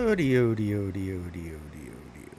Odie, Odie, Odie, Odie, Odie, Odie.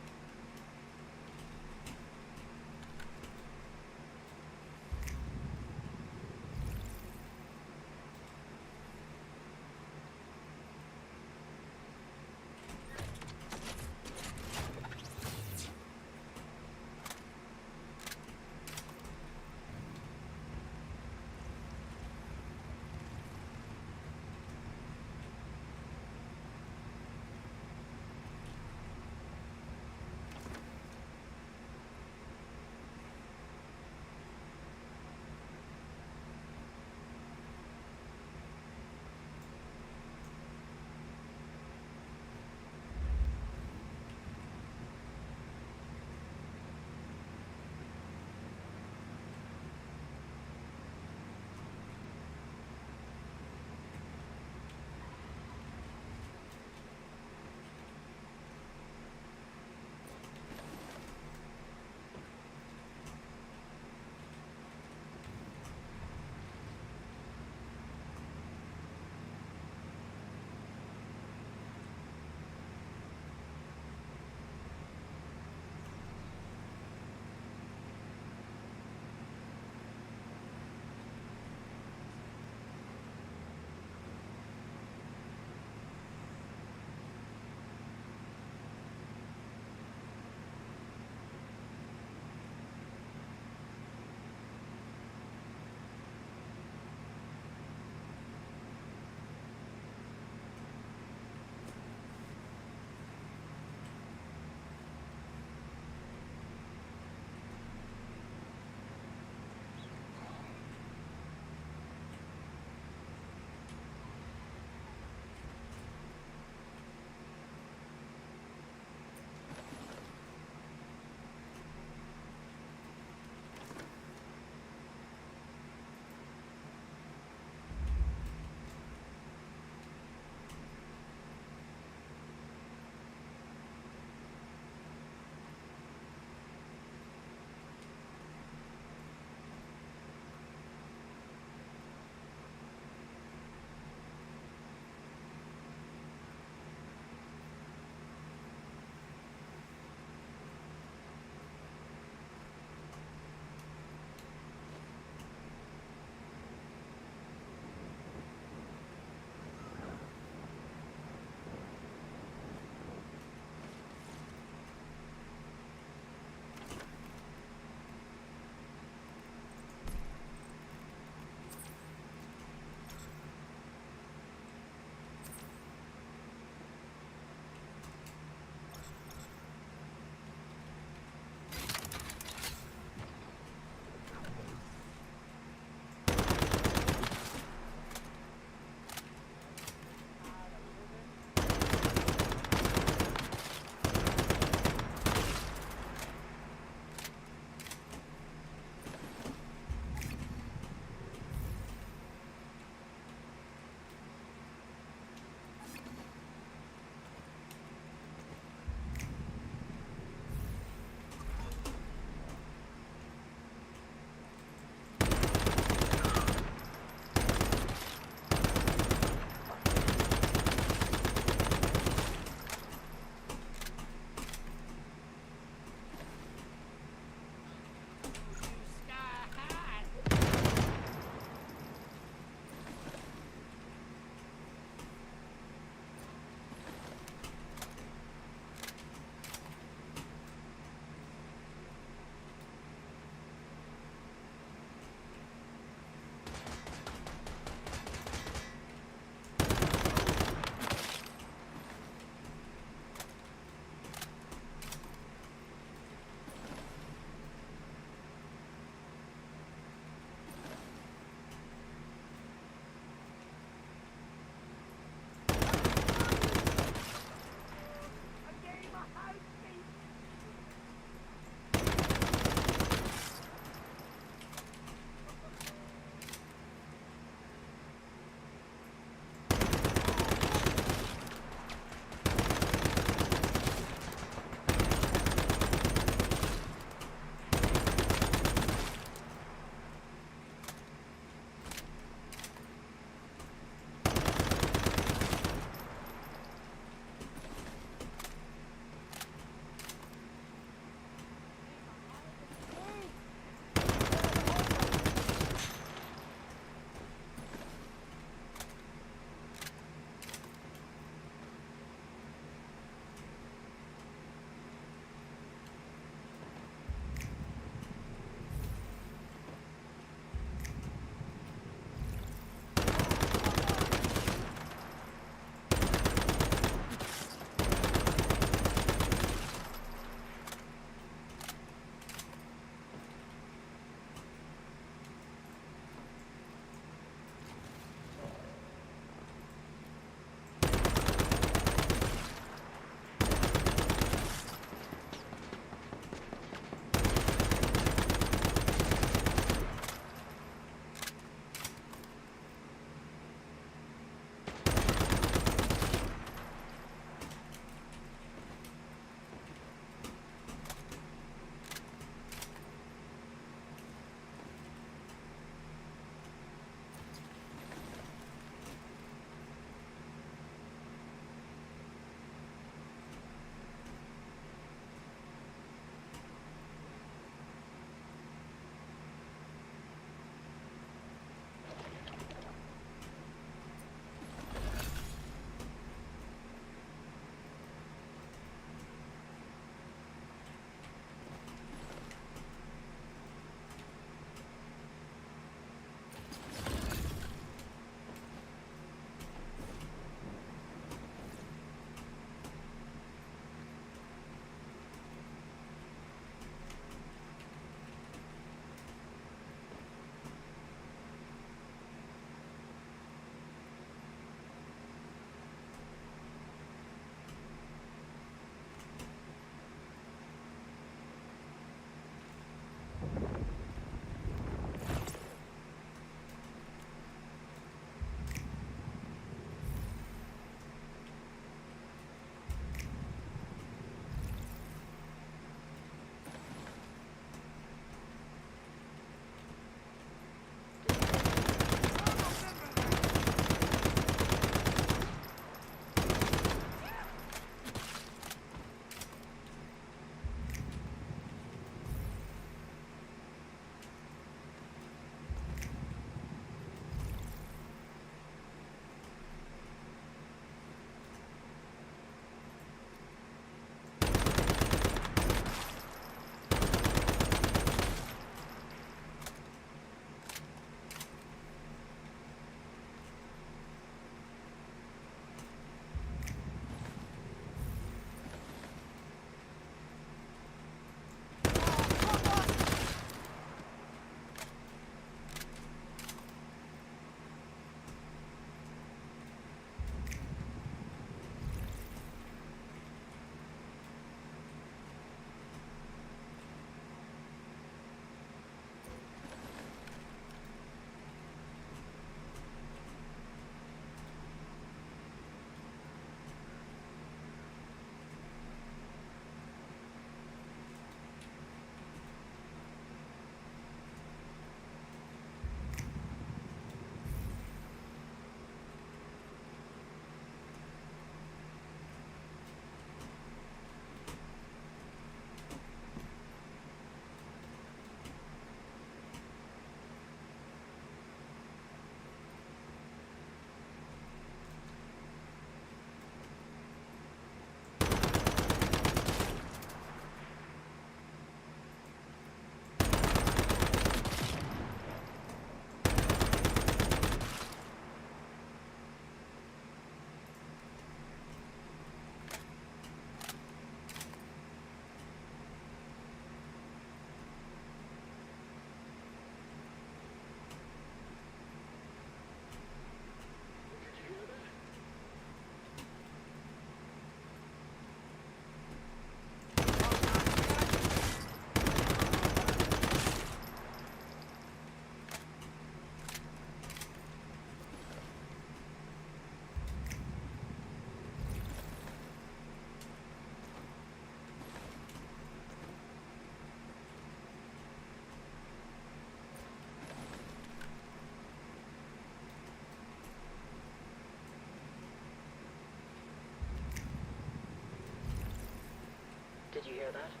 hear that?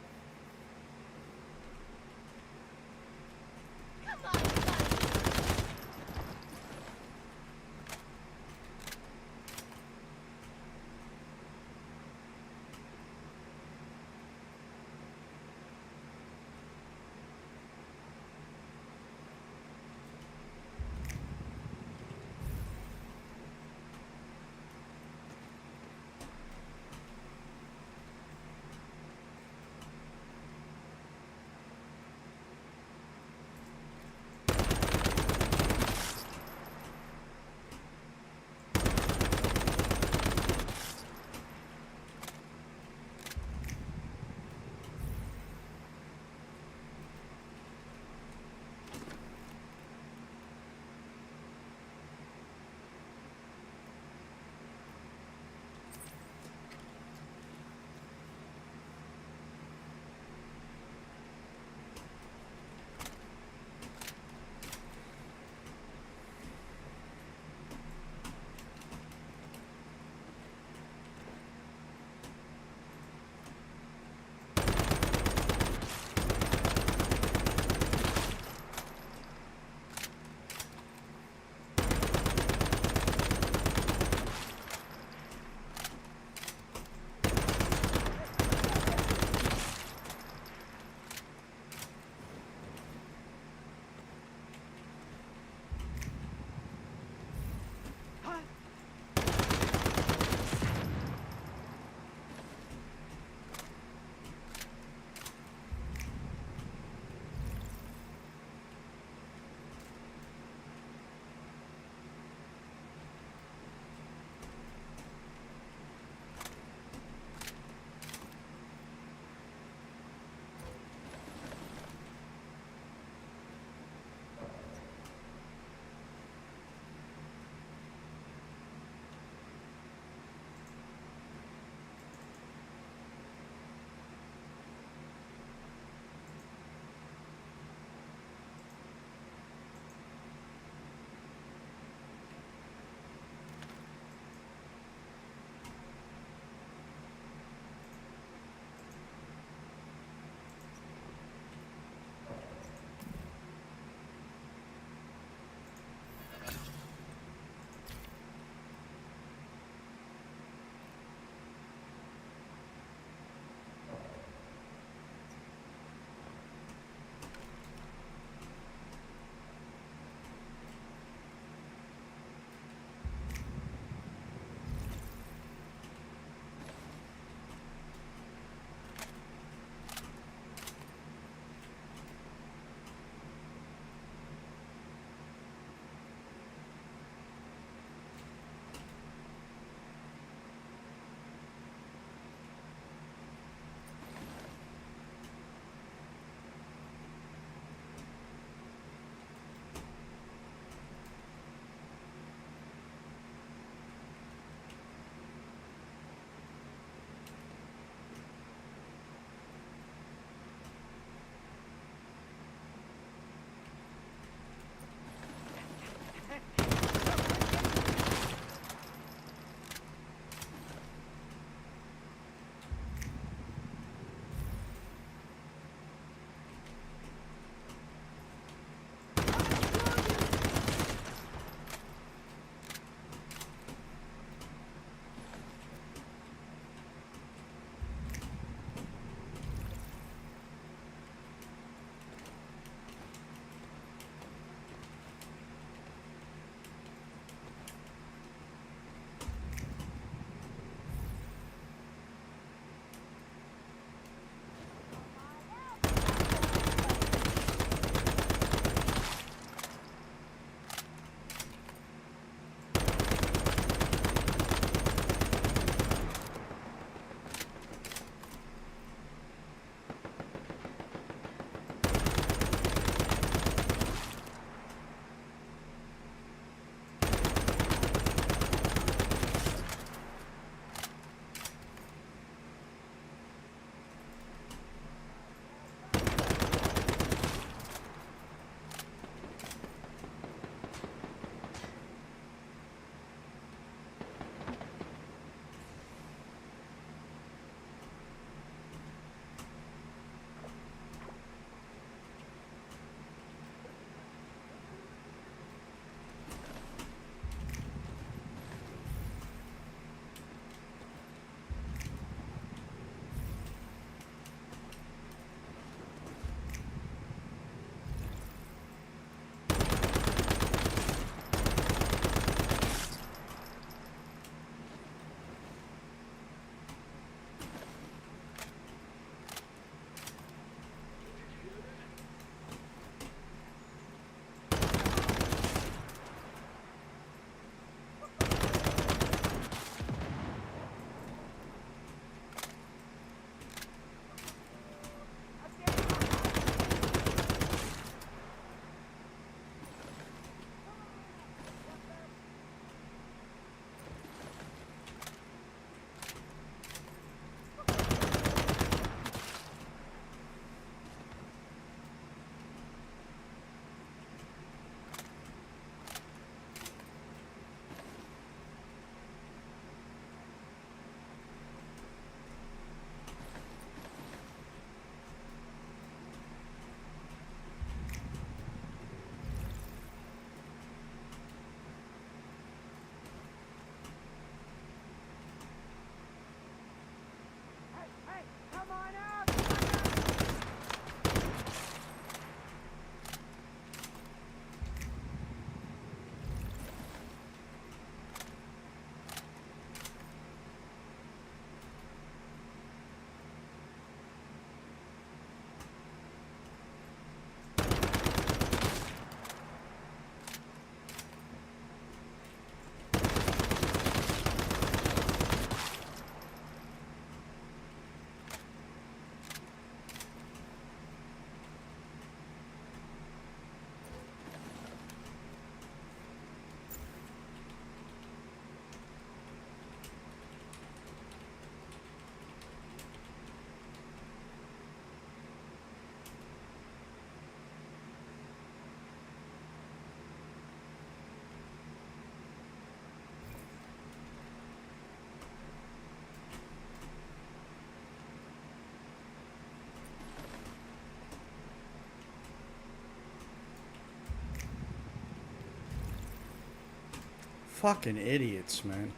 Fucking idiots, man.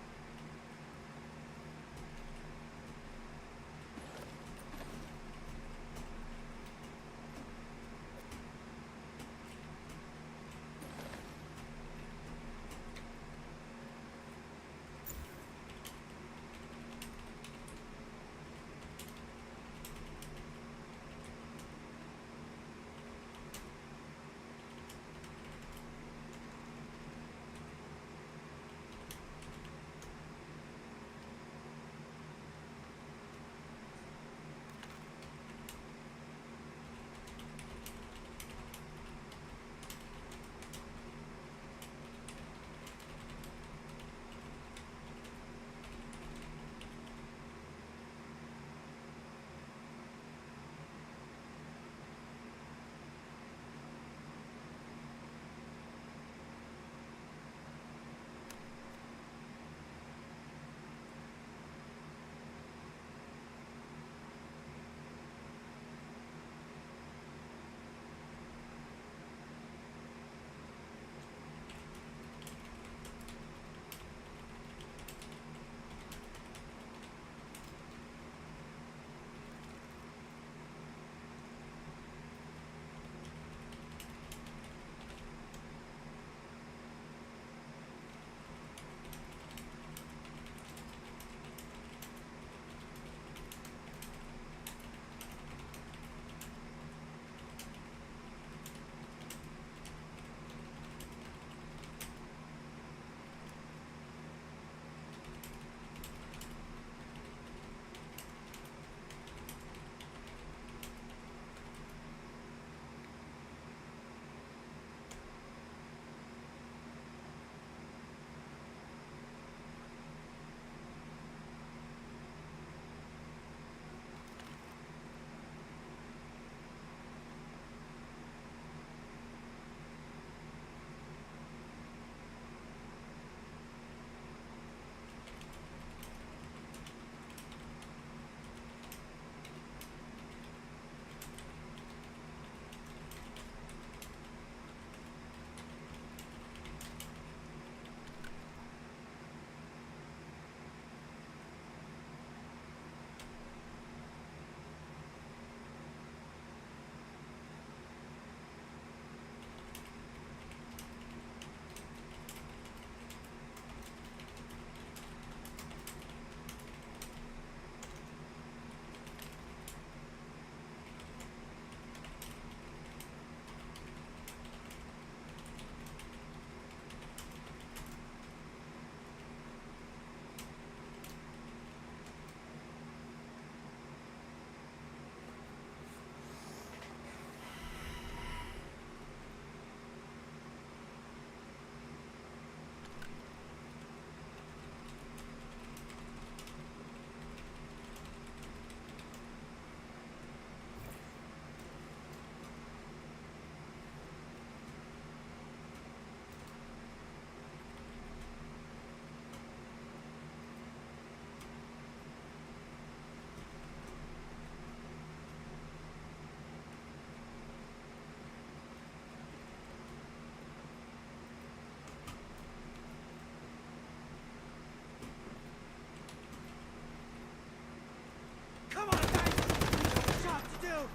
Come on, guys! We got a job to do!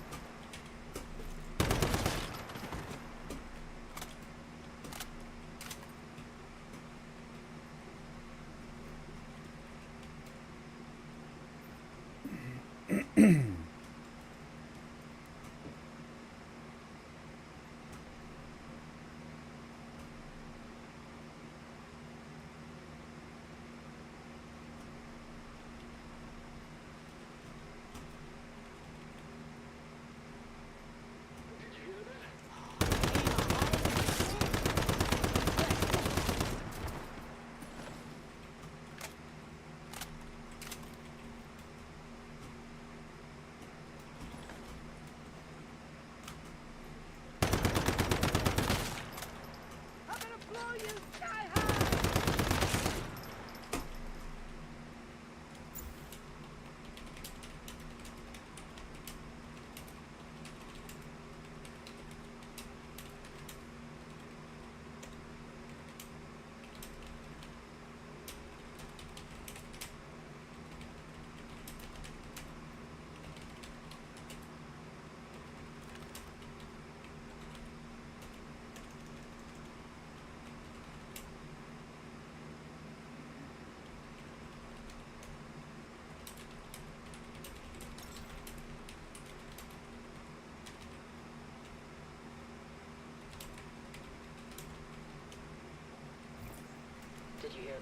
here.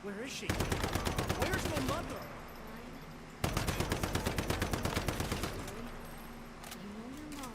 Where is she? Where's my mother? You know your mom.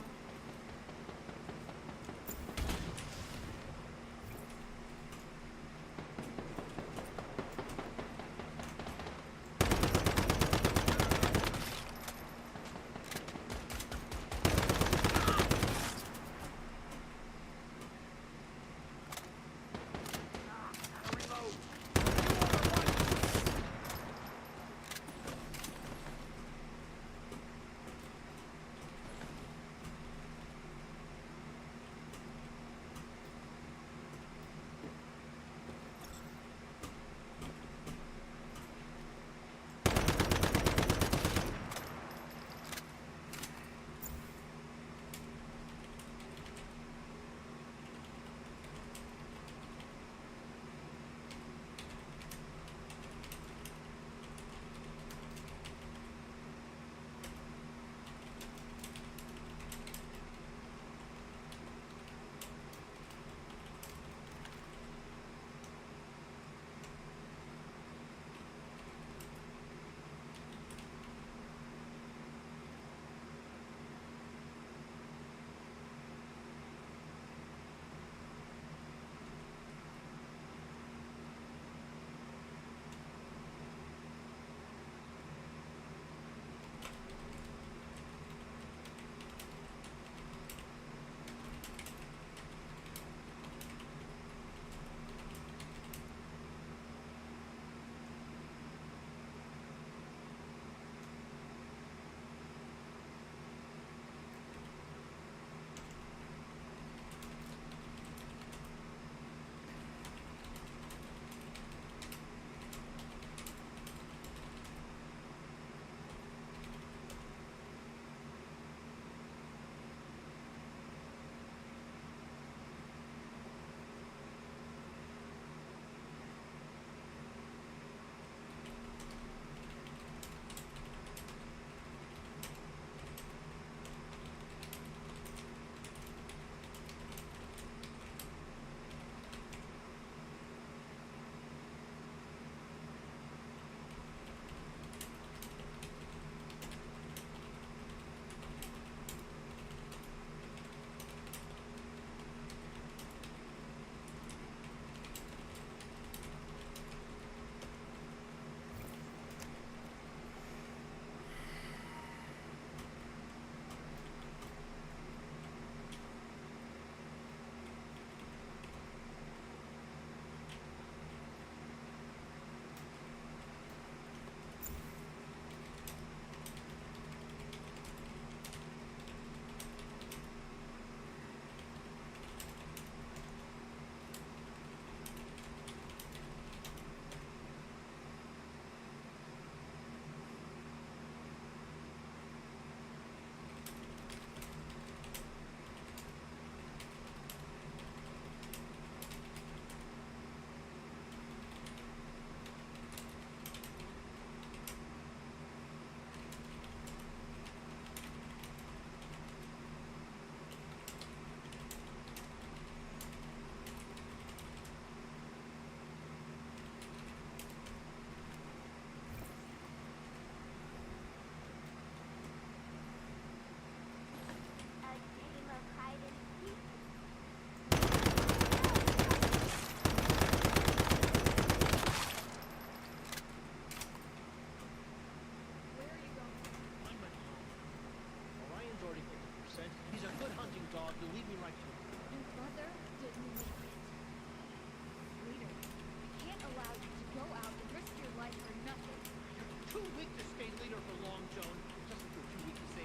Too weak to stay leader for long, Joan. Just like you're too weak to stay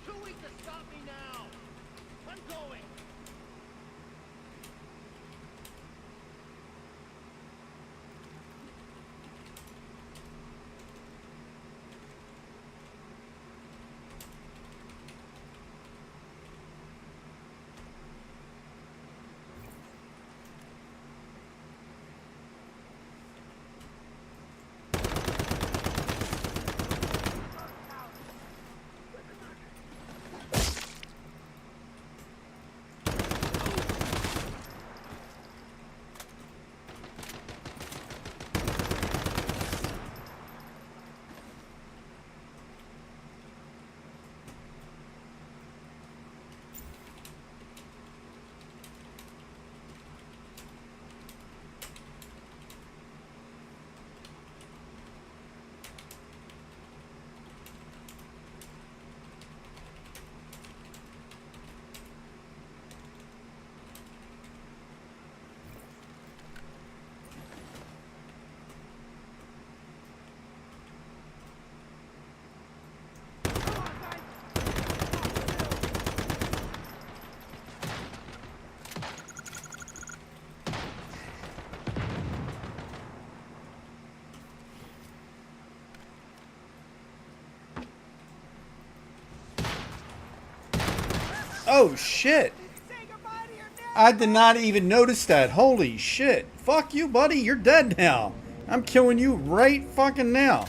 Too weak to stop me now. I'm going. Oh shit! I did not even notice that. Holy shit! Fuck you, buddy. You're dead now. I'm killing you right fucking now.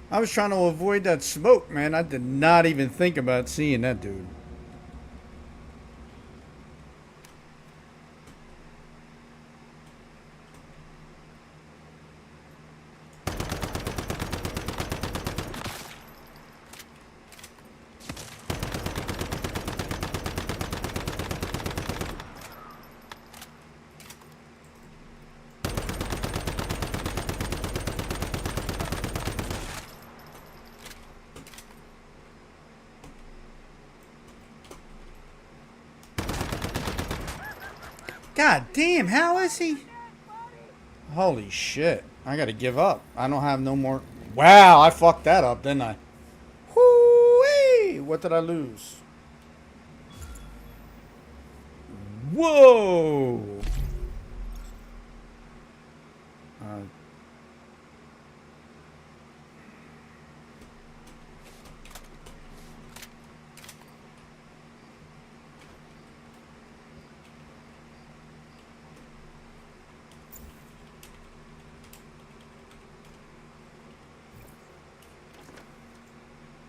I was trying to avoid that smoke, man. I did not even think about seeing that dude. God damn, how is he? Holy shit. I gotta give up. I don't have no more. Wow, I fucked that up, didn't I? Whoo-wee! What did I lose? Whoa!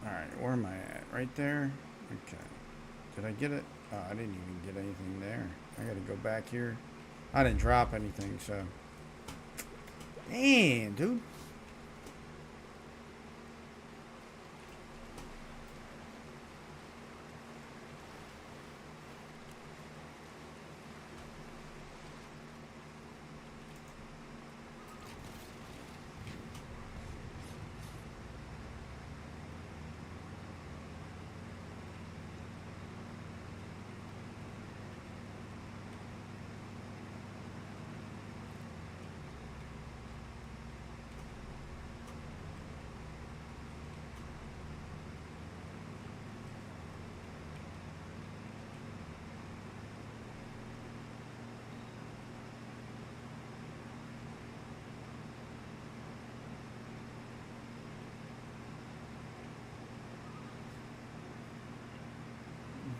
Alright, where am I at? Right there? Okay. Did I get it? Oh, I didn't even get anything there. I gotta go back here. I didn't drop anything, so. Damn, dude.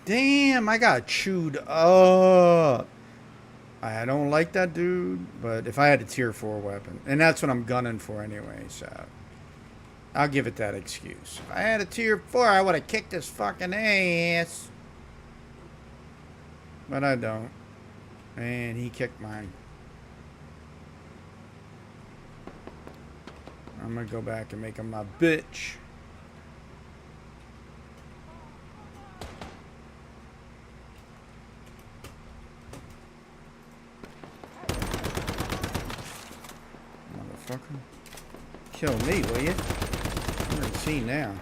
Damn, I got chewed up. I don't like that dude, but if I had a tier 4 weapon, and that's what I'm gunning for anyway, so I'll give it that excuse. If I had a tier 4, I would have kicked his fucking ass. But I don't. And he kicked mine. I'm gonna go back and make him my bitch. Motherfucker. Kill me, will you? I'm gonna see now.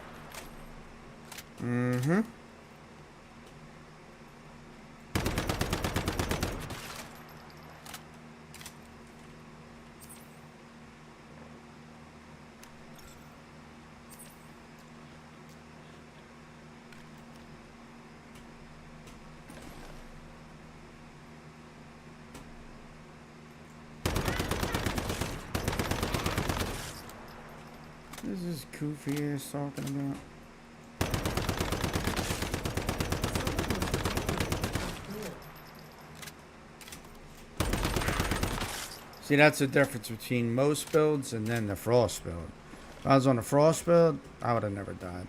Mm-hmm. this goofy ass talking about? See, that's the difference between most builds and then the frost build. If I was on the frost build, I would have never died.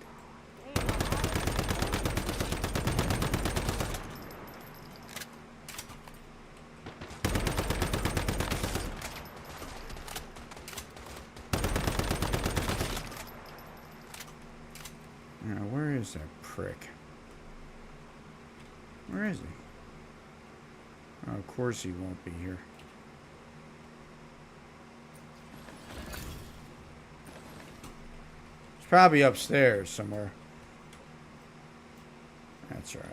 Now, where is that prick? Where is he? Oh, of course he won't be here. He's probably upstairs somewhere. That's right.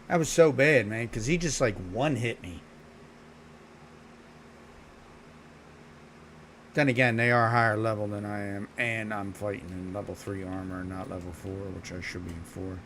That was so bad, man, because he just like one hit me. Then again, they are higher level than I am, and I'm fighting in level 3 armor, not level 4, which I should be in 4.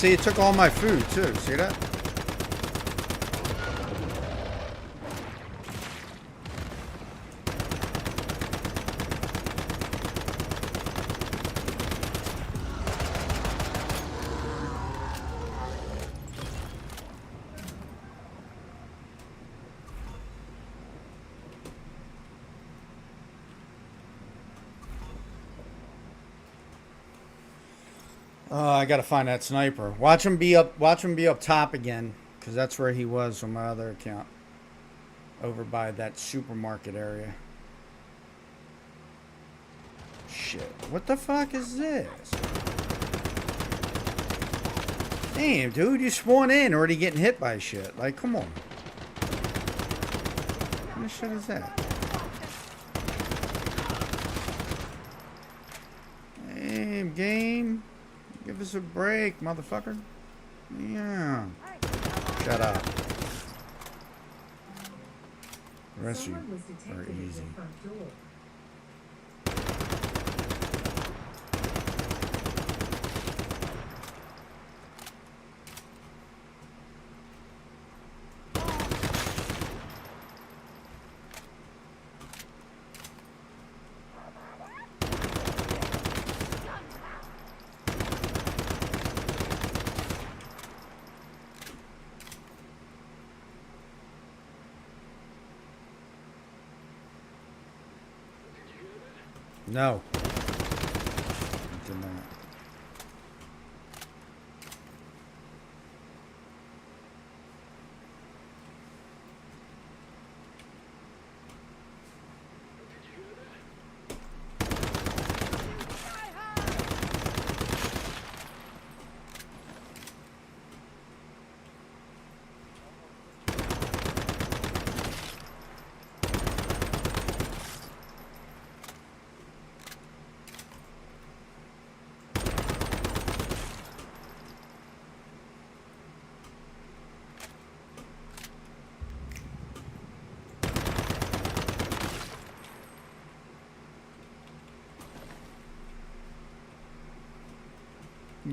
See, it took all my food, too. See that? I gotta find that sniper. Watch him be up. Watch him be up top again, because that's where he was on my other account, over by that supermarket area. Shit! What the fuck is this? Damn, dude, you spawn in already getting hit by shit. Like, come on. What the shit is that? Damn, game. Give us a break, motherfucker. Yeah. Shut up. The rest of you are easy. No. I did not.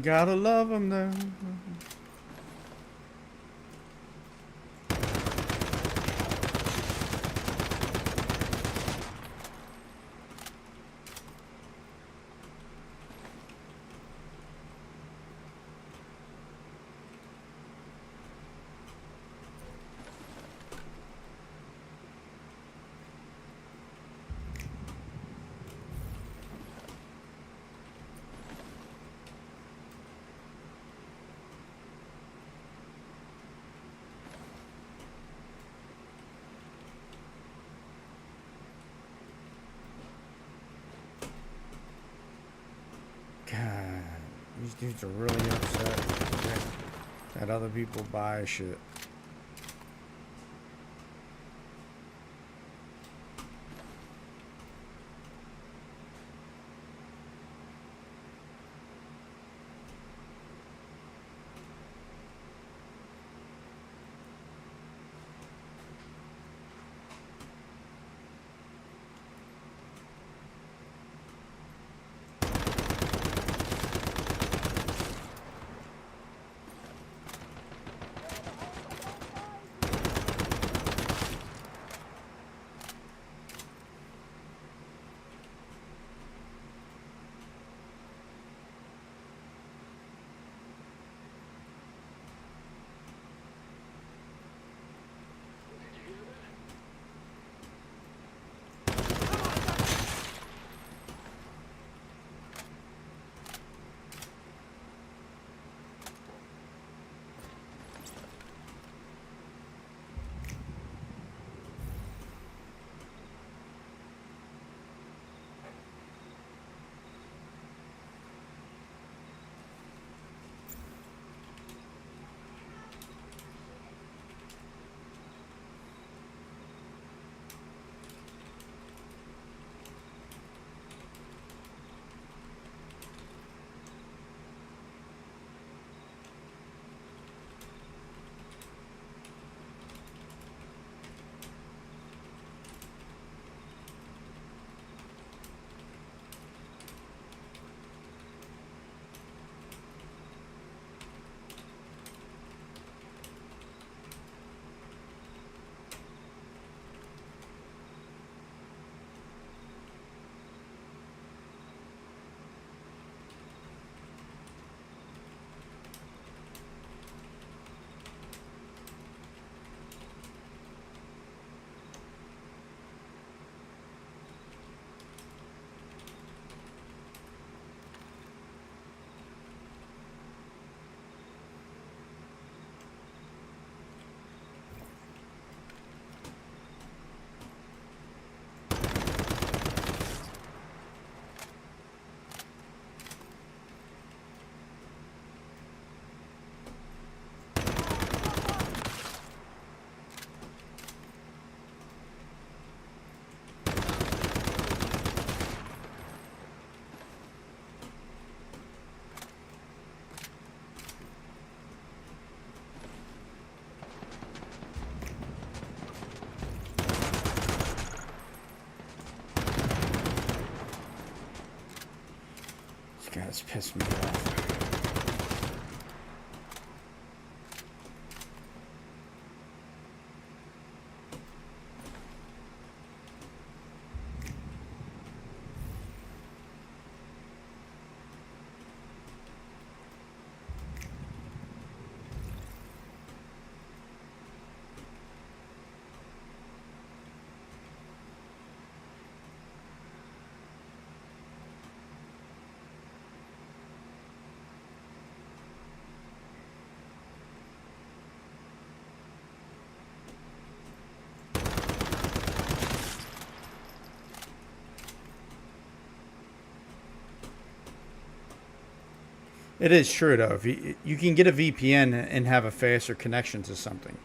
Gotta love them though. These dudes are really upset that other people buy shit. Guys piss me off. It is true though. If you can get a VPN and have a faster connection to something,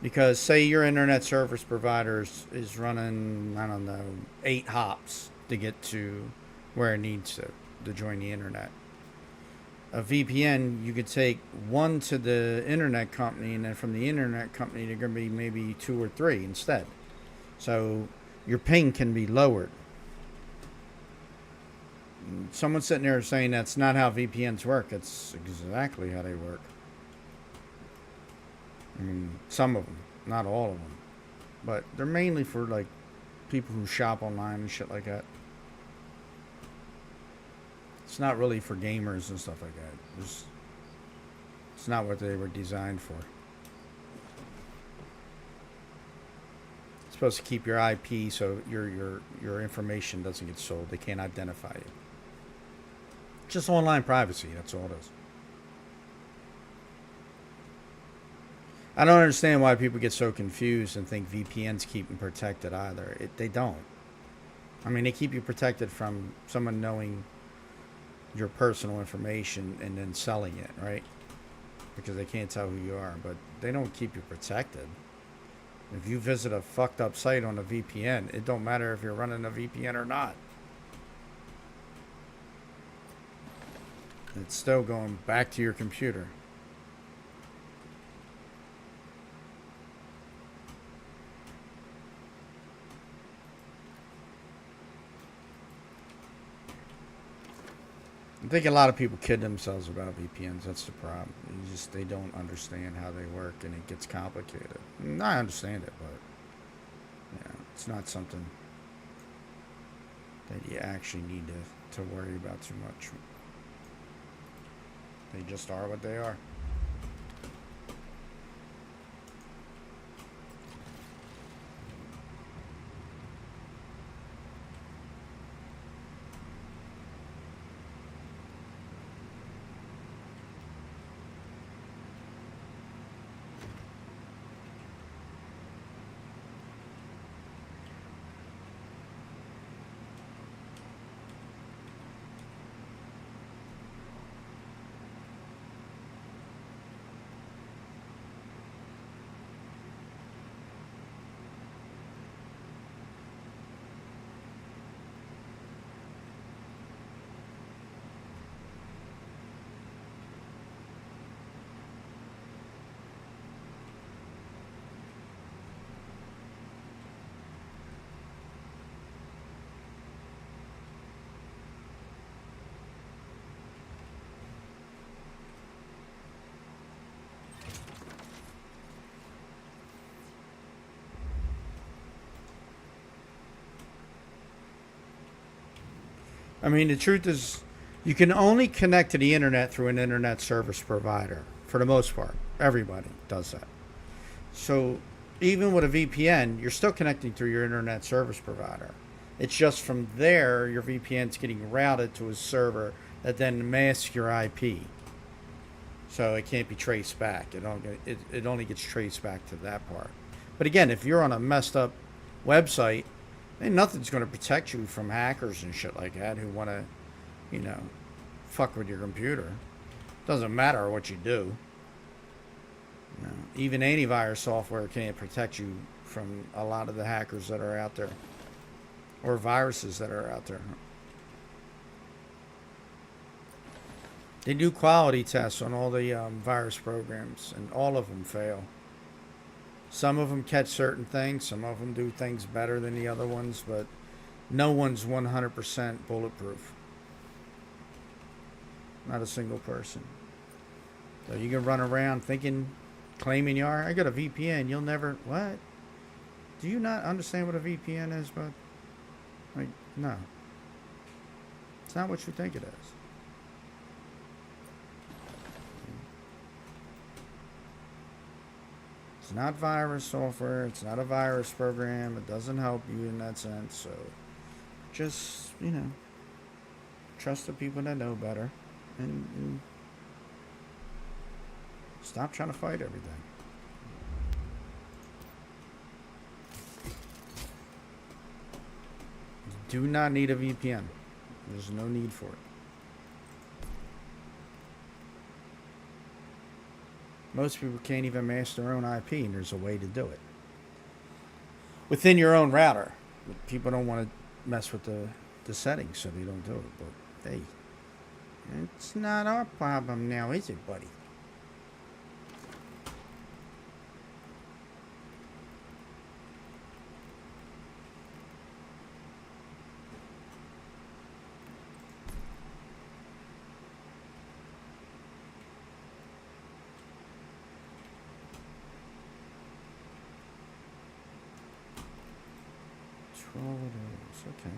because say your internet service provider is running, I don't know, 8 hops to get to where it needs to join the internet. A VPN, you could take one to the internet company, and then from the internet company, they're going to be maybe 2 or 3 instead. So your ping can be lowered. Someone's sitting there saying that's not how VPNs work. It's exactly how they work. I mean, some of them, not all of them, but they're mainly for like people who shop online and shit like that. It's not really for gamers and stuff like that. It's not what they were designed for. It's supposed to keep your IP so your information doesn't get sold. They can't identify you. Just online privacy, that's all it is. I don't understand why people get so confused and think VPNs keep them protected either. They don't. I mean, they keep you protected from someone knowing your personal information and then selling it, right? Because they can't tell who you are, but they don't keep you protected. If you visit a fucked up site on a VPN, it don't matter if you're running a VPN or not. It's still going back to your computer. I think a lot of people kid themselves about VPNs. That's the problem. They don't understand how they work, and it gets complicated. And I understand it, but yeah, it's not something that you actually need to worry about too much. They just are what they are. I mean, the truth is, you can only connect to the internet through an internet service provider for the most part. Everybody does that. So, even with a VPN, you're still connecting through your internet service provider. It's just from there, your VPN's getting routed to a server that then masks your IP. So it can't be traced back. It only gets traced back to that part. But again, if you're on a messed up website, ain't nothing's going to protect you from hackers and shit like that who want to, you know, fuck with your computer. Doesn't matter what you do. You know, even antivirus software can't protect you from a lot of the hackers that are out there, or viruses that are out there. They do quality tests on all the virus programs, and all of them fail. Some of them catch certain things, some of them do things better than the other ones, but no one's 100% bulletproof. Not a single person. So you can run around claiming you are. I got a VPN. You'll never. What? Do you not understand what a VPN is, bud? Like, no. It's not what you think it is. It's not virus software. It's not a virus program. It doesn't help you in that sense. So just, trust the people that know better. And stop trying to fight everything. You do not need a VPN. There's no need for it. Most people can't even mask their own IP, and there's a way to do it. Within your own router. People don't want to mess with the settings, so they don't do it. But, hey, it's not our problem now, is it, buddy? Okay.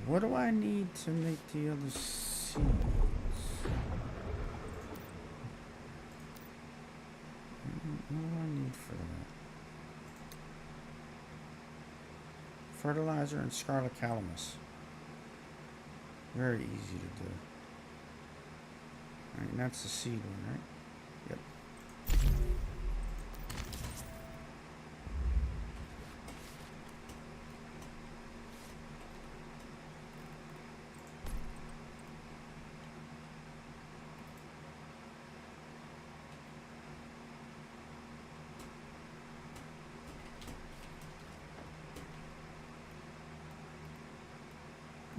what do I need to make the other seeds? What do I need for that? Fertilizer and scarlet calamus. Very easy to do. Alright, and that's the seed one, right? Yep.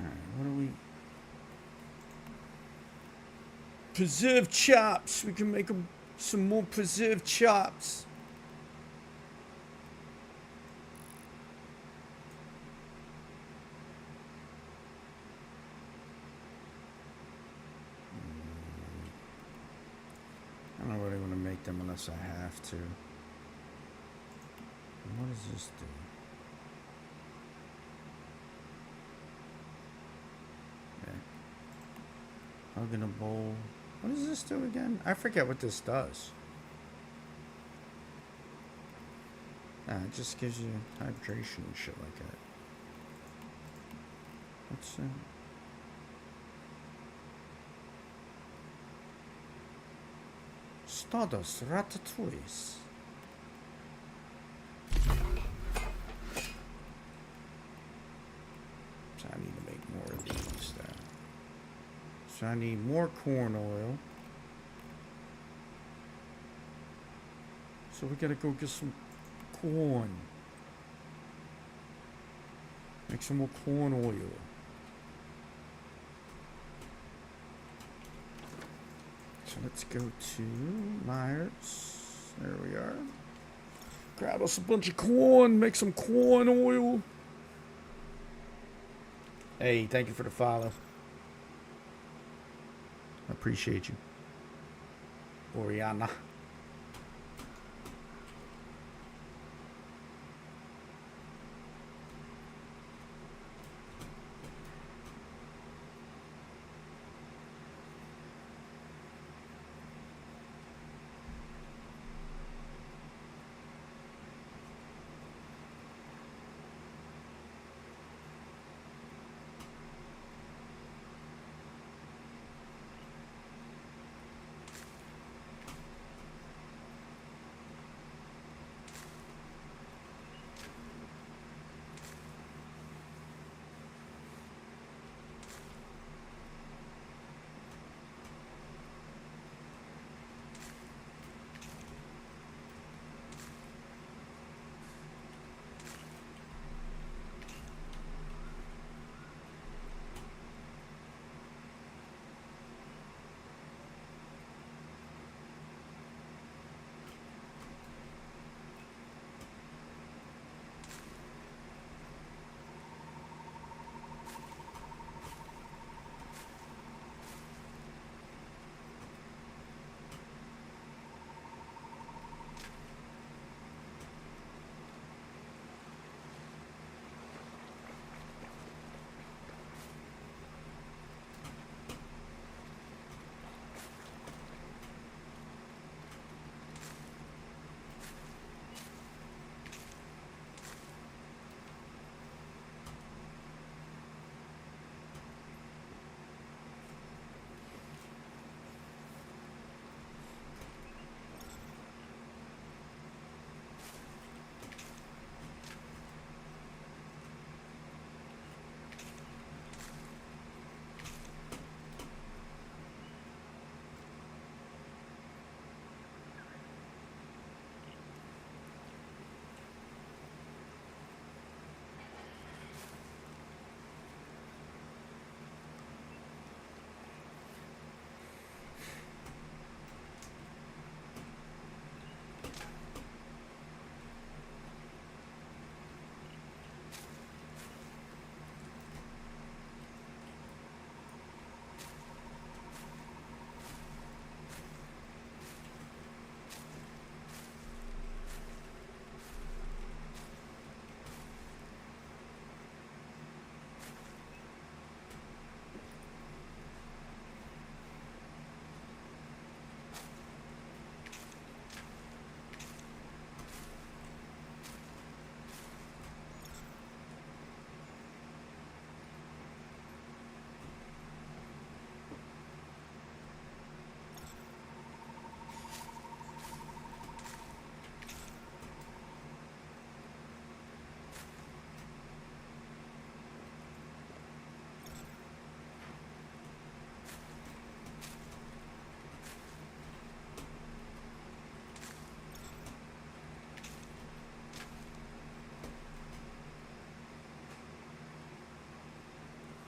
Alright, what do we... Preserved chops! We can make some more preserved chops. I don't really want to make them unless I have to. And what does this do? Okay. Hug in a bowl. What does this do again? I forget what this does. It just gives you hydration and shit like that. What's Stardust Ratatouille. So I need to make more of these then. So I need more corn oil. So we gotta go get some corn. Make some more corn oil. So let's go to Myers. There we are. Grab us a bunch of corn, make some corn oil. Hey, thank you for the follow. I appreciate you. Oriana.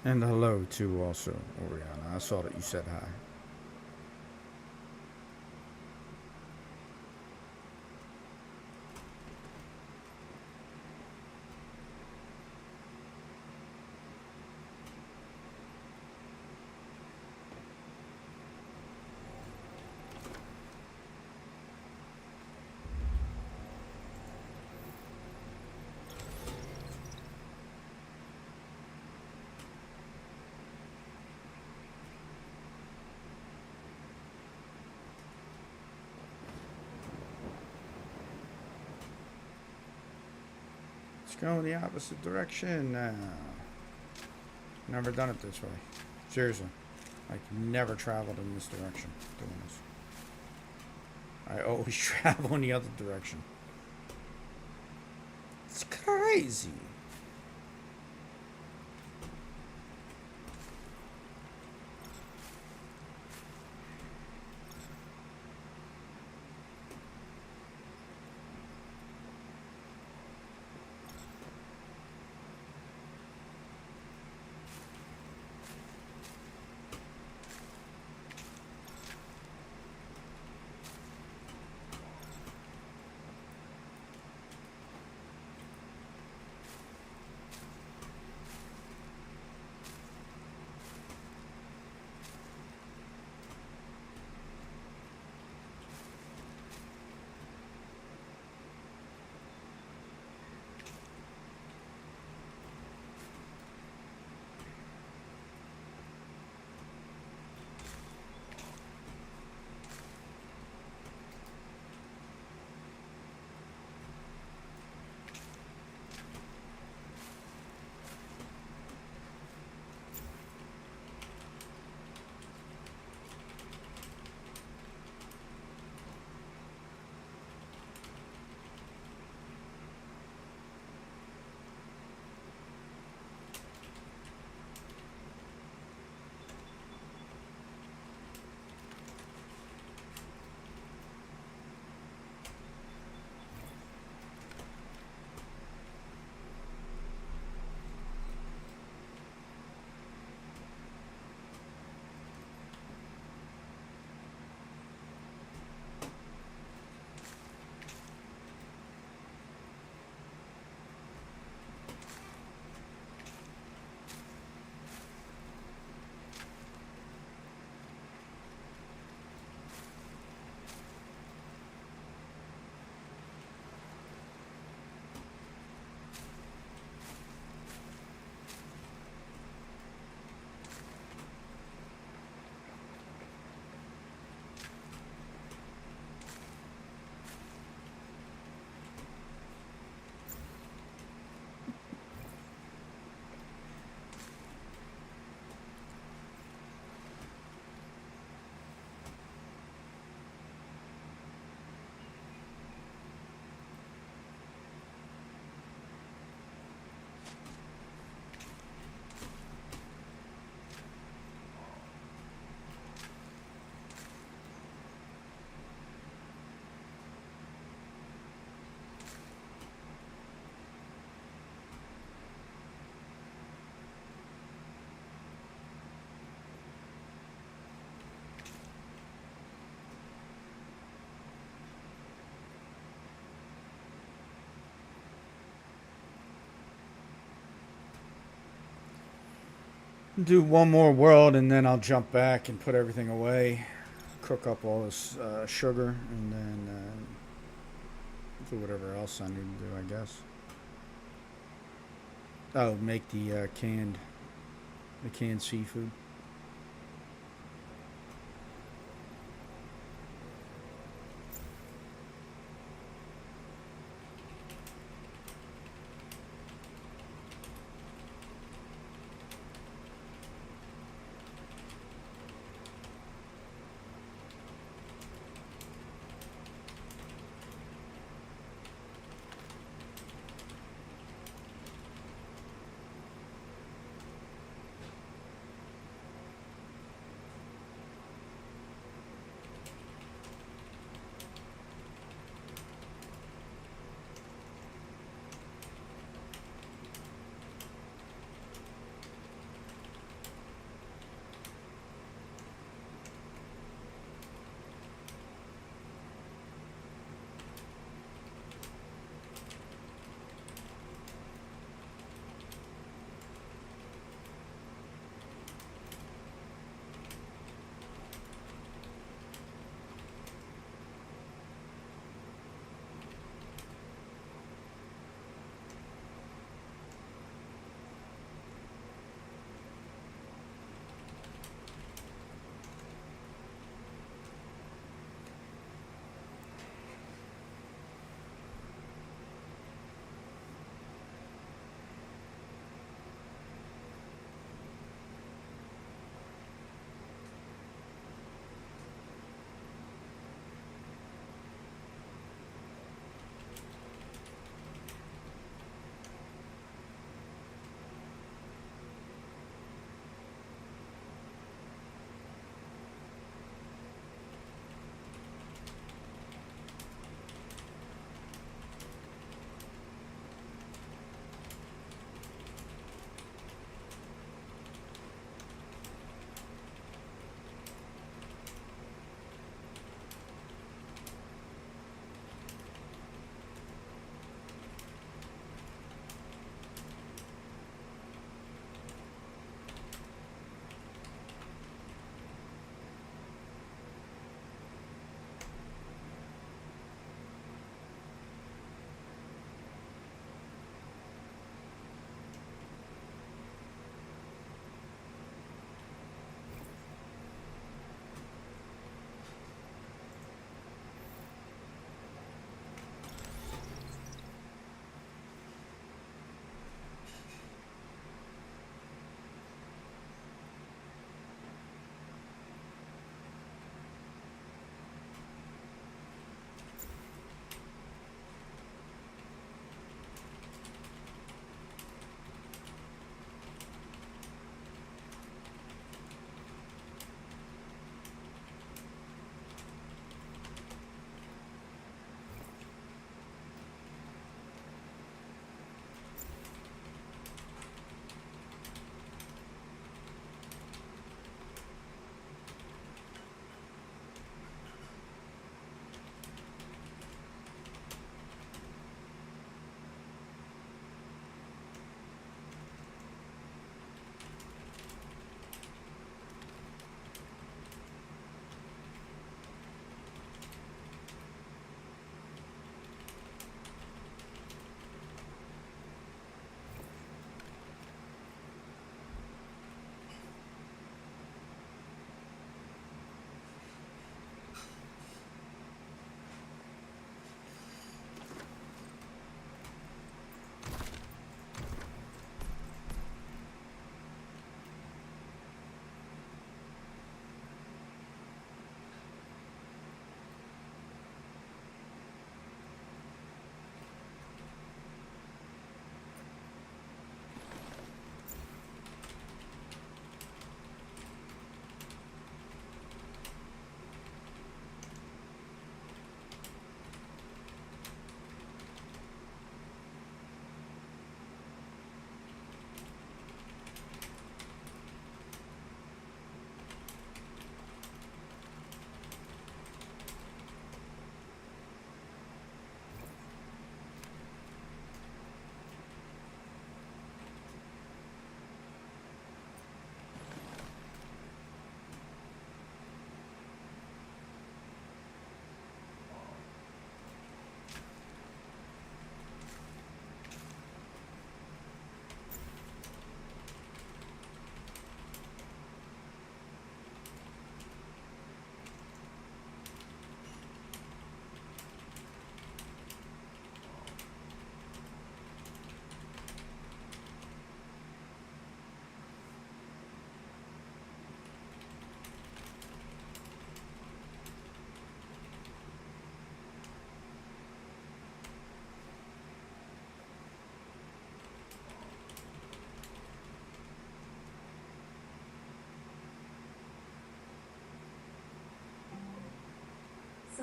And hello to also Oriana. I saw that you said hi. Let's go in the opposite direction now. Never done it this way. Seriously. Like, never traveled in this direction doing this. I always travel in the other direction. It's crazy. Do one more world and then I'll jump back and put everything away. Cook up all this sugar and then do whatever else I need to do, I guess. Oh, make the canned seafood.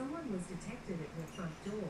Someone was detected at your front door.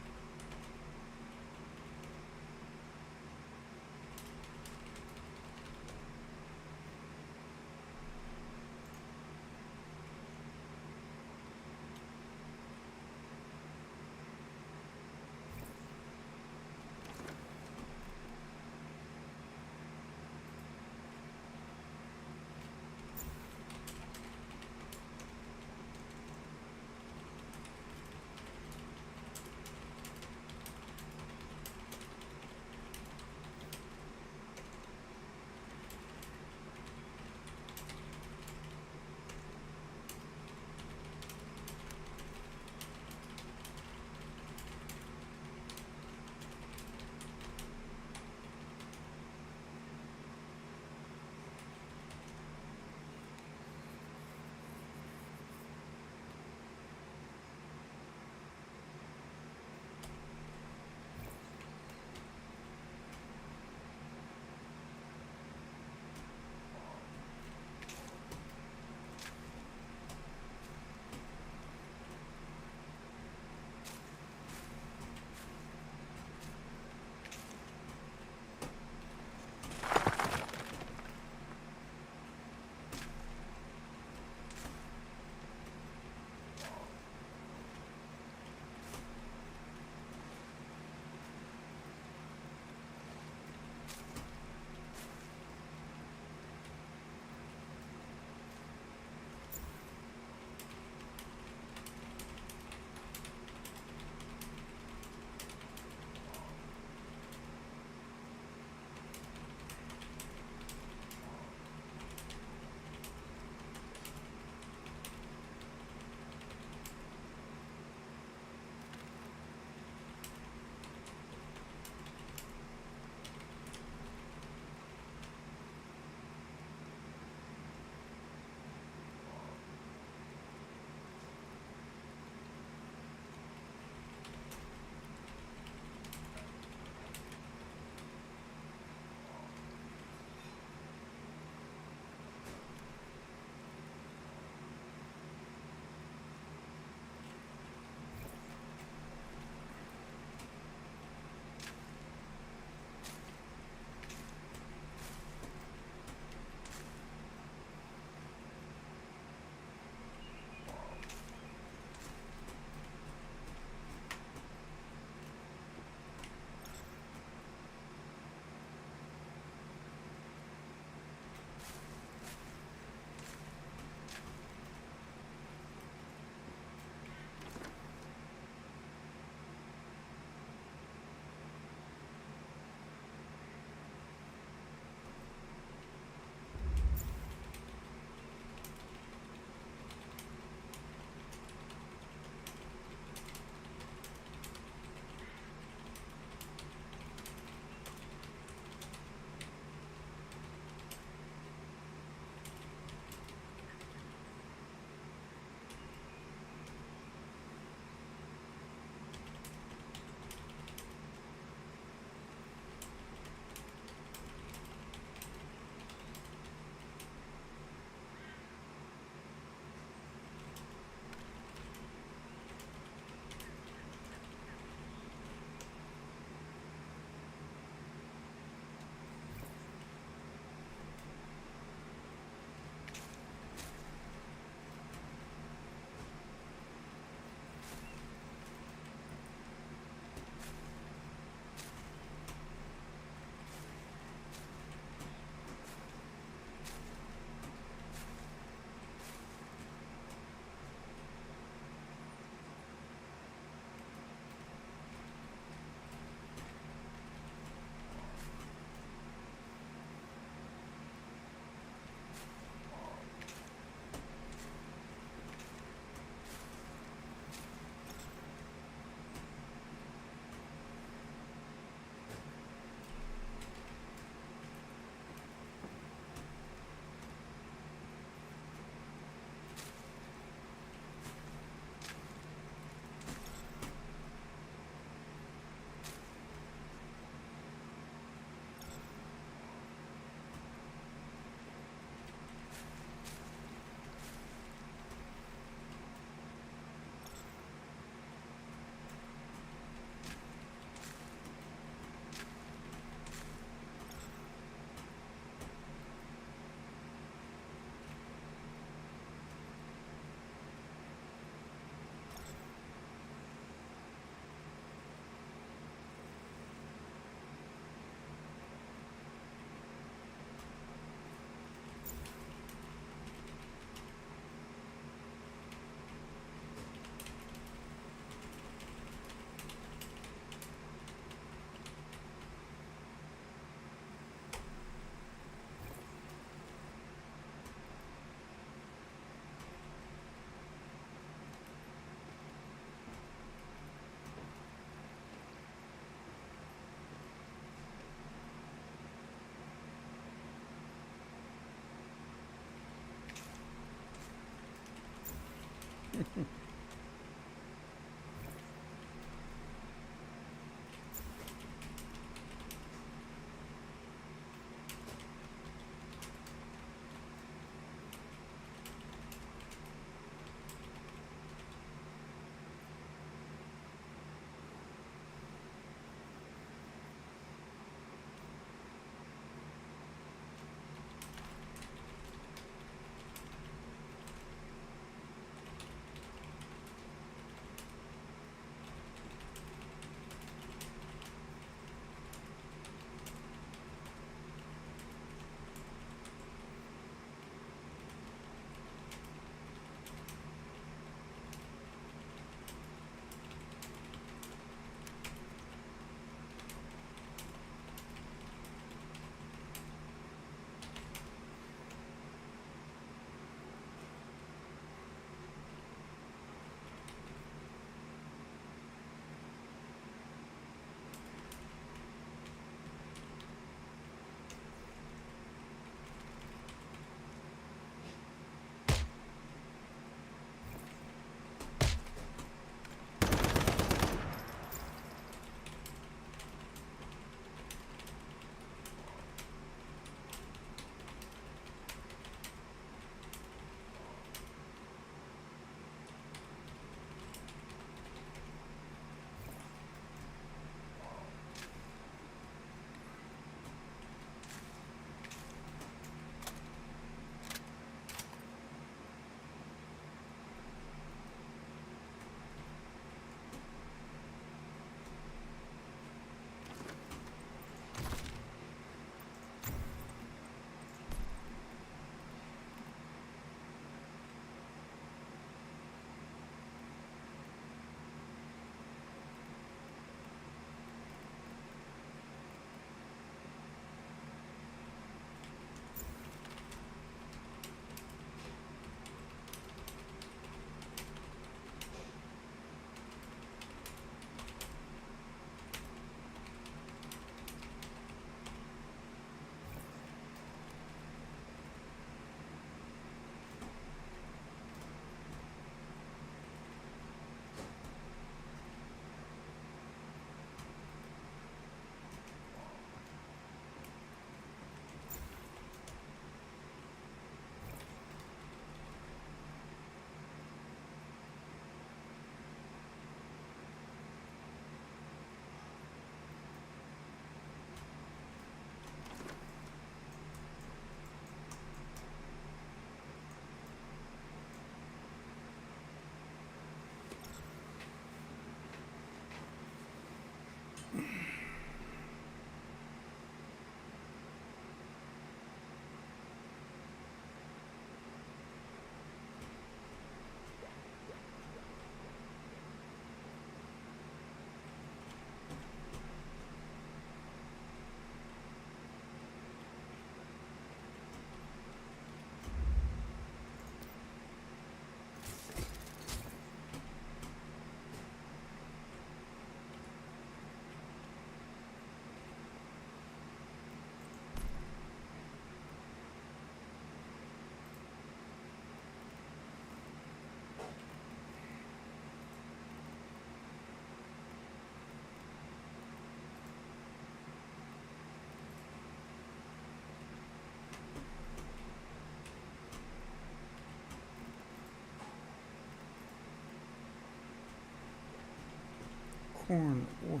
Corn oil.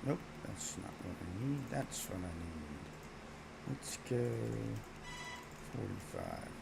Nope, that's not what I need. That's what I need. Let's go 45.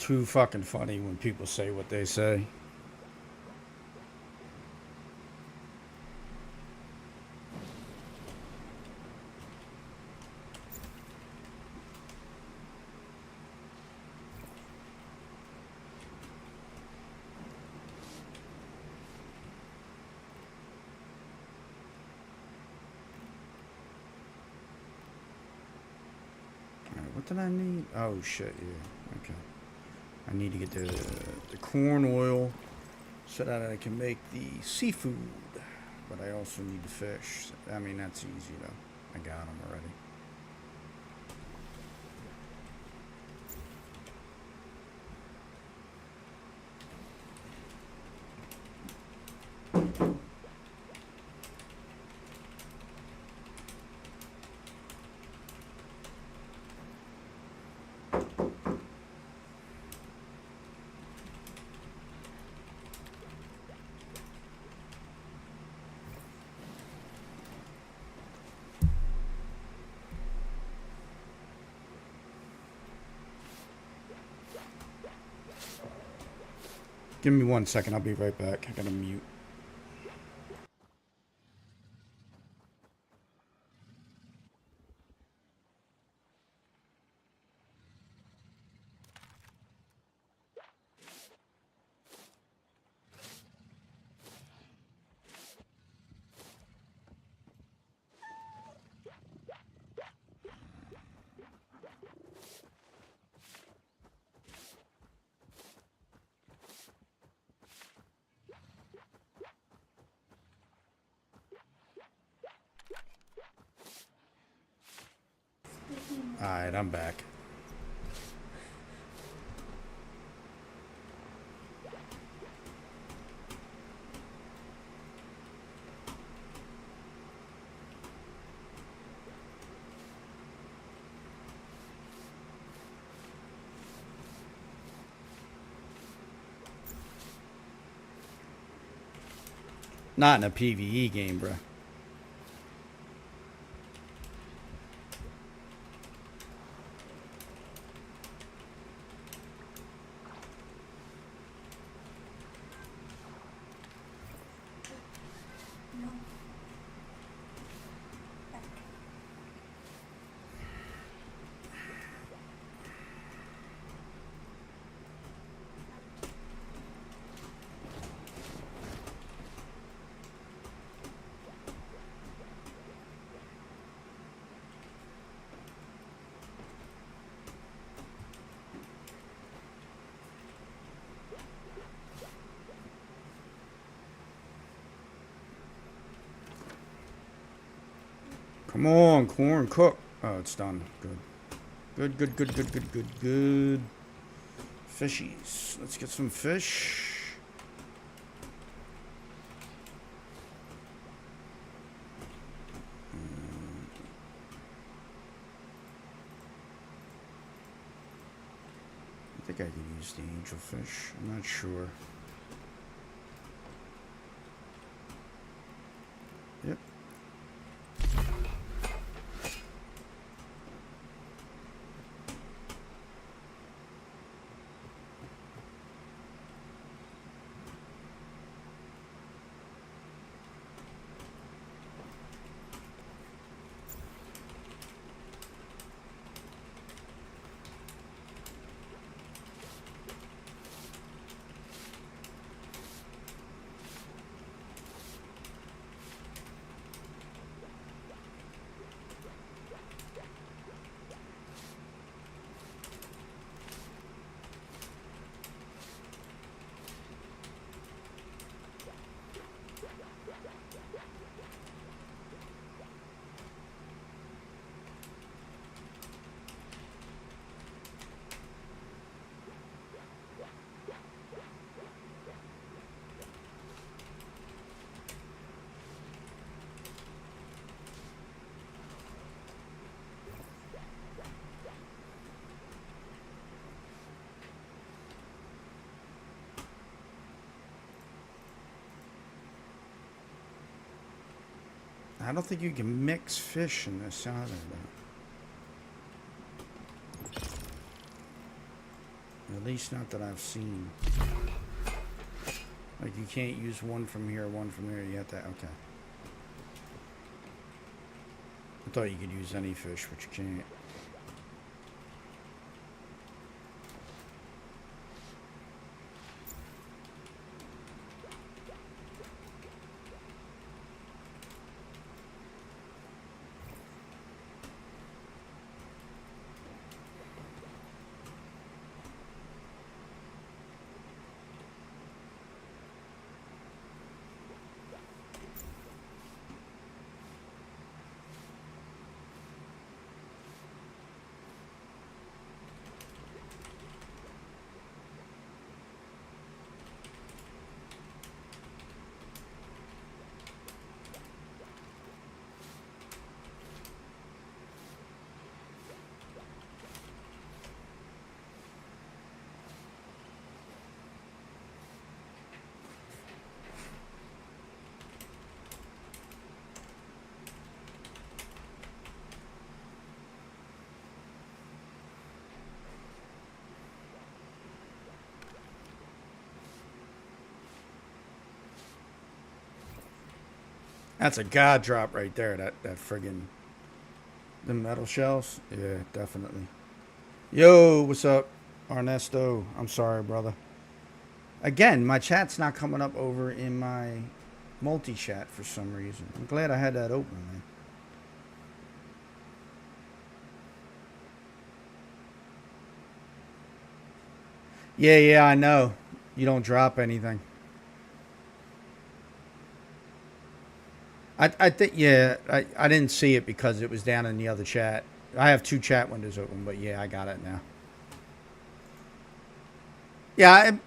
Too fucking funny when people say what they say. Alright, what did I need? Oh shit, yeah. Okay. I need to get the corn oil so that I can make the seafood. But I also need the fish. I mean, that's easy though. I got them already. Give me 1 second. I'll be right back. I gotta mute. Alright, I'm back. Not in a PvE game, bruh. Come on, corn, cook. Oh, it's done. Good. Good, good, good, good, good, good, good. Fishies. Let's get some fish. I think I could use the angelfish. I'm not sure. Yep. I don't think you can mix fish in this either, though. At least not that I've seen. Like you can't use one from here, one from there. You have to. Okay. I thought you could use any fish, but you can't. That's a god drop right there. That friggin' the metal shells. Yeah, definitely. Yo, what's up, Ernesto? I'm sorry, brother. Again, my chat's not coming up over in my multi-chat for some reason. I'm glad I had that open, man. Yeah, I know. You don't drop anything. I think, yeah, I didn't see it because it was down in the other chat. I have two chat windows open, but yeah, I got it now. Yeah,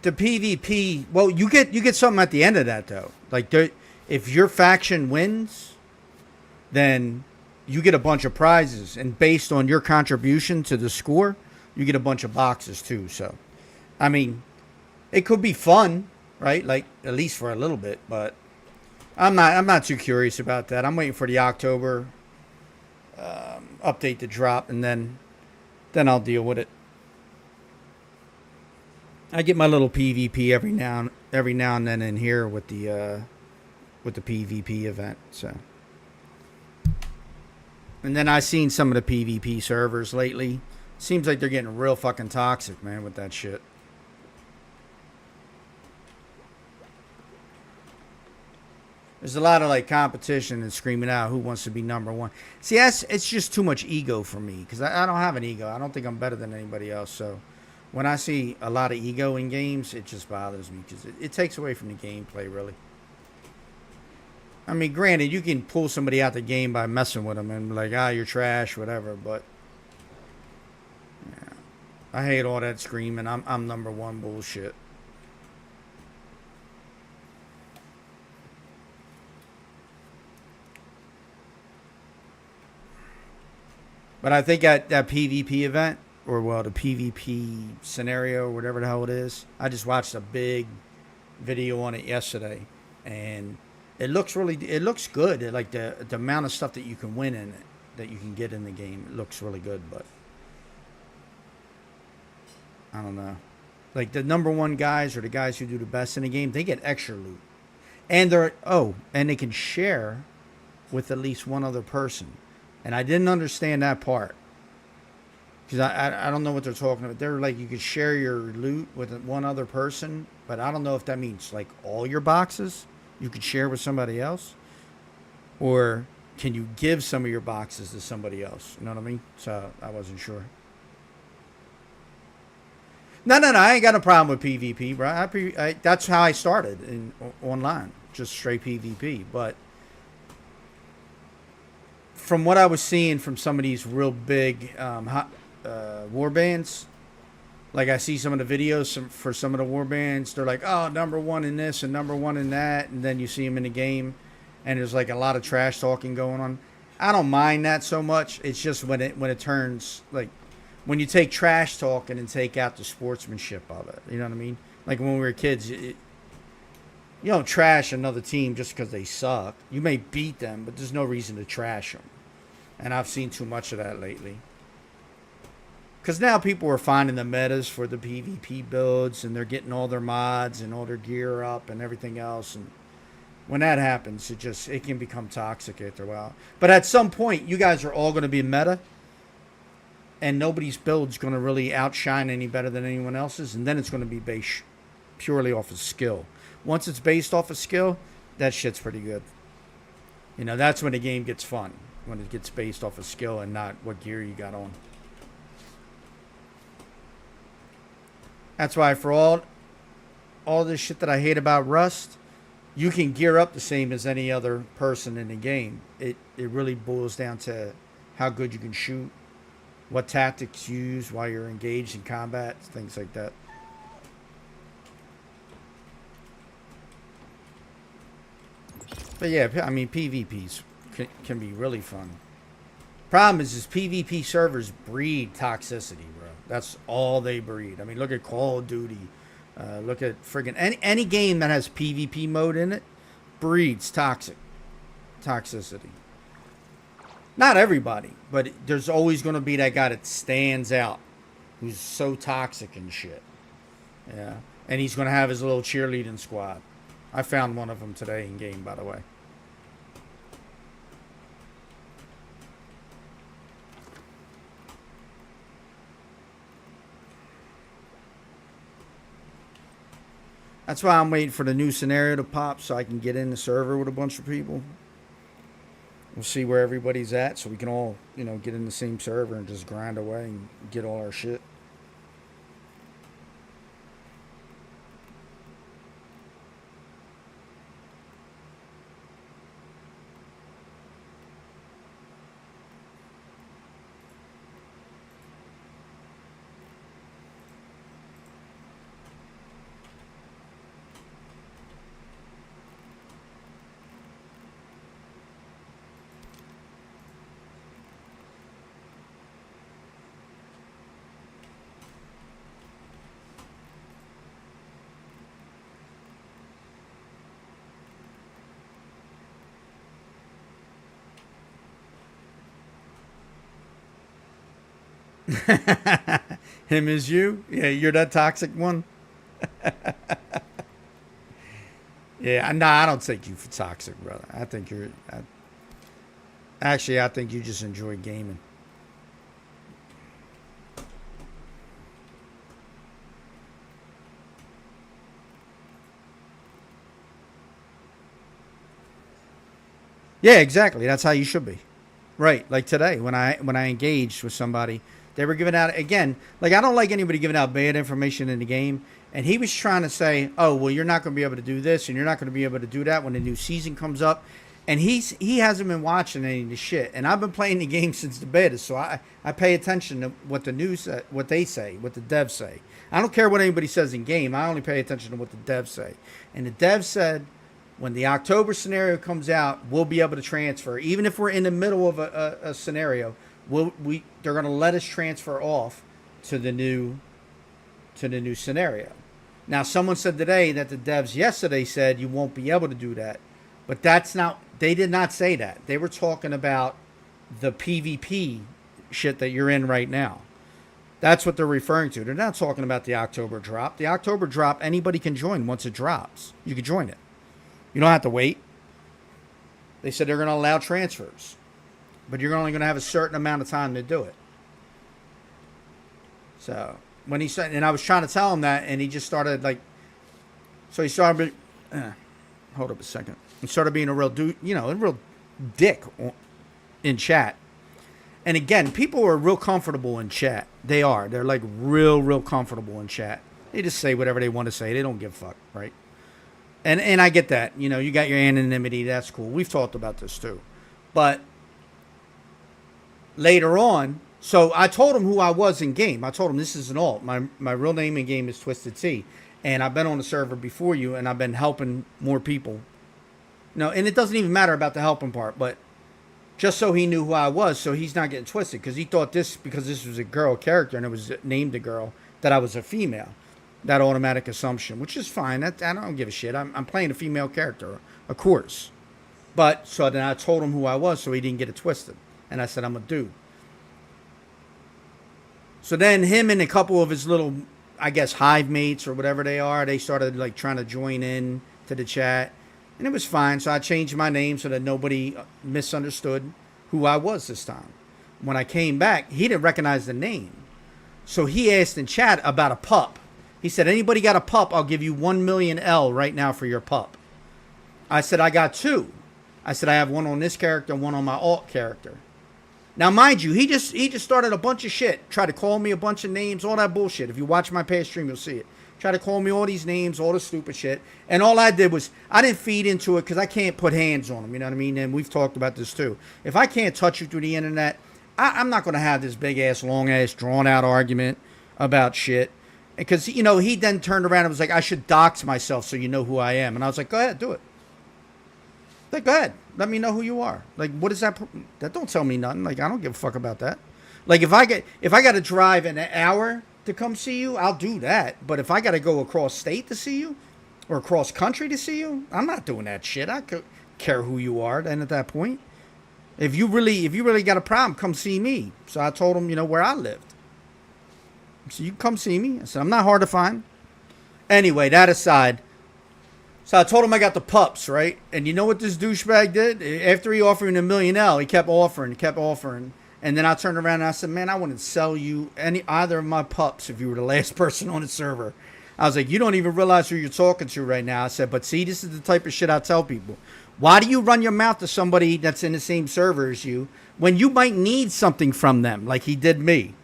the PvP, well, you get something at the end of that, though. Like, if your faction wins, then you get a bunch of prizes. And based on your contribution to the score, you get a bunch of boxes, too. So, I mean, it could be fun, right? Like, at least for a little bit, but I'm not too curious about that. I'm waiting for the October update to drop, and then I'll deal with it. I get my little PvP every now and then in here with the PvP event. So, and then I've seen some of the PvP servers lately. Seems like they're getting real fucking toxic, man, with that shit. There's a lot of like competition and screaming out who wants to be number one. See, it's just too much ego for me because I don't have an ego. I don't think I'm better than anybody else. So when I see a lot of ego in games, it just bothers me because it takes away from the gameplay, really. I mean, granted, you can pull somebody out the game by messing with them and be like, you're trash, whatever. But yeah, I hate all that screaming. I'm number one bullshit. But I think at that PvP event, or well, the PvP scenario, or whatever the hell it is, I just watched a big video on it yesterday, and it looks good. Like the amount of stuff that you can win in it, that you can get in the game, it looks really good. But I don't know. Like the number one guys or the guys who do the best in the game, they get extra loot, and they can share with at least one other person. And I didn't understand that part. Because I don't know what they're talking about. They're like, you could share your loot with one other person. But I don't know if that means like all your boxes you could share with somebody else. Or can you give some of your boxes to somebody else? You know what I mean? So I wasn't sure. No. I ain't got a problem with PvP, bro. That's how I started online. Just straight PvP. But from what I was seeing from some of these real big war bands, like I see some of the videos for some of the war bands, they're like, oh, number one in this and number one in that, and then you see them in the game, and there's like a lot of trash talking going on. I don't mind that so much. It's just when it turns like when you take trash talking and take out the sportsmanship of it. You know what I mean? Like when we were kids, you don't trash another team just because they suck. You may beat them, but there's no reason to trash them. And I've seen too much of that lately. Because now people are finding the metas for the PvP builds, and they're getting all their mods and all their gear up and everything else. And when that happens, it can become toxic after a while. But at some point, you guys are all going to be meta, and nobody's build's going to really outshine any better than anyone else's, and then it's going to be based purely off of skill. Once it's based off of skill, that shit's pretty good. You know, that's when the game gets fun, when it gets based off of skill and not what gear you got on. That's why for all this shit that I hate about Rust, you can gear up the same as any other person in the game. It really boils down to how good you can shoot, what tactics you use while you're engaged in combat, things like that. But yeah, I mean, PvPs can be really fun. Problem is PvP servers breed toxicity, bro. That's all they breed. I mean, look at Call of Duty. Look at friggin' any game that has PvP mode in it breeds toxicity. Not everybody, but there's always going to be that guy that stands out, who's so toxic and shit. Yeah, and he's going to have his little cheerleading squad. I found one of them today in game, by the way. That's why I'm waiting for the new scenario to pop so I can get in the server with a bunch of people. We'll see where everybody's at so we can all, you know, get in the same server and just grind away and get all our shit. Him is you? Yeah, you're that toxic one? Yeah, nah, I don't take you for toxic, brother. I think you're... Actually, I think you just enjoy gaming. Yeah, exactly. That's how you should be. Right. Like today, when I engaged with somebody, they were giving out, again, like I don't like anybody giving out bad information in the game. And he was trying to say, oh, well, you're not going to be able to do this and you're not going to be able to do that when the new season comes up. And he hasn't been watching any of the shit. And I've been playing the game since the beta, so I pay attention to what the news, what they say, what the devs say. I don't care what anybody says in game. I only pay attention to what the devs say. And the devs said, when the October scenario comes out, we'll be able to transfer. Even if we're in the middle of a scenario, they're going to let us transfer off to the new scenario. Now, someone said today that the devs yesterday said you won't be able to do that. But that's not, they did not say that. They were talking about the PvP shit that you're in right now. That's what they're referring to. They're not talking about the October drop. The October drop, anybody can join once it drops. You can join it. You don't have to wait. They said they're going to allow transfers. But you're only going to have a certain amount of time to do it. So, when he said, and I was trying to tell him that, and he just started like, so he started, hold up a second. He started being a real dude, you know, a real dick in chat. And again, people are real comfortable in chat. They are. They're like real comfortable in chat. They just say whatever they want to say. They don't give a fuck, right? And I get that. You know, you got your anonymity. That's cool. We've talked about this too. But later on, so I told him who I was in game. I told him this is an alt. My real name in game is Twisted T. And I've been on the server before you, and I've been helping more people. No, and it doesn't even matter about the helping part, but just so he knew who I was, so he's not getting twisted, because he thought because this was a girl character and it was named a girl, that I was a female. That automatic assumption, which is fine. I don't give a shit. I'm playing a female character, of course. But, so then I told him who I was so he didn't get it twisted. And I said, I'm a dude. So then him and a couple of his little, I guess, hive mates or whatever they are, they started like trying to join in to the chat. And it was fine. So I changed my name so that nobody misunderstood who I was this time. When I came back, he didn't recognize the name. So he asked in chat about a pup. He said, anybody got a pup? I'll give you 1 million L right now for your pup. I said, I got 2. I said, I have one on this character and one on my alt character. Now, mind you, he just started a bunch of shit. Tried to call me a bunch of names, all that bullshit. If you watch my past stream, you'll see it. Tried to call me all these names, all the stupid shit. And all I did was, I didn't feed into it because I can't put hands on them, you know what I mean? And we've talked about this too. If I can't touch you through the internet, I'm not going to have this big-ass, long-ass, drawn-out argument about shit. Because, you know, he then turned around and was like, I should dox myself so you know who I am. And I was like, go ahead, do it. Like, go ahead. Let me know who you are. Like, what is that? That don't tell me nothing. Like, I don't give a fuck about that. Like, if I got to drive an hour to come see you, I'll do that. But if I got to go across state to see you or across country to see you, I'm not doing that shit. I could care who you are then at that point. If you really got a problem, come see me. So I told him, you know, where I lived. So you can come see me. I said, I'm not hard to find. Anyway, that aside. So I told him I got the pups, right? And you know what this douchebag did? After he offered $1 million L, he kept offering. And then I turned around and I said, man, I wouldn't sell you either of my pups if you were the last person on the server. I was like, you don't even realize who you're talking to right now. I said, but see, this is the type of shit I tell people. Why do you run your mouth to somebody that's in the same server as you when you might need something from them like he did me?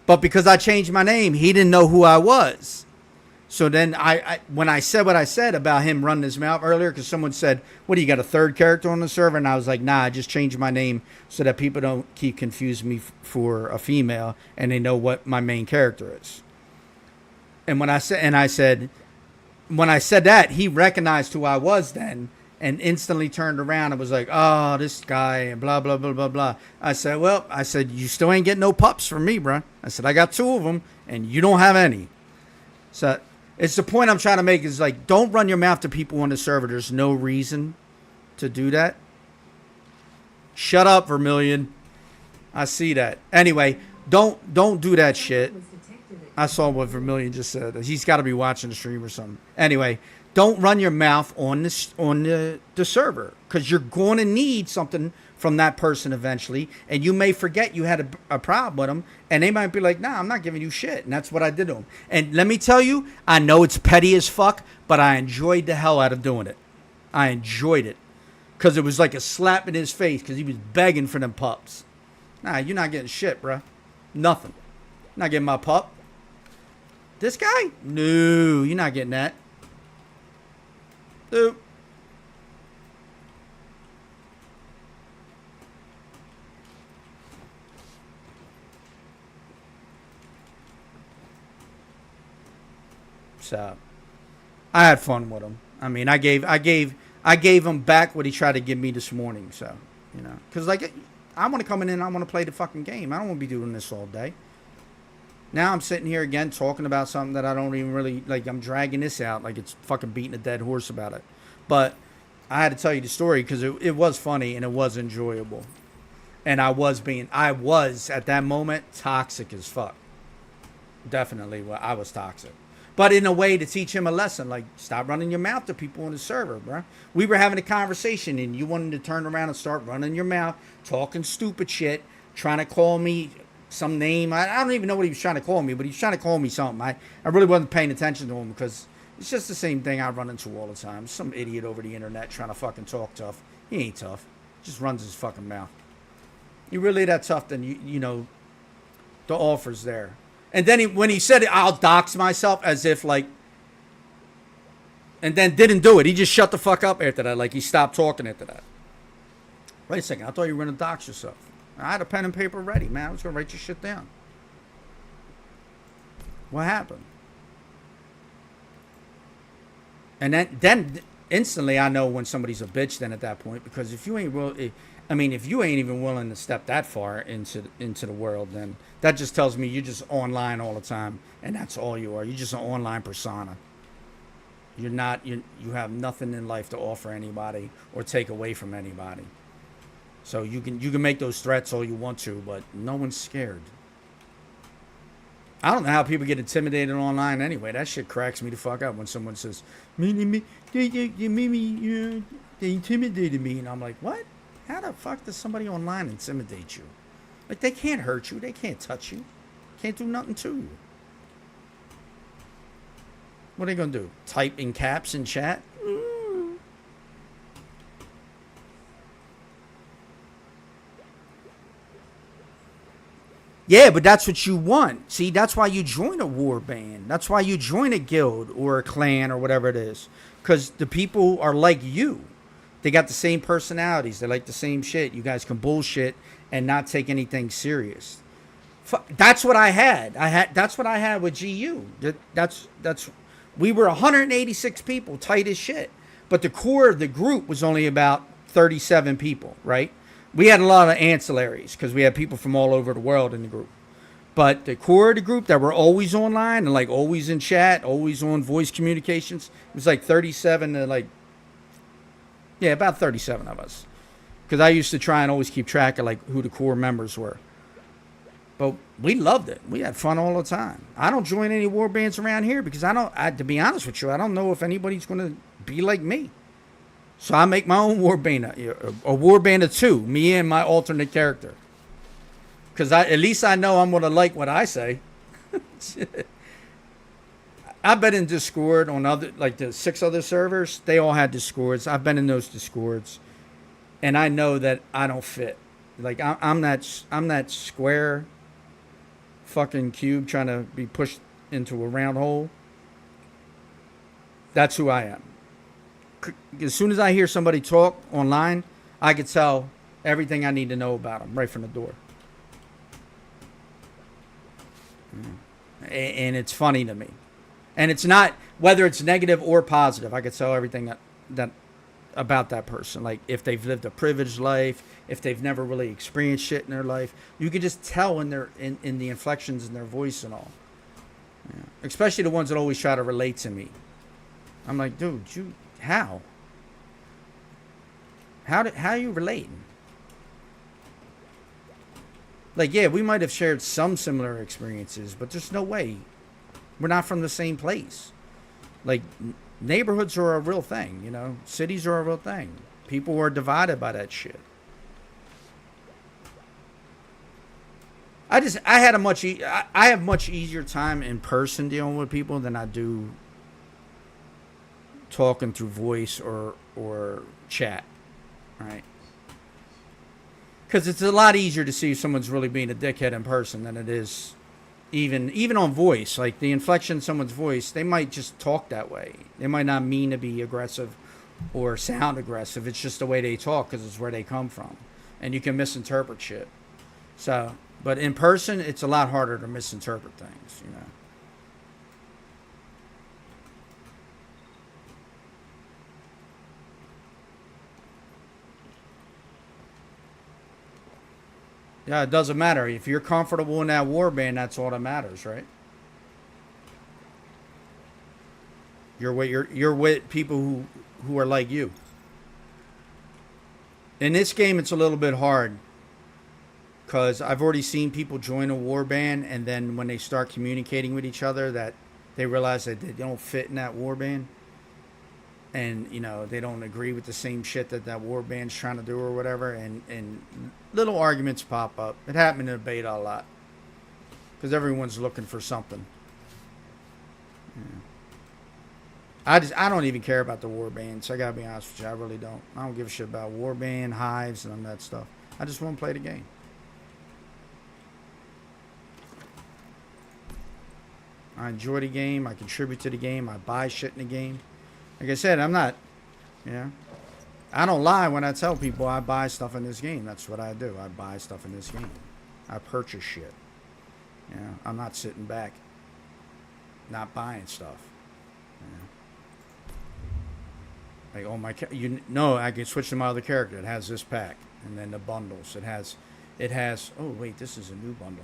But because I changed my name, he didn't know who I was. So then when I said what I said about him running his mouth earlier, because someone said, what, do you got a third character on the server? And I was like, nah, I just changed my name so that people don't keep confusing me for a female and they know what my main character is. And when I said that, he recognized who I was then and instantly turned around and was like, oh, this guy and blah, blah, blah, blah, blah. I said, you still ain't getting no pups from me, bro. I said, I got 2 of them and you don't have any. So it's the point I'm trying to make is like, don't run your mouth to people on the server. There's no reason to do that. Shut up, Vermilion. I see that. Anyway, don't do that shit. I saw what Vermilion just said. He's got to be watching the stream or something. Anyway, don't run your mouth on the server because you're going to need something from that person eventually, and you may forget you had a problem with them, and they might be like, nah, I'm not giving you shit. And that's what I did to him. And let me tell you, I know it's petty as fuck, but I enjoyed the hell out of doing it. I enjoyed it because it was like a slap in his face because he was begging for them pups. Nah, you're not getting shit, bro. Nothing. Not getting my pup. This guy? No, you're not getting that. Nope. So, I had fun with him. I mean, I gave him back what he tried to give me this morning. So, you know, because like I want to come in and I want to play the fucking game. I don't want to be doing this all day. Now I'm sitting here again talking about something that I don't even really like. I'm dragging this out like it's fucking beating a dead horse about it. But I had to tell you the story because it was funny and it was enjoyable. And I was at that moment toxic as fuck. Definitely, I was toxic. But in a way to teach him a lesson, like stop running your mouth to people on the server, bro. We were having a conversation and you wanted to turn around and start running your mouth, talking stupid shit, trying to call me some name. I don't even know what he was trying to call me, but he was trying to call me something. I really wasn't paying attention to him because it's just the same thing I run into all the time. Some idiot over the internet trying to fucking talk tough. He ain't tough. Just runs his fucking mouth. You really that tough, then you know the offer's there. And then when he said it, I'll dox myself as if like, and then didn't do it. He just shut the fuck up after that. Like he stopped talking after that. Wait a second. I thought you were going to dox yourself. I had a pen and paper ready, man. I was going to write your shit down. What happened? And then instantly I know when somebody's a bitch then at that point, because if you ain't if you ain't even willing to step that far into the world, then that just tells me you're just online all the time, and that's all you are. You're just an online persona. You're not. You have nothing in life to offer anybody or take away from anybody. So you can make those threats all you want to, but no one's scared. I don't know how people get intimidated online anyway. That shit cracks me the fuck up when someone says, they intimidated me. And I'm like, what? How the fuck does somebody online intimidate you? Like, they can't hurt you. They can't touch you. Can't do nothing to you. What are they going to do? Type in caps in chat? Yeah, but that's what you want. See, that's why you join a war band. That's why you join a guild or a clan or whatever it is. Because the people are like you. They got the same personalities. They like the same shit. You guys can bullshit and not take anything serious. That's what I had. That's what I had with GU. We were 186 people, tight as shit. But the core of the group was only about 37 people, right? We had a lot of ancillaries because we had people from all over the world in the group. But the core of the group that were always online and like always in chat, always on voice communications, it was like 37 to like, yeah, about 37 of us. Because I used to try and always keep track of like who the core members were. But we loved it. We had fun all the time. I don't join any war bands around here because to be honest with you, I don't know if anybody's going to be like me. So I make my own war band, a war band of two, me and my alternate character. Because at least I know I'm going to like what I say. I've been in Discord on the 6 other servers. They all had Discords. I've been in those Discords. And I know that I don't fit. Like, I'm that square fucking cube trying to be pushed into a round hole. That's who I am. As soon as I hear somebody talk online, I can tell everything I need to know about them right from the door. And it's funny to me. And it's not, whether it's negative or positive, I can tell everything that about that person. Like, if they've lived a privileged life, if they've never really experienced shit in their life, you can just tell in the inflections in their voice and all. Yeah. Especially the ones that always try to relate to me. I'm like, dude, how are you relating? Like, yeah, we might have shared some similar experiences, but there's no way. We're not from the same place. Like, neighborhoods are a real thing, you know? Cities are a real thing. People are divided by that shit. I have much easier time in person dealing with people than I do talking through voice or chat, right? Because it's a lot easier to see if someone's really being a dickhead in person than it is even on voice. Like, the inflection in someone's voice, they might just talk that way. They might not mean to be aggressive or sound aggressive. It's just the way they talk because it's where they come from. And you can misinterpret shit. So, but in person, it's a lot harder to misinterpret things, you know? Yeah, it doesn't matter. If you're comfortable in that war band, that's all that matters, right? You're with people who are like you. In this game, it's a little bit hard because I've already seen people join a war band, and then when they start communicating with each other, that they realize that they don't fit in that war band, and, you know, they don't agree with the same shit that war band's trying to do or whatever, and little arguments pop up. It happened in the beta a lot because everyone's looking for something. Yeah. I don't even care about the war bands. I gotta be honest with you, I really don't. I don't give a shit about war band, hives, and all that stuff. I just want to play the game. I enjoy the game. I contribute to the game. I buy shit in the game. Like I said, I'm not, you know, I don't lie when I tell people I buy stuff in this game. That's what I do. I buy stuff in this game. I purchase shit. You know, I'm not sitting back, not buying stuff. You know? Like, oh my, I can switch to my other character. It has this pack, and then the bundles. It has. Oh wait, this is a new bundle.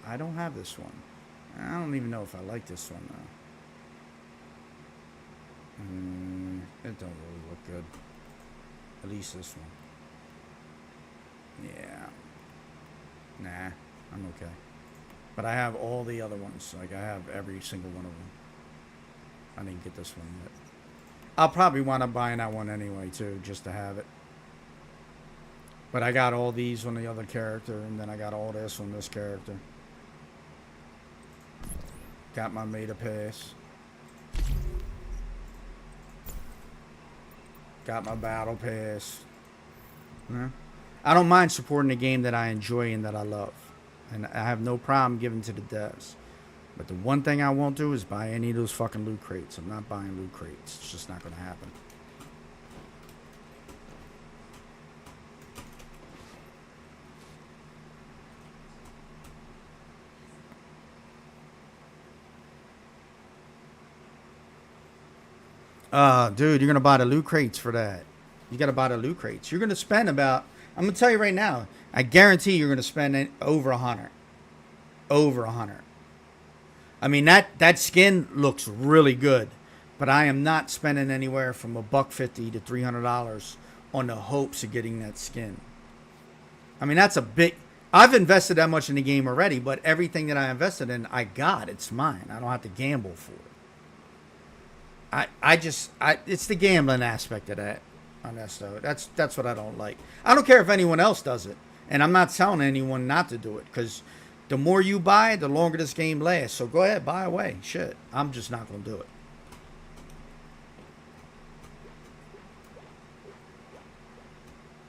I don't have this one. I don't even know if I like this one though. It don't really look good. At least this one. Nah, I'm okay. But I have all the other ones. Like, I have every single one of them. I didn't get this one yet. I'll probably wind up buying that one anyway, too, just to have it. But I got all these on the other character, and then I got all this on this character. Got my Meta Pass. Got my Battle Pass. Yeah. I don't mind supporting a game that I enjoy and that I love. And I have no problem giving to the devs. But the one thing I won't do is buy any of those fucking loot crates. I'm not buying loot crates. It's just not going to happen. Dude, you're going to buy the loot crates for that. You got to buy the loot crates. You're going to spend about, I'm going to tell you right now, I guarantee you're going to spend over 100. Over 100. I mean, that skin looks really good, but I am not spending anywhere from $150 to $300 on the hopes of getting that skin. I mean, that's a big. I've invested that much in the game already, but everything that I invested in, I got. It's mine. I don't have to gamble for it. It's the gambling aspect of that on that stuff. That's what I don't like. I don't care if anyone else does it, and I'm not telling anyone not to do it because the more you buy, the longer this game lasts. So go ahead, buy away. Shit, I'm just not gonna do it.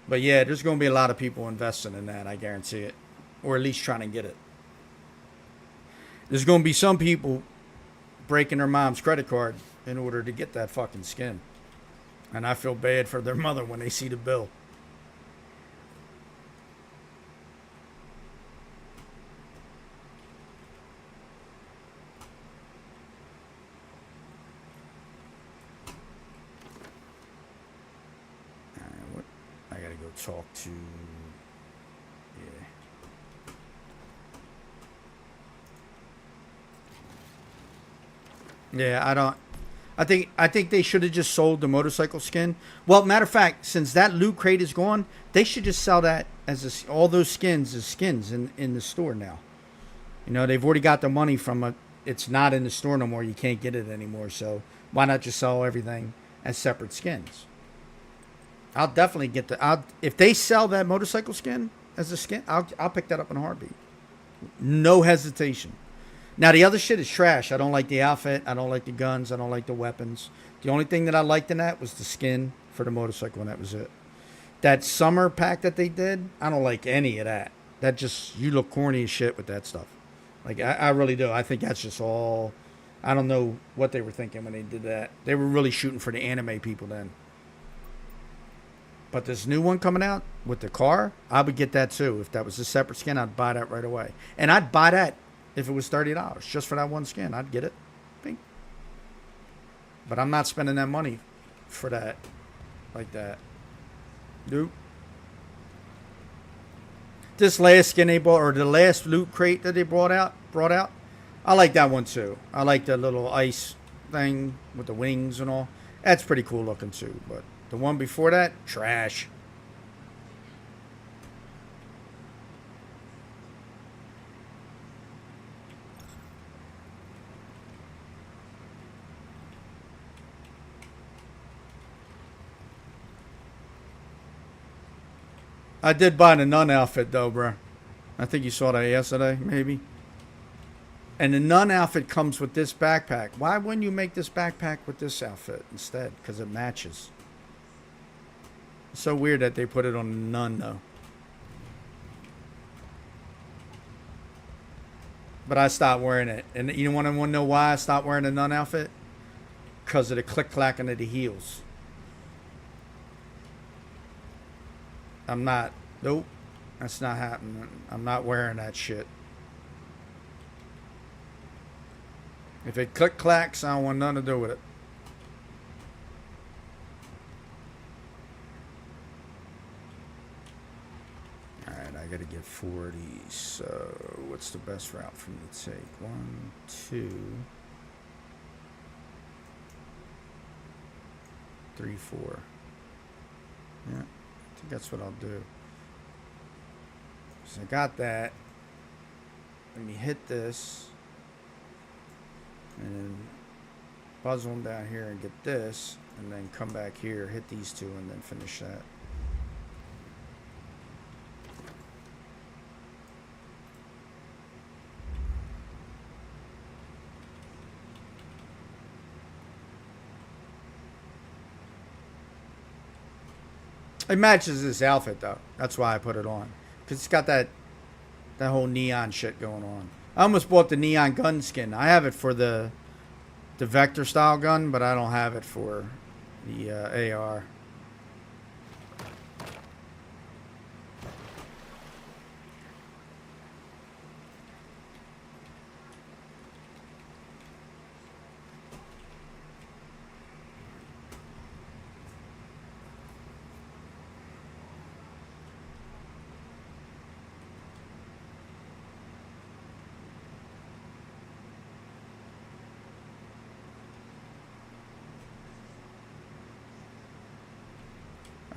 But yeah, there's gonna be a lot of people investing in that. I guarantee it, or at least trying to get it. There's gonna be some people breaking their mom's credit card in order to get that fucking skin. And I feel bad for their mother when they see the bill. Alright, what? I gotta go talk to... Yeah, I think they should have just sold the motorcycle skin. Well, matter of fact, since that loot crate is gone, they should just sell that as all those skins as skins in the store now. You know, they've already got the money from it. It's not in the store no more. You can't get it anymore. So why not just sell everything as separate skins? I'll definitely get if they sell that motorcycle skin as a skin, I'll pick that up in a heartbeat. No hesitation. Now, the other shit is trash. I don't like the outfit. I don't like the guns. I don't like the weapons. The only thing that I liked in that was the skin for the motorcycle, and that was it. That summer pack that they did, I don't like any of that. That just, you look corny as shit with that stuff. Like, I really do. I think that's just all, I don't know what they were thinking when they did that. They were really shooting for the anime people then. But this new one coming out with the car, I would get that too. If that was a separate skin, I'd buy that right away. And I'd buy that if it was $30 just for that one skin. I'd get it. Bing. But I'm not spending that money for that. Like that. Nope. This last skin they bought, or the last loot crate that they brought out, I like that one too. I like the little ice thing with the wings and all. That's pretty cool looking too. But the one before that, trash. I did buy the nun outfit though, bruh. I think you saw that yesterday, maybe. And the nun outfit comes with this backpack. Why wouldn't you make this backpack with this outfit instead? Because it matches. It's so weird that they put it on the nun though. But I stopped wearing it. And you want to know why I stopped wearing the nun outfit? Because of the click-clacking of the heels. I'm not. Nope. That's not happening. I'm not wearing that shit. If it click-clacks, I don't want nothing to do with it. Alright, I gotta get 40. So, what's the best route for me to take? 1, 2, 3, 4. Yeah. I think that's what I'll do. So I got that. Let me hit this. And then puzzle them down here and get this. And then come back here, hit these two, and then finish that. It matches this outfit though. That's why I put it on. Because it's got that whole neon shit going on. I almost bought the neon gun skin. I have it for the Vector style gun, but I don't have it for the AR.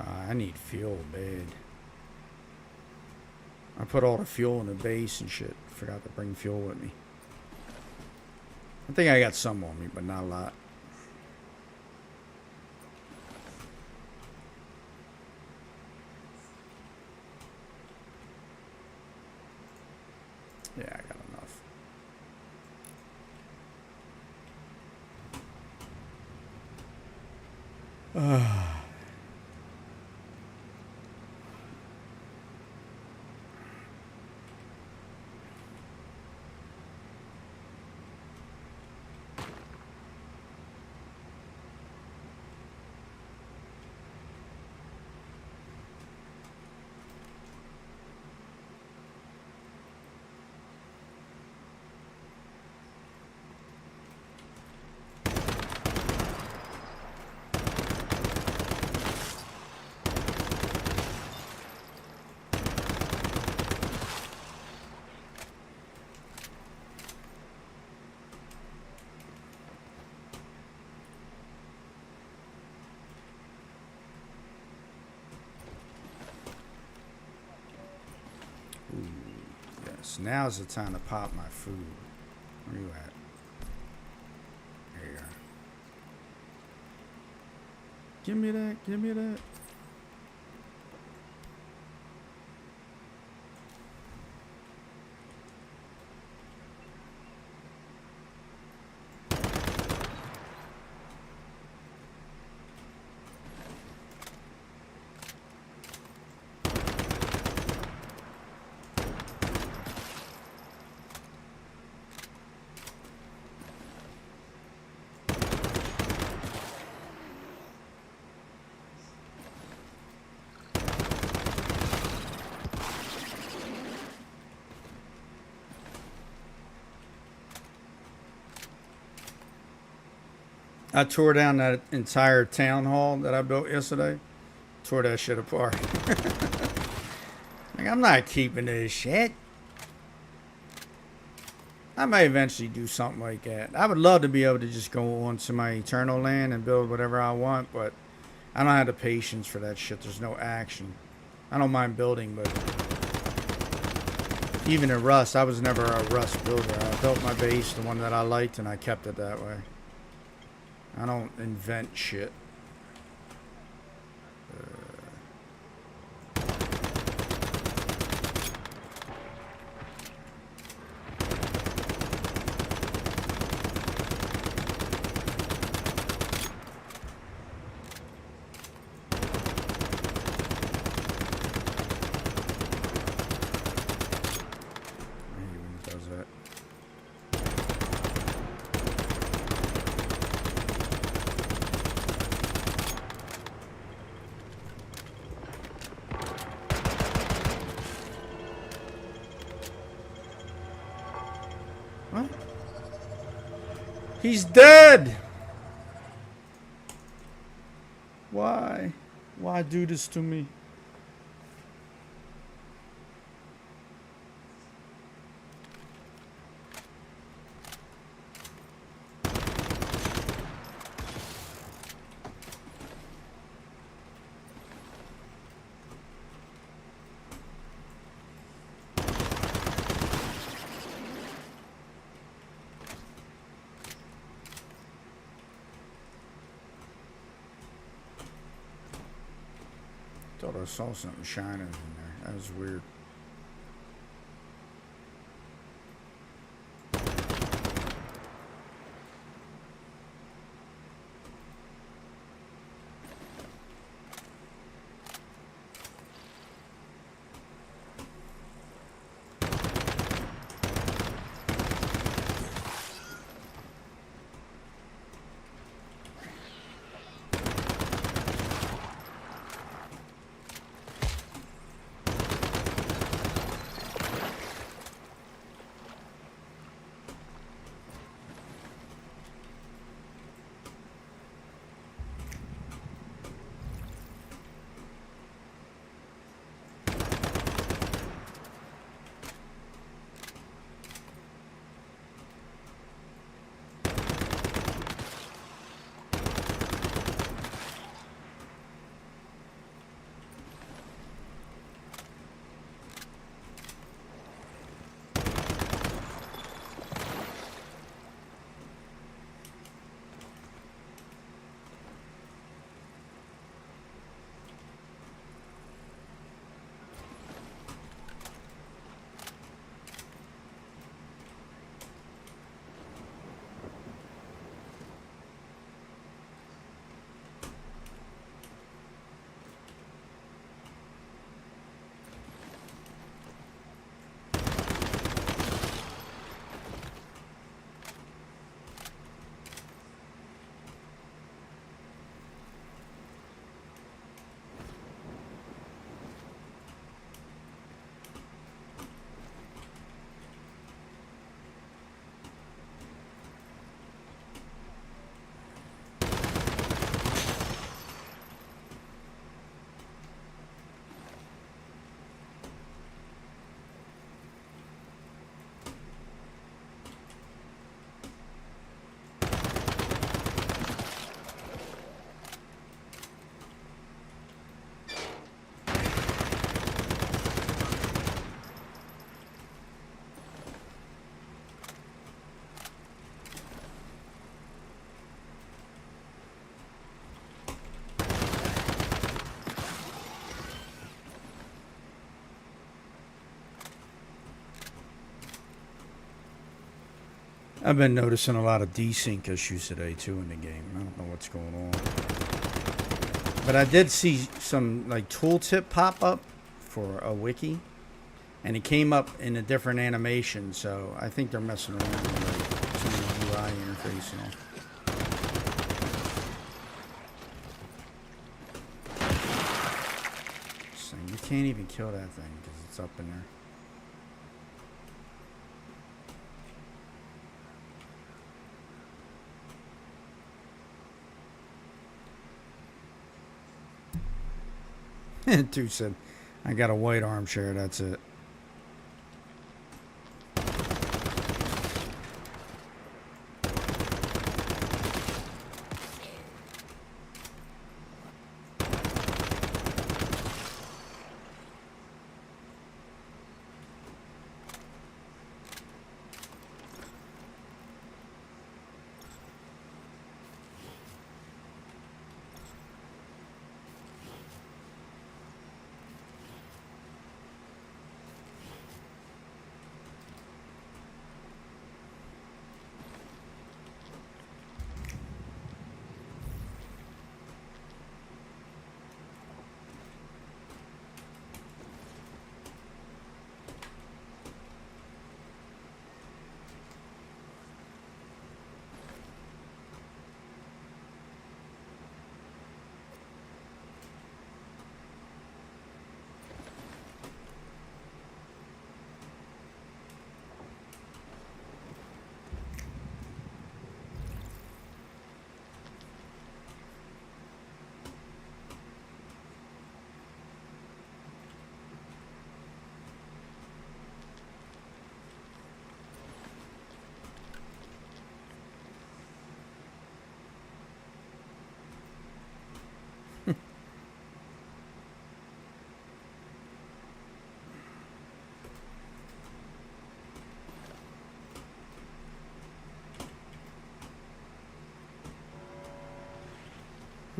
I need fuel bad. I put all the fuel in the base and shit. Forgot to bring fuel with me. I think I got some on me, but not a lot. Yeah, I got enough. Yes, now's the time to pop my food. Where you at? There you are. Give me that, give me that. I tore down that entire town hall that I built yesterday. Tore that shit apart. Like, I'm not keeping this shit. I may eventually do something like that. I would love to be able to just go onto my eternal land and build whatever I want, but I don't have the patience for that shit. There's no action. I don't mind building, but even in Rust, I was never a Rust builder. I built my base, the one that I liked, and I kept it that way. I don't invent shit. What? He's dead! Why? Why do this to me? Thought I saw something shining in there. That was weird. I've been noticing a lot of desync issues today too in the game. I don't know what's going on. But I did see some like tooltip pop up for a wiki, and it came up in a different animation. So I think they're messing around with like, some of the UI interface now. So you can't even kill that thing because it's up in there. Dude said, I got a white armchair, that's it.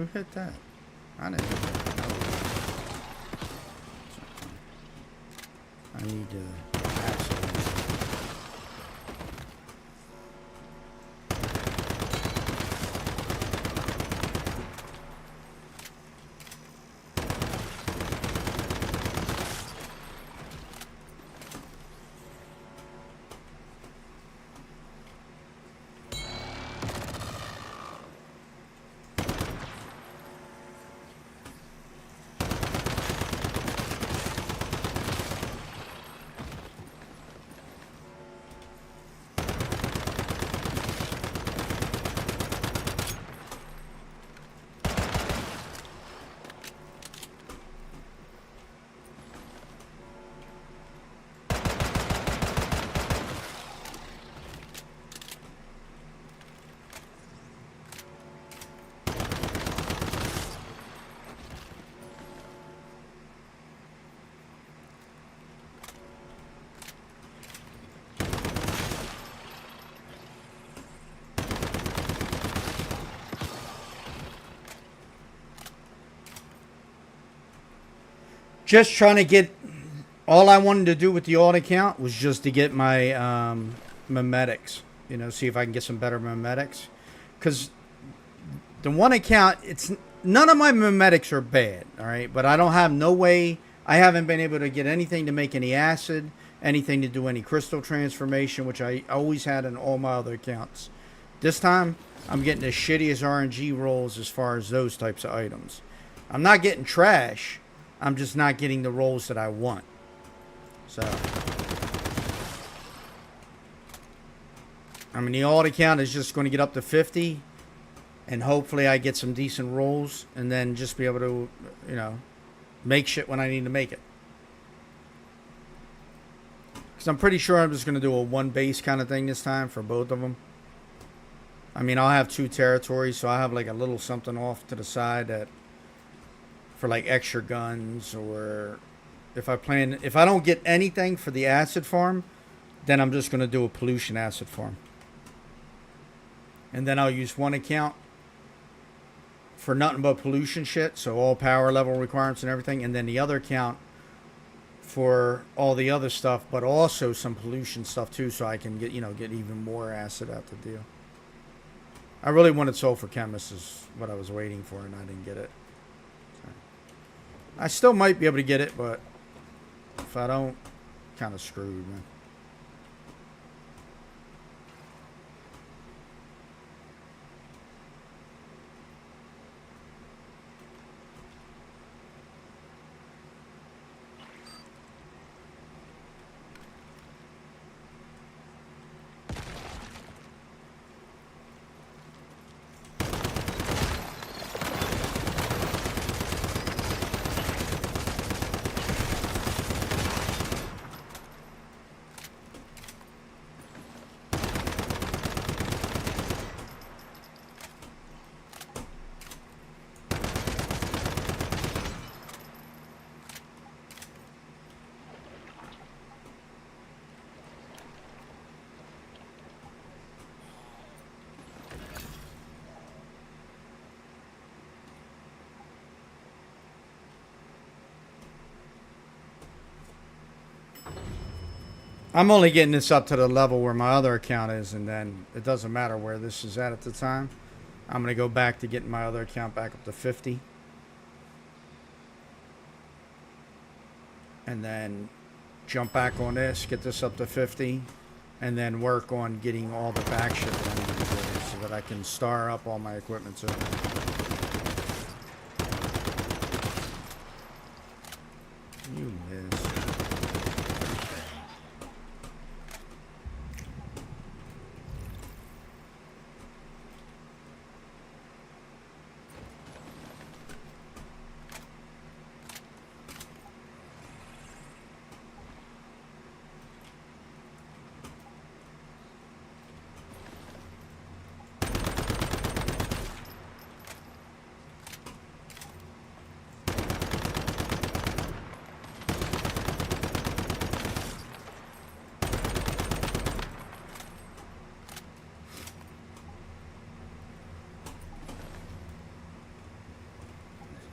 Who hit that? I didn't hit that. I need to accident. Just trying to get, all I wanted to do with the alt account was just to get my memetics, you know, see if I can get some better memetics. Because the one account, it's none of my memetics are bad, all right? But I don't have no way, I haven't been able to get anything to make any acid, anything to do any crystal transformation, which I always had in all my other accounts. This time, I'm getting the shittiest RNG rolls as far as those types of items. I'm not getting trash. I'm just not getting the rolls that I want. So, I mean, the alt account is just going to get up to 50. And hopefully I get some decent rolls. And then just be able to, you know, make shit when I need to make it. Because I'm pretty sure I'm just going to do a one base kind of thing this time for both of them. I mean, I'll have 2 territories. So I have like a little something off to the side that... for like extra guns, or if I don't get anything for the acid farm, then I'm just going to do a pollution acid farm. And then I'll use one account for nothing but pollution shit, so all power level requirements and everything, and then the other account for all the other stuff, but also some pollution stuff too, so I can get, you know, get even more acid out the deal. I really wanted sulfur chemist is what I was waiting for, and I didn't get it. I still might be able to get it, but if I don't, kind of screwed, man. I'm only getting this up to the level where my other account is, and then it doesn't matter where this is at the time. I'm going to go back to getting my other account back up to 50. And then jump back on this, get this up to 50, and then work on getting all the back shit that I need to do so that I can star up all my equipment. So you miss.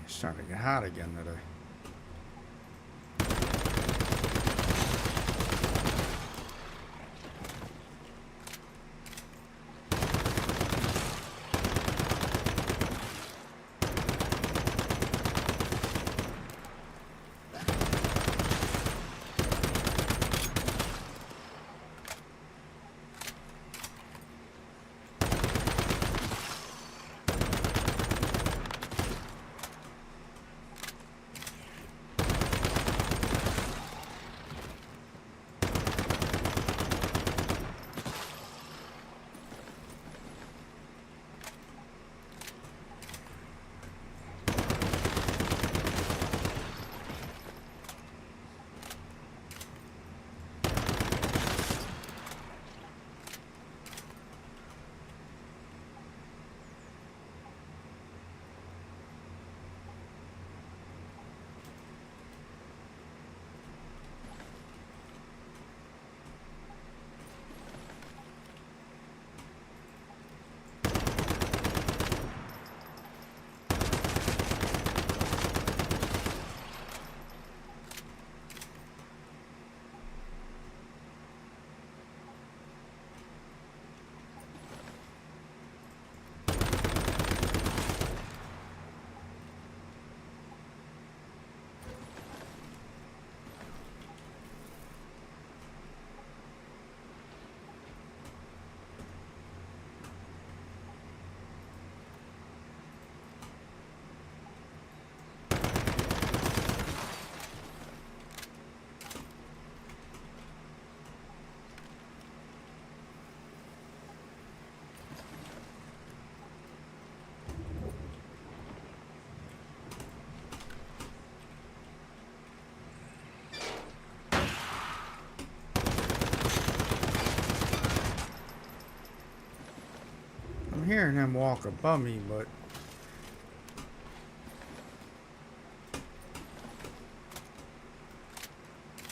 Starting to get hot again today. hearing him walk above me, but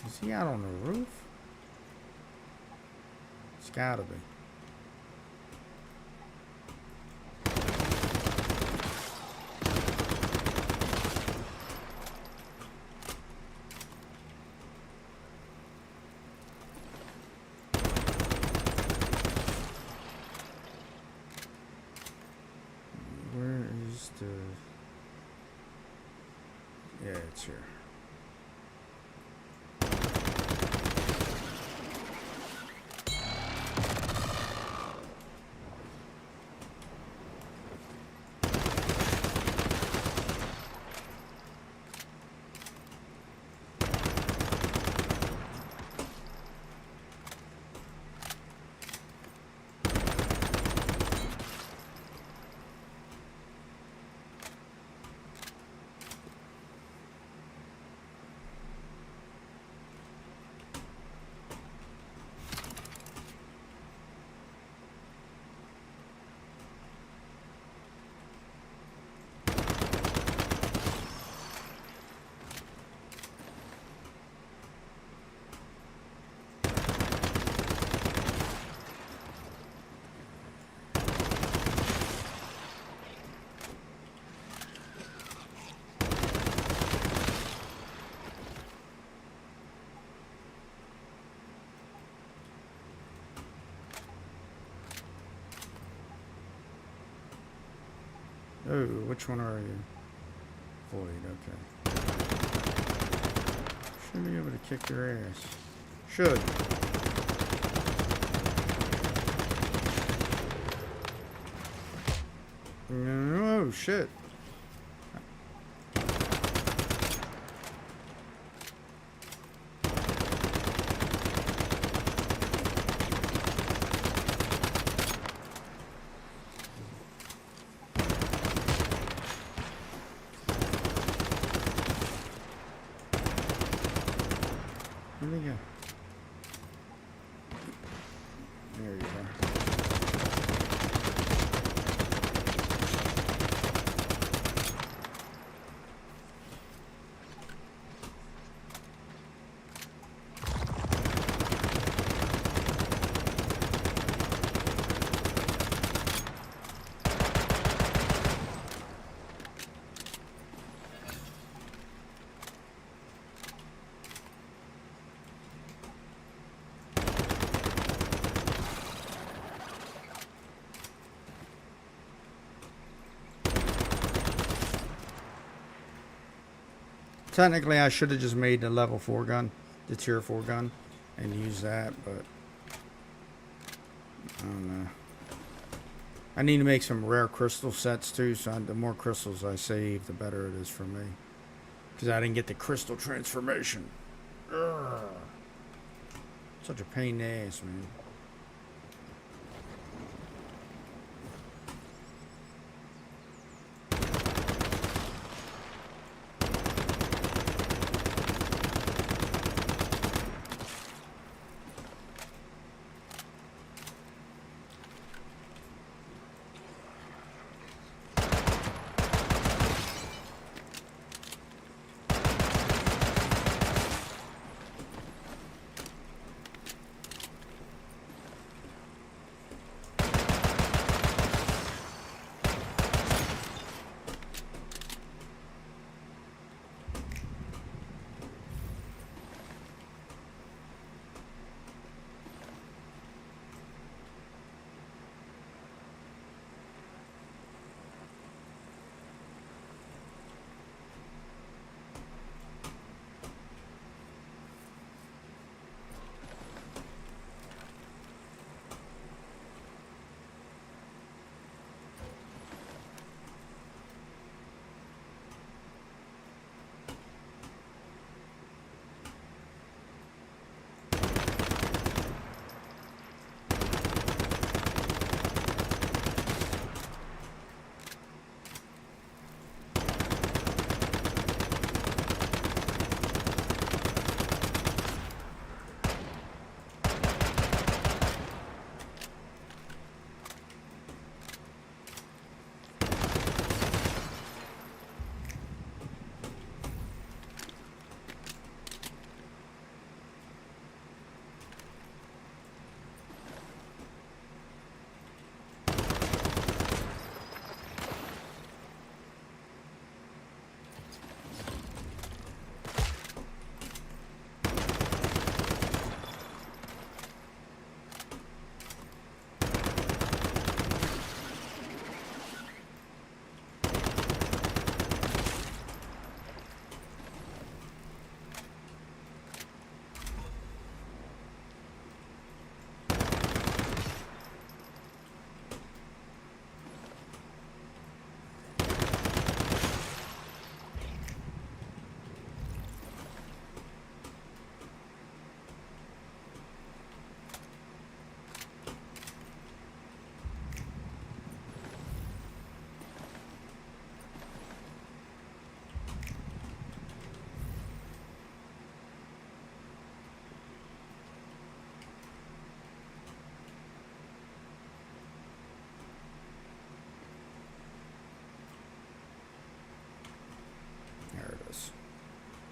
is he out on the roof? It's gotta be. Where is the... Yeah, it's here. Oh, which one are you? Floyd, okay. Should be able to kick your ass. Should. Oh, shit. Where'd he go? There you are. Technically, I should have just made the level 4 gun, the tier 4 gun, and used that, but I don't know. I need to make some rare crystal sets too, so the more crystals I save, the better it is for me. Because I didn't get the crystal transformation. Ugh. Such a pain in the ass, man.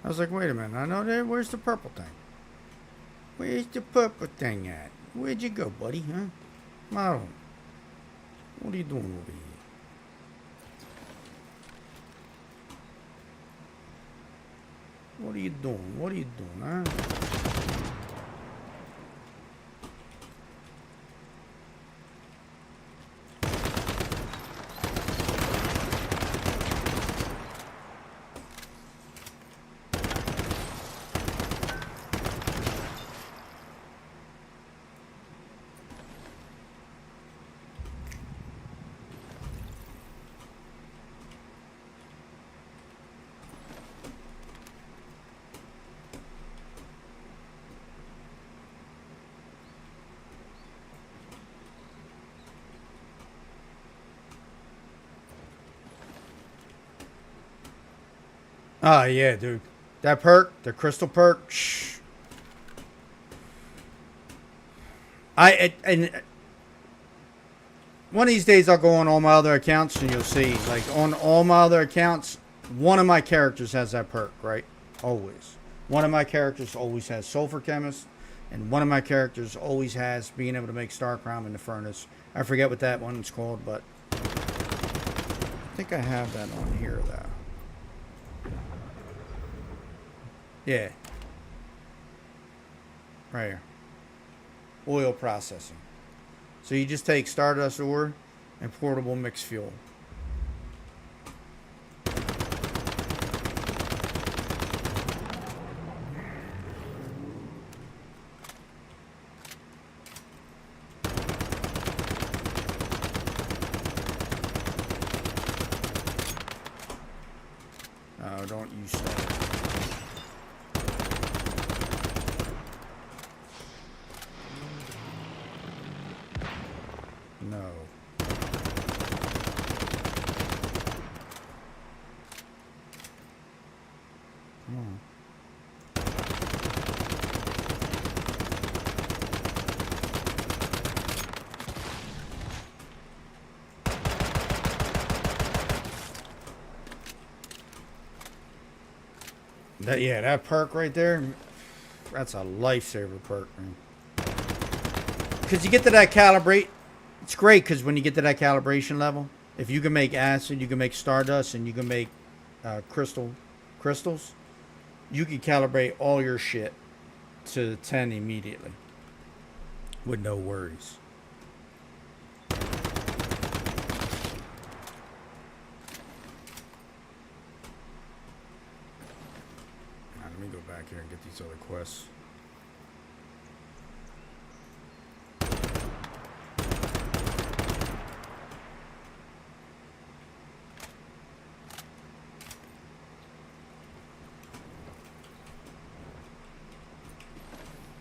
I was like, wait a minute. I know that. Where's the purple thing? Where's the purple thing at? Where'd you go, buddy? Huh? Model. What are you doing over here? What are you doing? What are you doing, huh? Oh, yeah, dude. That perk, the crystal perk, shh. And one of these days I'll go on all my other accounts and you'll see, like, on all my other accounts, one of my characters has that perk, right? Always. One of my characters always has Sulfur Chemist, and one of my characters always has being able to make Star Crown in the Furnace. I forget what that one's called, but I think I have that on here, though. Yeah. Right here. Oil processing. So you just take Stardust ore and portable mixed fuel. Oh, don't you start. No. Come on. That, yeah, that perk right there, that's a lifesaver perk, man. Because you get to that calibrate. It's great because when you get to that calibration level, if you can make acid, you can make stardust, and you can make crystals, you can calibrate all your shit to 10 immediately with no worries. Now, let me go back here and get these other quests.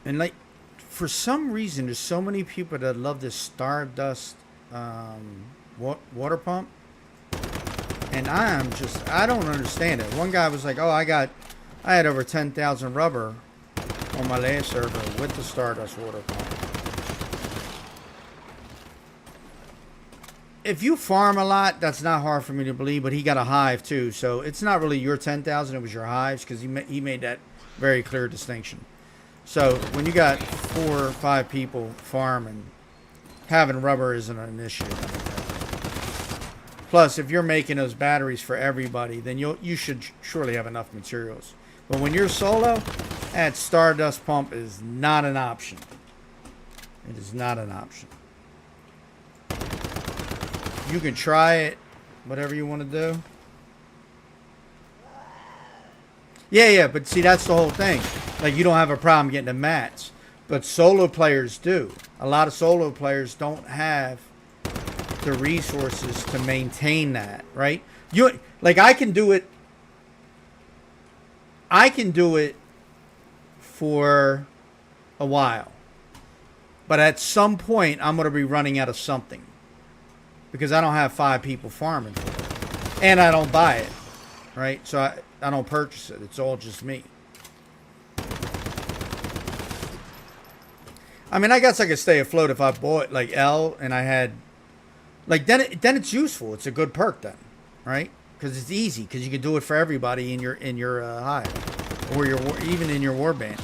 And like, for some reason, there's so many people that love this Stardust water pump. And I don't understand it. One guy was like, oh, I had over 10,000 rubber on my last server with the Stardust water pump. If you farm a lot, that's not hard for me to believe, but he got a hive too. So it's not really your 10,000, it was your hives, because he made that very clear distinction. So when you got 4 or 5 people farming, having rubber isn't an issue. Plus, if you're making those batteries for everybody, then you should surely have enough materials. But when you're solo, that Stardust pump is not an option. It is not an option. You can try it, whatever you want to do. Yeah, but see, that's the whole thing. Like, you don't have a problem getting the mats, but solo players do. A lot of solo players don't have the resources to maintain that, right? I can do it. I can do it for a while, but at some point, I'm going to be running out of something because I don't have 5 people farming for it, and I don't buy it, right? So I don't purchase it. It's all just me. I mean, I guess I could stay afloat if I bought like L and I had, like, then it's useful. It's a good perk then, right? Because it's easy because you can do it for everybody in your hive. or even in your warband.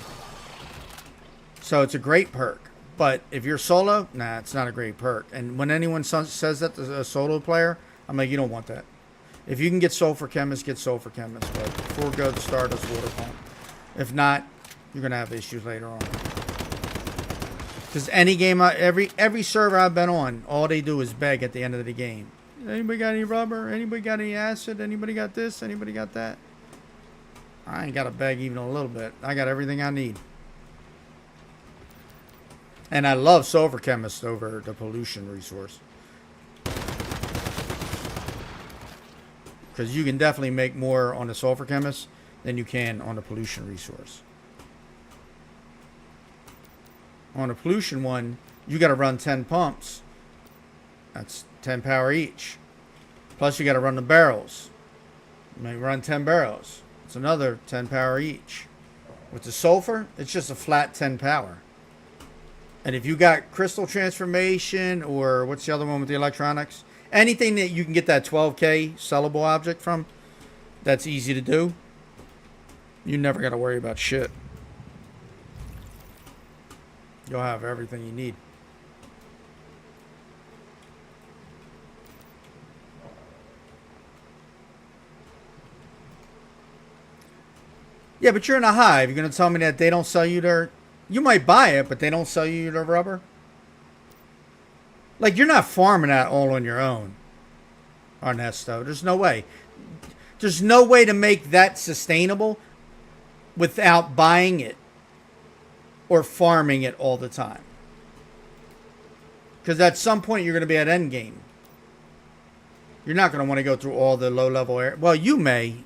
So it's a great perk. But if you're solo, nah, it's not a great perk. And when anyone says that to a solo player, I'm like, you don't want that. If you can get Sulfur Chemist, get Sulfur Chemist. But forego the Stardust Water Pump. If not, you're gonna have issues later on. Because any game, every server I've been on, all they do is beg at the end of the game. Anybody got any rubber? Anybody got any acid? Anybody got this? Anybody got that? I ain't got to beg even a little bit. I got everything I need. And I love Sulfur Chemist over the pollution resource. Because you can definitely make more on the Sulfur Chemist than you can on the pollution resource. On the pollution one, you got to run 10 pumps. That's 10 power each. Plus you got to run the barrels. You may run 10 barrels. It's another 10 power each. With the sulfur, it's just a flat 10 power. And if you got crystal transformation, or what's the other one with the electronics? Anything that you can get that 12K sellable object from, that's easy to do. You never got to worry about shit. You'll have everything you need. Yeah, but you're in a hive. You're going to tell me that they don't sell you their... You might buy it, but they don't sell you the rubber? Like, you're not farming that all on your own. On Nesto. There's no way. There's no way to make that sustainable without buying it or farming it all the time. Because at some point, you're going to be at endgame. You're not going to want to go through all the low-level area. Well, you may.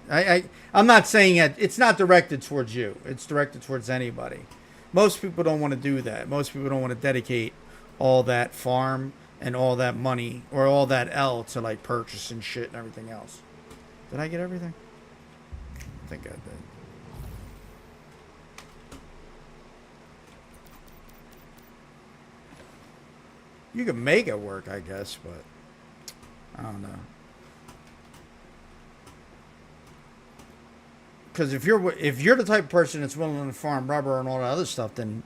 I'm not saying it. It's not directed towards you. It's directed towards anybody. Most people don't want to do that. Most people don't want to dedicate all that farm and all that money or all that L to like purchase and shit and everything else. Did I get everything? I think I did. You can make it work, I guess, but I don't know. Because if you're the type of person that's willing to farm rubber and all that other stuff, then,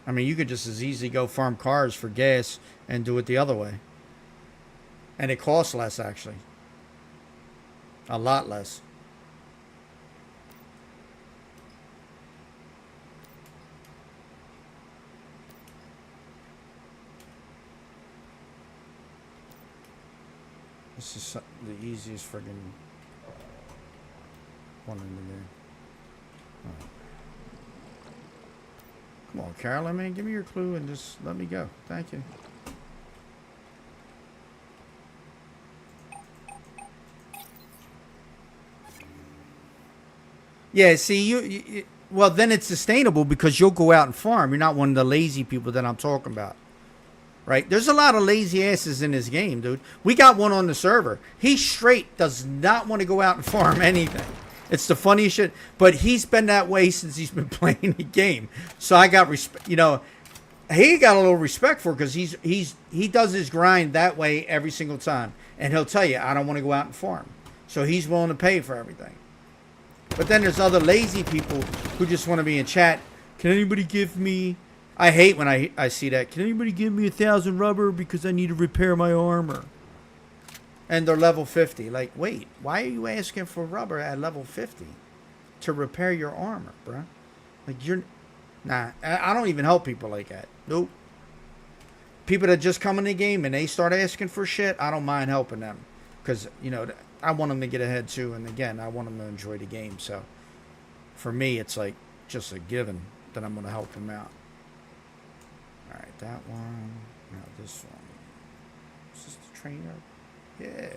I mean, you could just as easily go farm cars for gas and do it the other way. And it costs less, actually. A lot less. This is the easiest friggin' one in the game. Oh. Come on, Carolyn, man, give me your clue and just let me go. Thank you. Yeah, see, you well, then it's sustainable because you'll go out and farm. You're not one of the lazy people that I'm talking about. Right? There's a lot of lazy asses in this game, dude. We got one on the server. He straight does not want to go out and farm anything. It's the funniest shit. But he's been that way since he's been playing the game. So I got respect. You know, he got a little respect for it because he does his grind that way every single time. And he'll tell you, I don't want to go out and farm. So he's willing to pay for everything. But then there's other lazy people who just want to be in chat. Can anybody give me... I hate when I see that. Can anybody give me 1,000 rubber because I need to repair my armor? And they're level 50. Like, wait, why are you asking for rubber at level 50 to repair your armor, bro? Like, you're... Nah, I don't even help people like that. Nope. People that just come in the game and they start asking for shit, I don't mind helping them. Because, you know, I want them to get ahead too. And again, I want them to enjoy the game. So, for me, it's like just a given that I'm going to help them out. Alright, that one. Now this one. Is this the trainer? Yeah.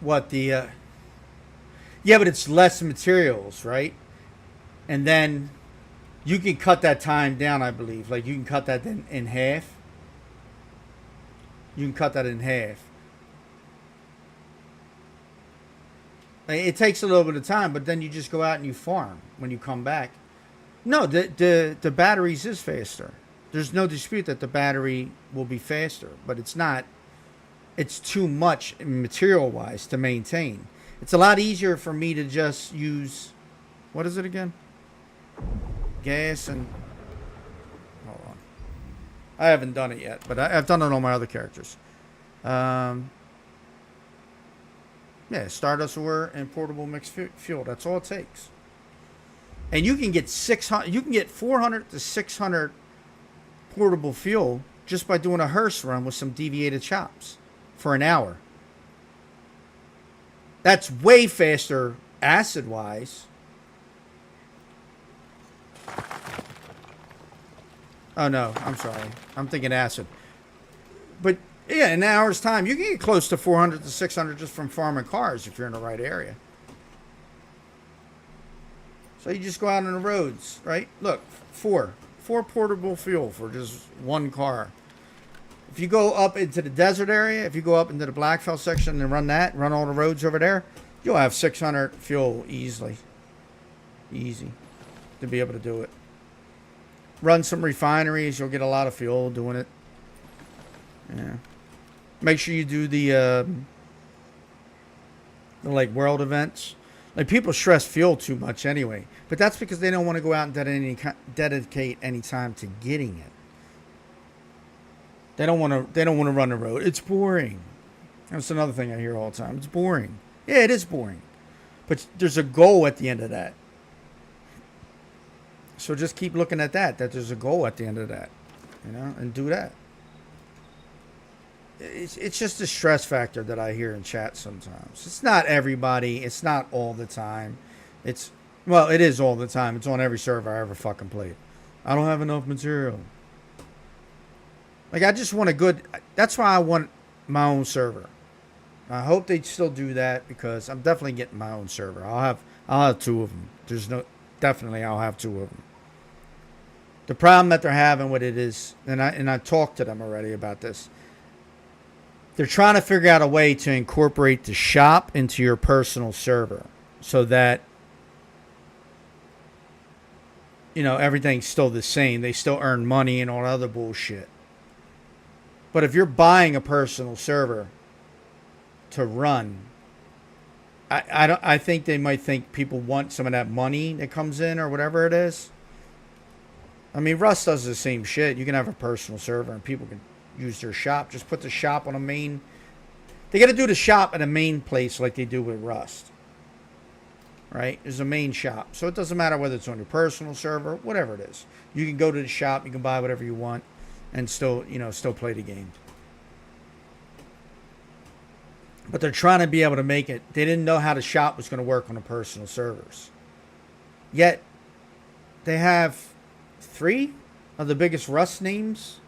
What the yeah, but it's less materials, right? And then you can cut that time down, I believe. Like, you can cut that in half. You can cut that in half. Like, it takes a little bit of time, but then you just go out and you farm when you come back. No, the batteries is faster. There's no dispute that the battery will be faster, but it's not. It's too much material wise to maintain. It's a lot easier for me to just use, what is it again? Gas and, hold on. I haven't done it yet, but I've done it on my other characters. Yeah, Stardust ore and portable mixed fuel. That's all it takes. And you can get 600. You can get 400 to 600 portable fuel just by doing a hearse run with some deviated chops for an hour. That's way faster acid wise. Oh no, I'm sorry. I'm thinking acid. But yeah, in an hour's time, you can get close to 400 to 600 just from farming cars if you're in the right area. So you just go out on the roads, right? Look, four portable fuel for just one car. If you go up into the desert area, if you go up into the Blackfell section and run all the roads over there, you'll have 600 fuel easily. Easy to be able to do it. Run some refineries, you'll get a lot of fuel doing it. Yeah. Make sure you do the like world events. Like, people stress fuel too much anyway, but that's because they don't want to go out and dedicate any time to getting it. They don't want to run the road. It's boring. That's another thing I hear all the time. It's boring. Yeah, it is boring, but there's a goal at the end of that. So just keep looking at that there's a goal at the end of that, and do that. It's just a stress factor that I hear in chat sometimes. It's not everybody. It's not all the time. It is all the time. It's on every server I ever fucking played. I don't have enough material. Like, I just want a good... That's why I want my own server. I hope they still do that, because I'm definitely getting my own server. I'll have two of them. I'll have two of them. The problem that they're having with it is, and I talked to them already about this. They're trying to figure out a way to incorporate the shop into your personal server so that, everything's still the same. They still earn money and all other bullshit. But if you're buying a personal server to run, I think they might think people want some of that money that comes in or whatever it is. I mean, Rust does the same shit. You can have a personal server and people can use their shop. Just put the shop on a main. They got to do the shop at a main place like they do with Rust. Right? There's a main shop. So it doesn't matter whether it's on your personal server, whatever it is. You can go to the shop, you can buy whatever you want, and still play the game. But they're trying to be able to make it. They didn't know how the shop was going to work on the personal servers. Yet, they have 3 of the biggest Rust names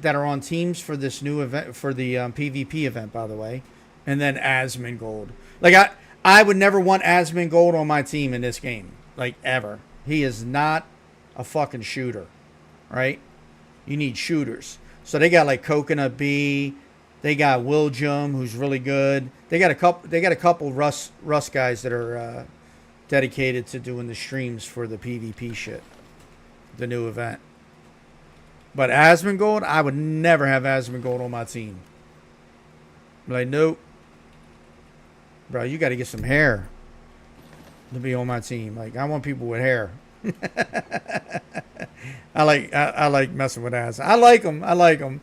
that are on teams for this new event, for the PvP event, by the way. And then Asmongold. Like, I would never want Asmongold on my team in this game. Like, ever. He is not a fucking shooter. Right? You need shooters. So they got like Coconut Bee. They got Willjum, who's really good. They got a couple Rust guys that are dedicated to doing the streams for the PvP shit. The new event. But Asmongold, I would never have Asmongold on my team. Like, nope. Bro, you got to get some hair to be on my team. Like, I want people with hair. I like messing with As. I like him.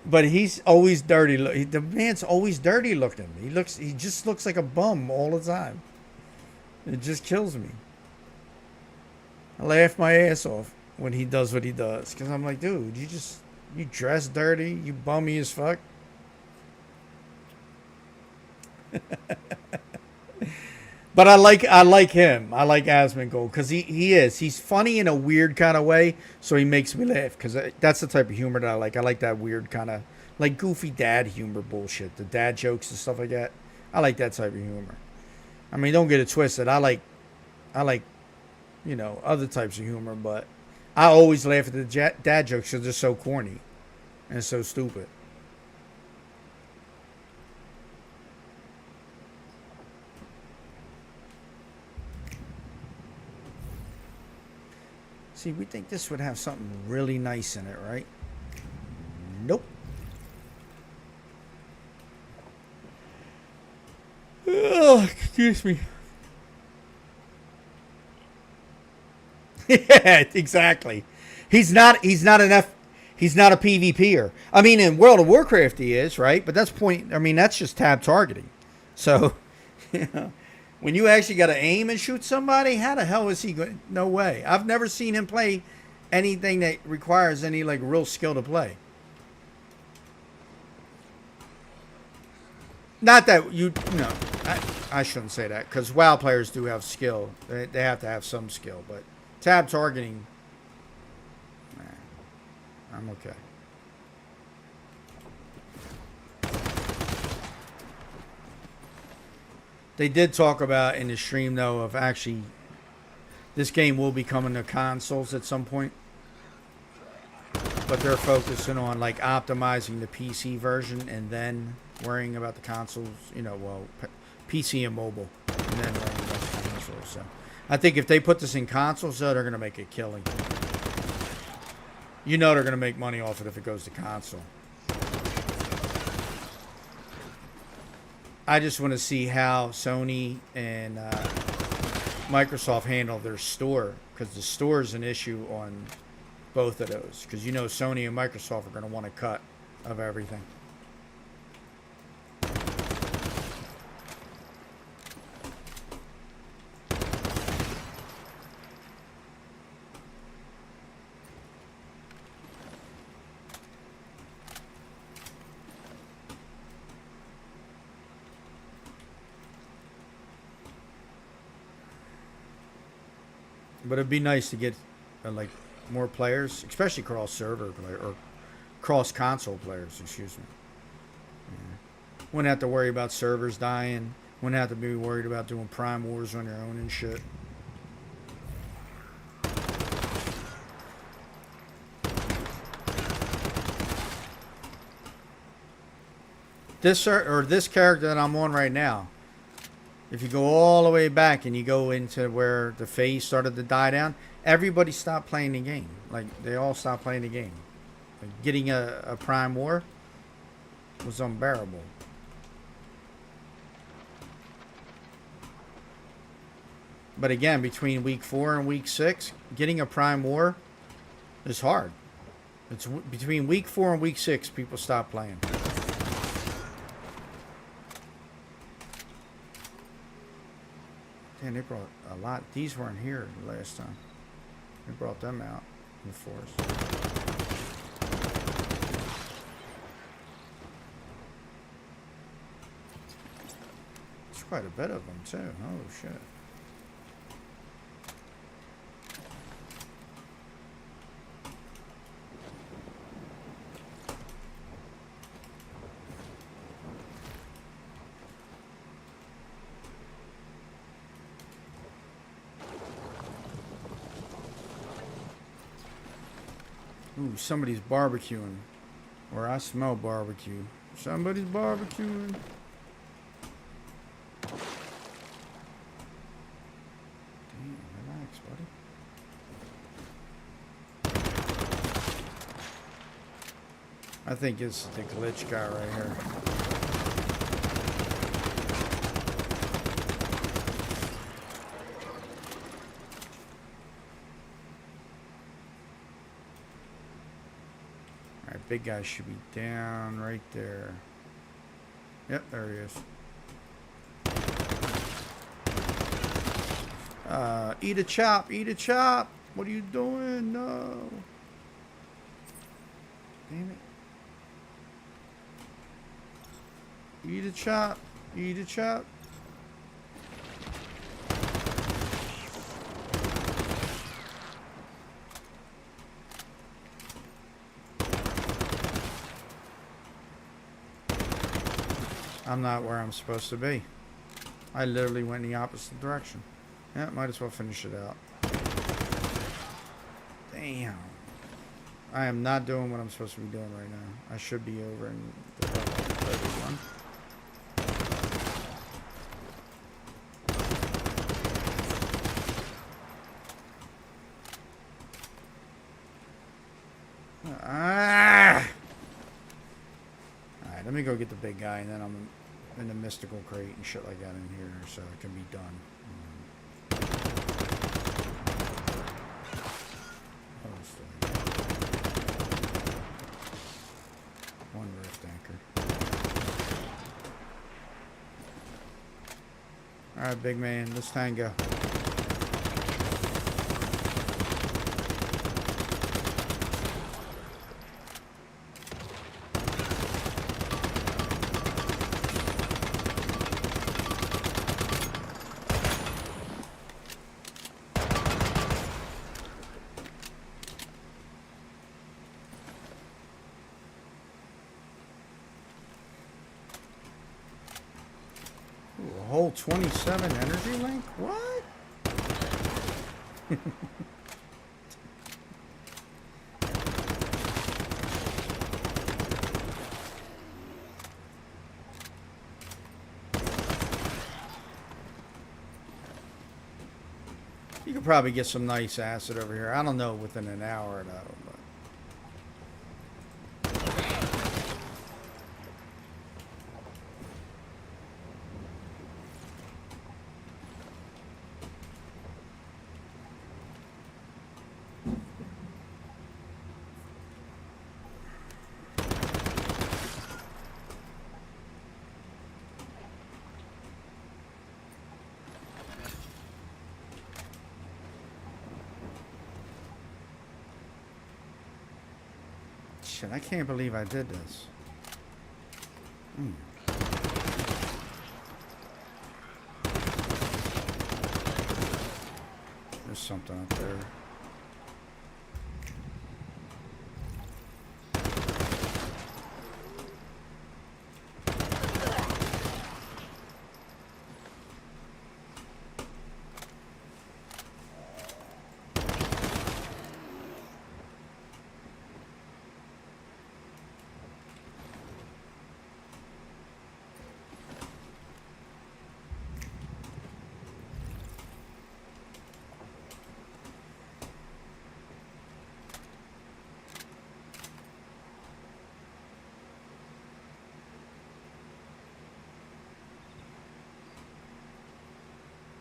But he's always dirty. The man's always dirty looking. He just looks like a bum all the time. It just kills me. I laugh my ass off when he does what he does, because I'm like, dude, you dress dirty, you bummy as fuck. But I like him. I like Asmongold because he's funny in a weird kind of way, so he makes me laugh, because that's the type of humor that I like. I like that weird kind of like goofy dad humor bullshit, the dad jokes and stuff like that. I like that type of humor. I mean, don't get it twisted. I like other types of humor, but I always laugh at the dad jokes because they're so corny and so stupid. See, we think this would have something really nice in it, right? Nope. Oh, excuse me. Yeah, exactly. He's not a PvPer. I mean, in World of Warcraft he is, right? But that's just tab targeting. So, you know, when you actually got to aim and shoot somebody, how the hell is he going? No way. I've never seen him play anything that requires any like real skill to play. Not that I shouldn't say that, because WoW players do have skill. They have to have some skill, but tab targeting, nah, I'm okay. They did talk about in the stream, though, of actually this game will be coming to consoles at some point. But they're focusing on like optimizing the PC version and then worrying about the consoles, PC and mobile, and then worrying about the consoles. So I think if they put this in consoles, though, they're going to make a killing. They're going to make money off it if it goes to console. I just want to see how Sony and Microsoft handle their store, because the store is an issue on both of those, because Sony and Microsoft are going to want a cut of everything. But it'd be nice to get like more players, especially cross-server player or cross-console players. Excuse me. Yeah. Wouldn't have to worry about servers dying. Wouldn't have to be worried about doing Prime Wars on your own and shit. This character that I'm on right now. If you go all the way back and you go into where the phase started to die down, everybody stopped playing the game. Like, they all stopped playing the game. Like, getting a Prime War was unbearable. But again, between week 4 and week 6, getting a Prime War is hard. It's between week 4 and week 6, people stop playing. Man, they brought a lot. These weren't here last time. They brought them out in the forest. There's quite a bit of them, too. Oh, shit. Ooh, somebody's barbecuing. Or I smell barbecue. Somebody's barbecuing. Damn, relax, buddy. I think it's the glitch guy right here. Big guy should be down right there. Yep, there he is. Eat a chop, eat a chop. What are you doing? No. Damn it. Eat a chop, eat a chop. I'm not where I'm supposed to be. I literally went in the opposite direction. Yeah, might as well finish it out. Damn. I am not doing what I'm supposed to be doing right now. I should be over in the level 31. me go get the big guy, and then I'm in the mystical crate and shit like that in here, so it can be done. One rift anchor. Alright, big man, let's tango. Ooh, a whole 27 energy link? What? You could probably get some nice acid over here. I don't know within an hour though, but shit, I can't believe I did this. There's something up there.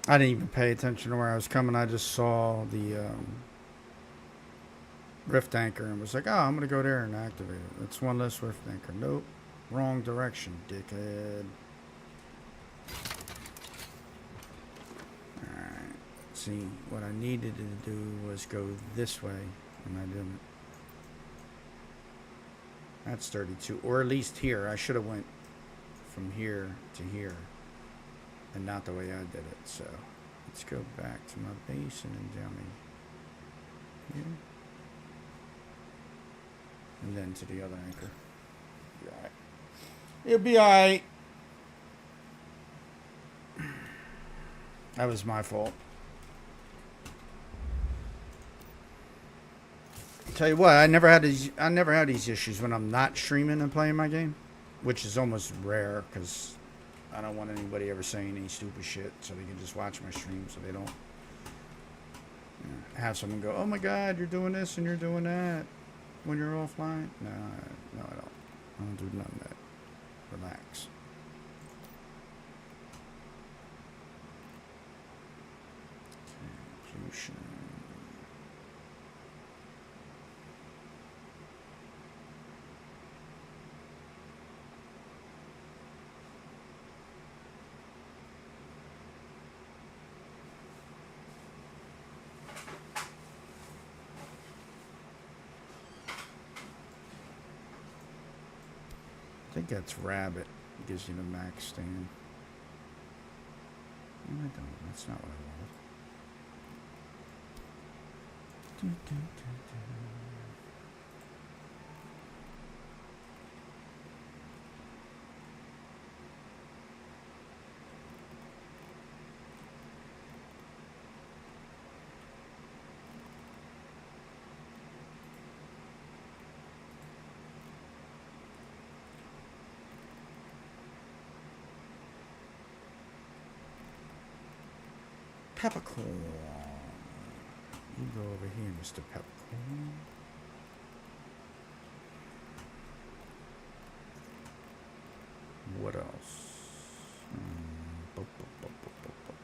I didn't even pay attention to where I was coming. I just saw the rift anchor and was like, oh, I'm going to go there and activate it. It's one less rift anchor. Nope. Wrong direction, dickhead. Alright. See, what I needed to do was go this way, and I didn't. That's 32. Or at least here. I should have went from here to here. And not the way I did it, so let's go back to my base and then down here. And then to the other anchor. Be alright. It'll be alright. That was my fault. Tell you what, I never had these issues when I'm not streaming and playing my game, which is almost rare because I don't want anybody ever saying any stupid shit, so they can just watch my stream, so they don't have someone go, "Oh my God, you're doing this and you're doing that when you're offline." No, I don't. I don't do none of that. Relax. Okay, pollution. I think that's rabbit. It gives you the max stand. No, I don't. That's not what I wanted. Peppercorn. You go over here, Mr. Peppercorn. What else? Bup, bup, bup, bup, bup, bup.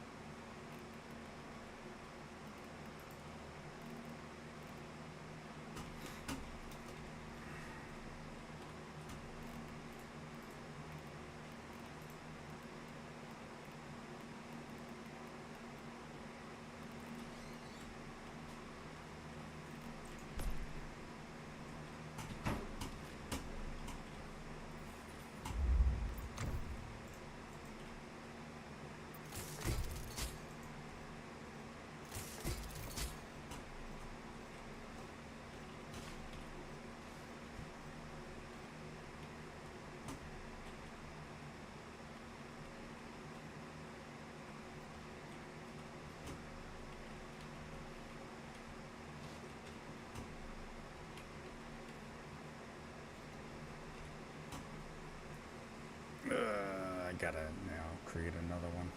I gotta now create another one.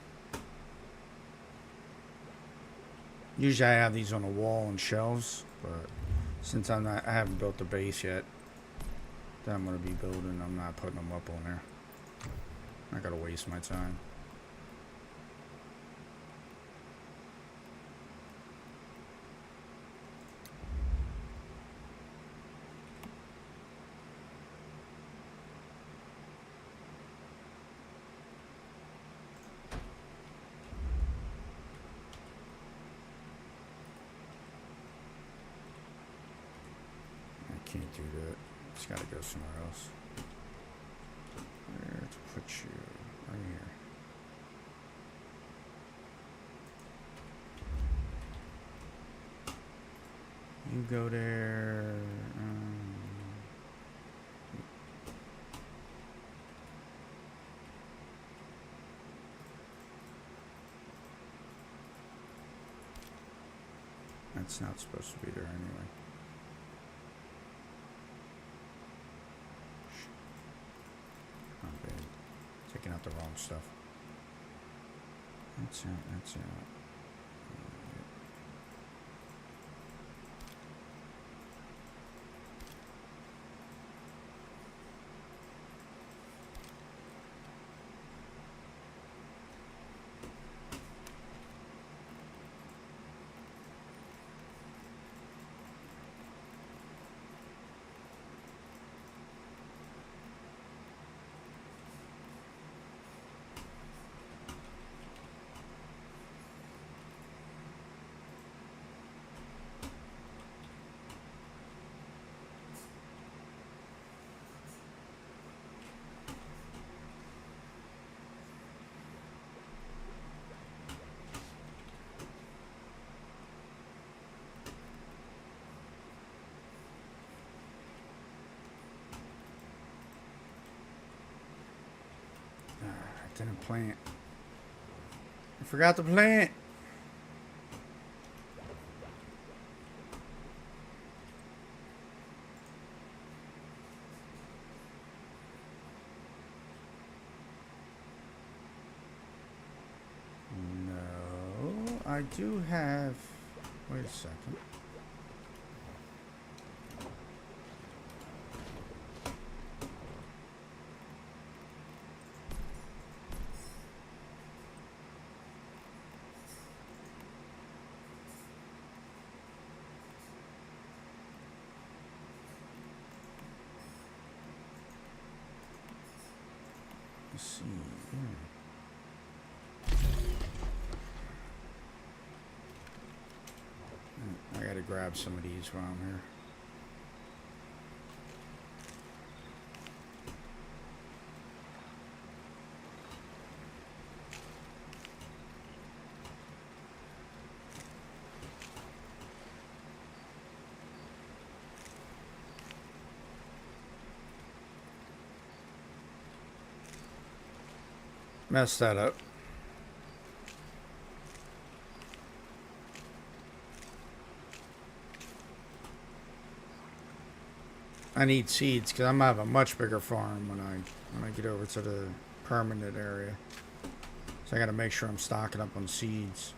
Usually I have these on the wall and shelves, but since I haven't built the base yet that I'm gonna be building, I'm not putting them up on there. I gotta waste my time. Can't do that. It's gotta go somewhere else. Where to put you? Right here. You go there. That's not supposed to be there anyway. Taking out the wrong stuff. That's out, that's out. Didn't plant. I forgot to plant. No, I do have. Wait a second. Let's see. I gotta grab some of these while I'm here. Messed that up. I need seeds because I'm gonna have a much bigger farm when I get over to the permanent area. So I gotta make sure I'm stocking up on seeds.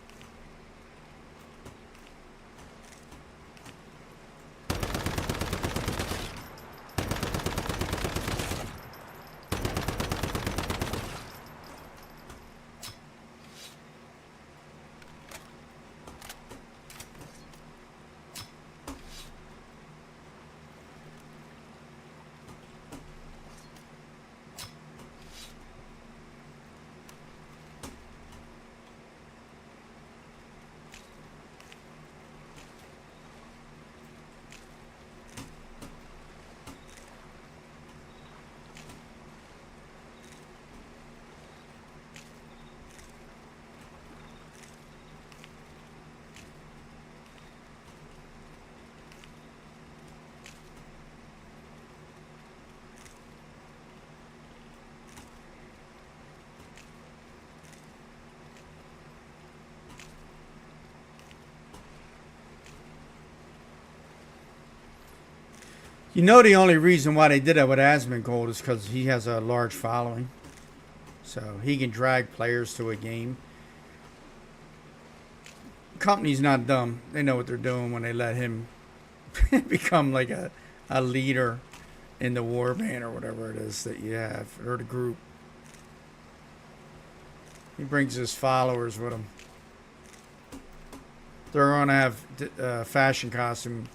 You know the only reason why they did that with Asmongold is because he has a large following. So he can drag players to a game. Company's not dumb. They know what they're doing when they let him become like a leader in the war band or whatever it is that you have, or the group. He brings his followers with him. They're going to have fashion costume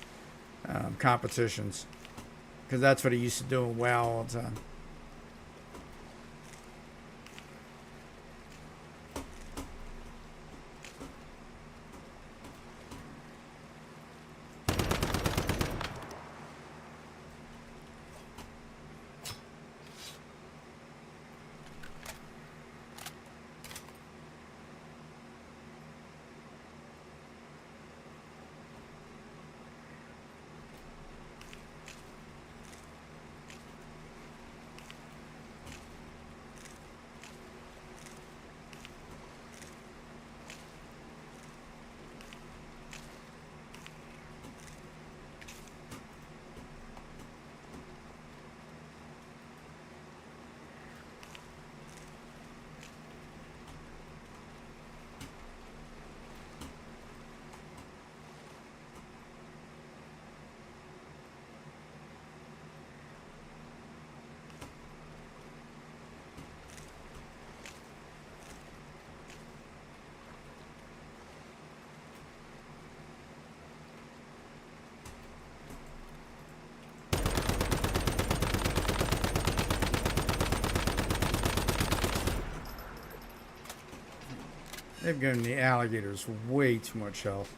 competitions. Because that's what he used to do in WoW all the time. They've given the alligators way too much health.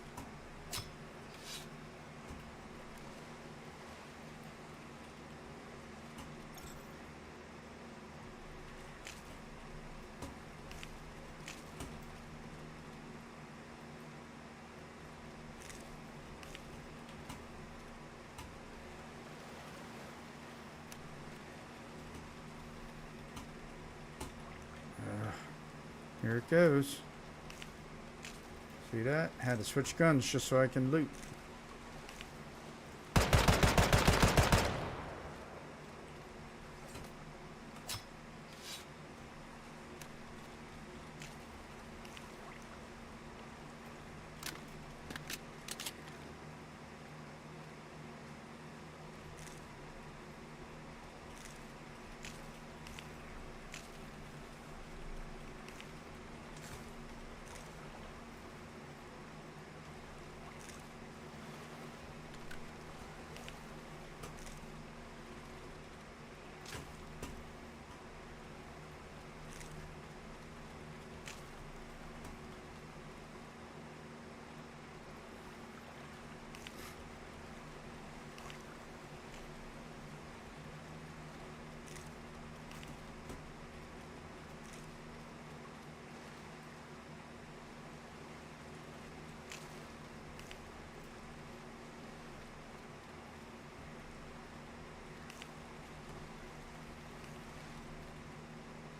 Here it goes. See that? Had to switch guns just so I can loot.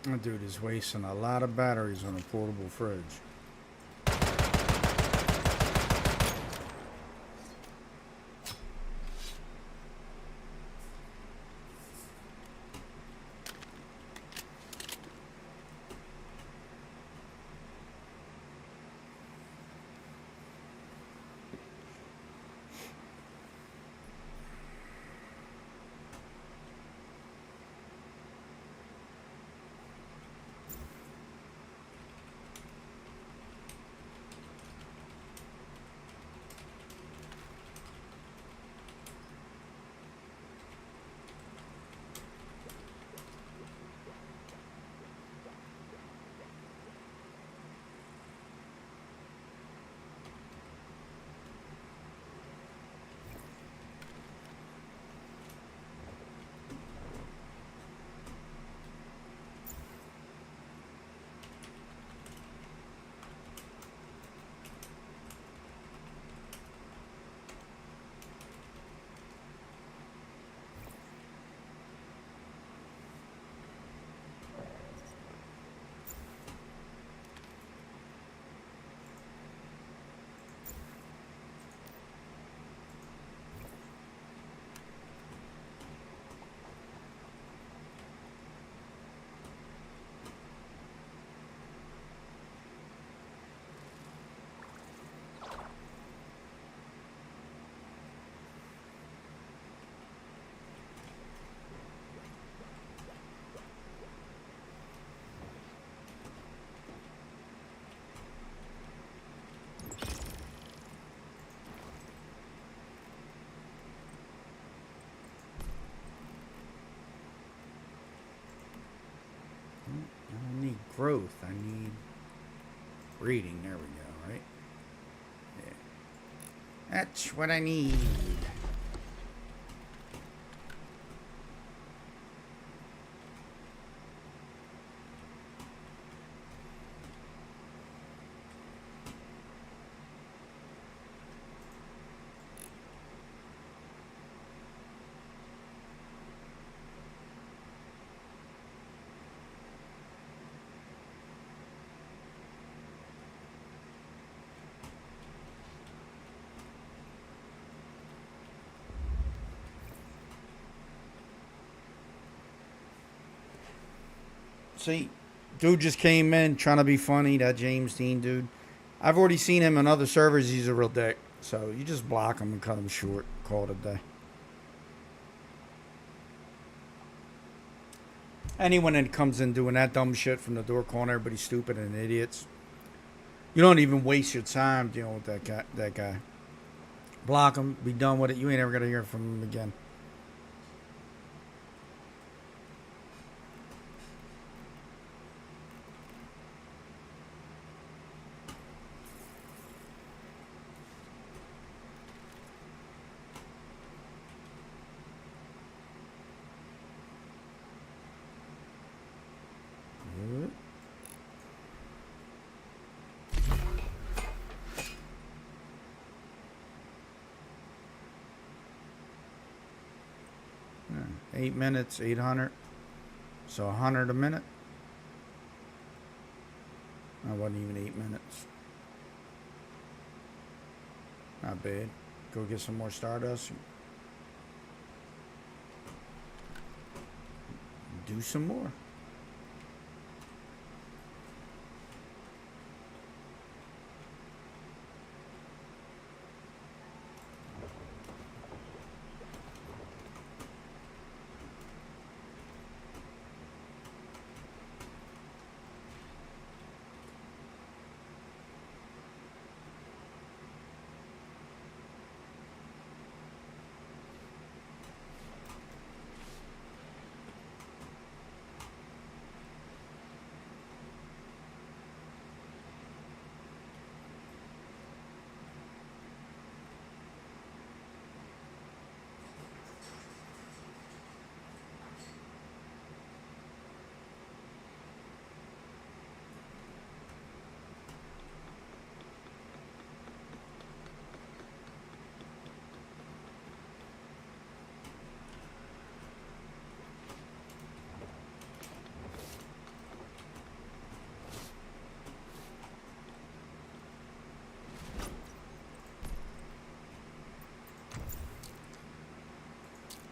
That dude is wasting a lot of batteries on a portable fridge. growth. I need breeding. There we go, right? Yeah. That's what I need. See, dude just came in trying to be funny. That James Dean dude. I've already seen him on other servers. He's a real dick. So you just block him and cut him short. Call it a day. Anyone that comes in doing that dumb shit from the door calling everybody stupid and idiots. You don't even waste your time dealing with that guy. Block him. Be done with it. You ain't ever going to hear from him again. Yeah, 8 minutes, 800. So 100 a minute. That wasn't even 8 minutes. Not bad. Go get some more Stardust. Do some more.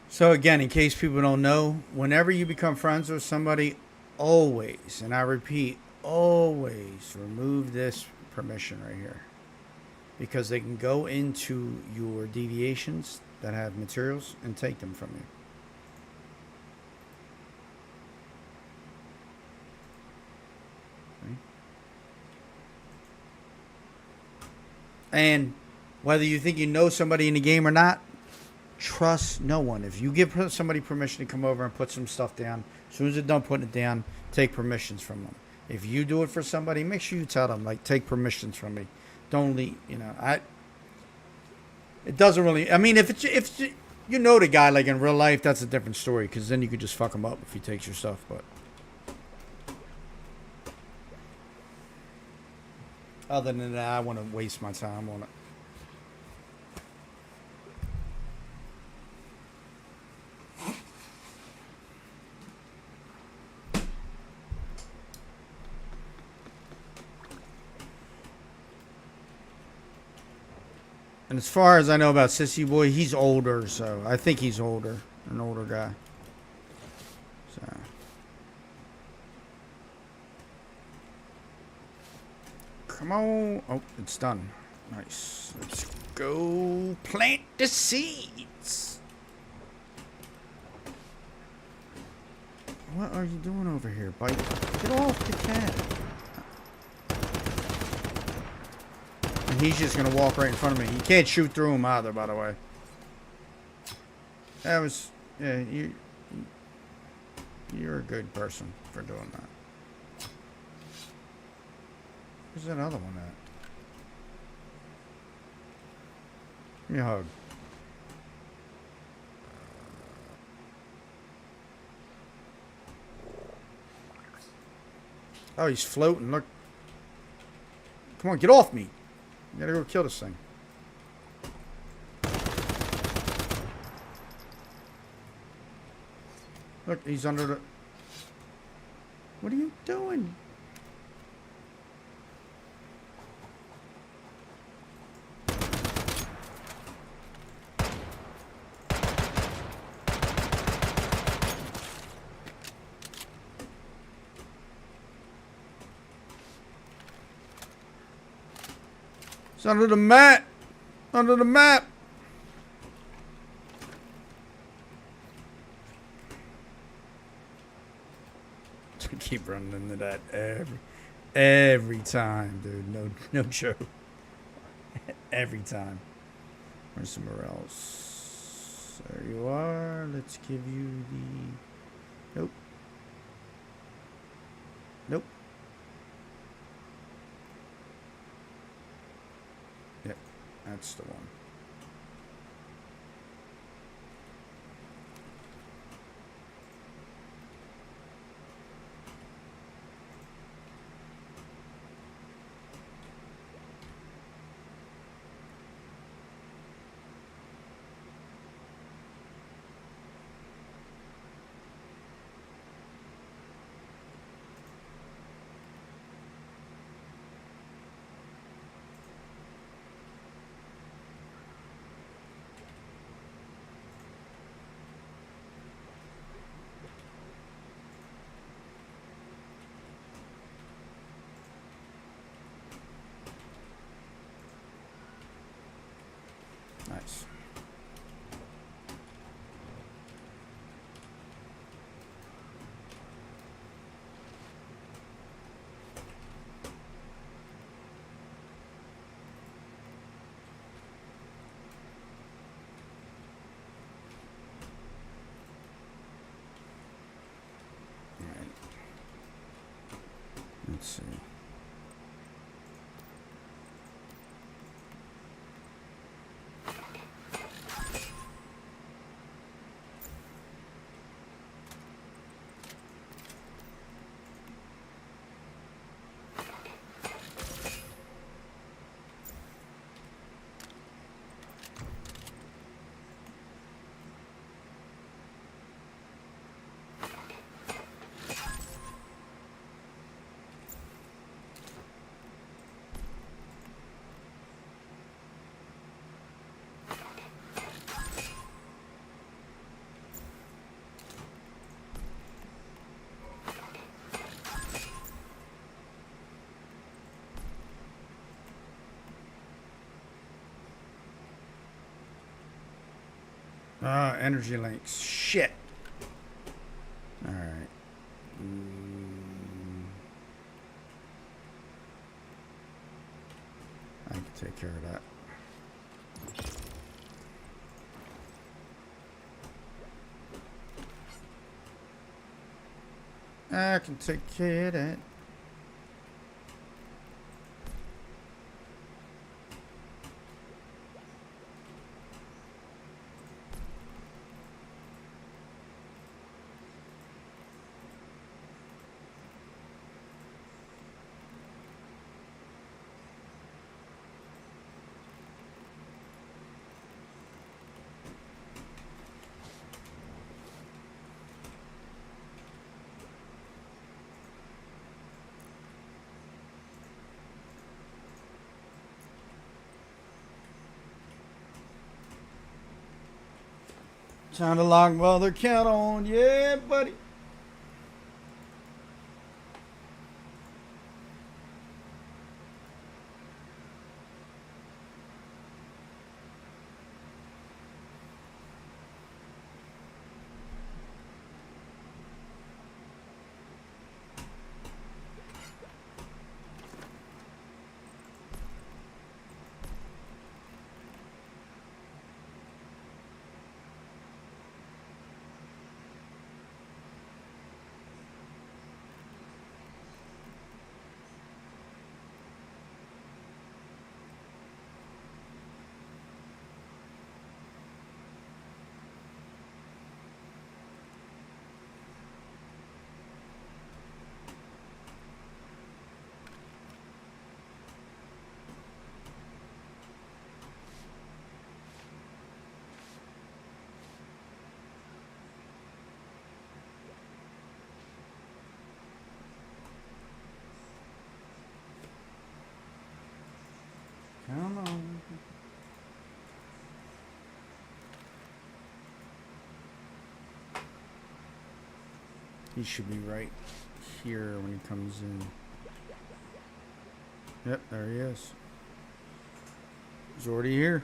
So again, in case people don't know, whenever you become friends with somebody, always, and I repeat, always remove this permission right here. Because they can go into your deviations that have materials and take them from you. Okay. And whether you think you know somebody in the game or not, trust no one. If you give somebody permission to come over and put some stuff down, as soon as they're done putting it down, take permissions from them. If you do it for somebody, make sure you tell them, like, take permissions from me. Don't leave, it doesn't really, I mean, if you know the guy, like in real life, that's a different story, because then you could just fuck him up if he takes your stuff, but other than that, I want to waste my time on it. And as far as I know about Sissy Boy, he's older, so I think he's older, an older guy. So, come on! Oh, it's done. Nice. Let's go plant the seeds. What are you doing over here, Bite? Get off the cat. And he's just going to walk right in front of me. You can't shoot through him either, by the way. That was... Yeah, you're a good person for doing that. Where's that other one at? Give me a hug. Oh, he's floating. Look. Come on, get off me. You gotta go kill this thing. Look, he's under the... What are you doing? It's under the mat. Under the map. I keep running into that every time, dude. No joke. Every time. Where's somewhere else? There you are. Let's give you the... Nope. Nope. Yep, that's the one. Nice. All right. Let's see. Energy links. Shit. Alright. I can take care of that. I can take care of that. Time to lock mother count on. Yeah, buddy. Come on. He should be right here when he comes in. Yep, there he is. He's already here.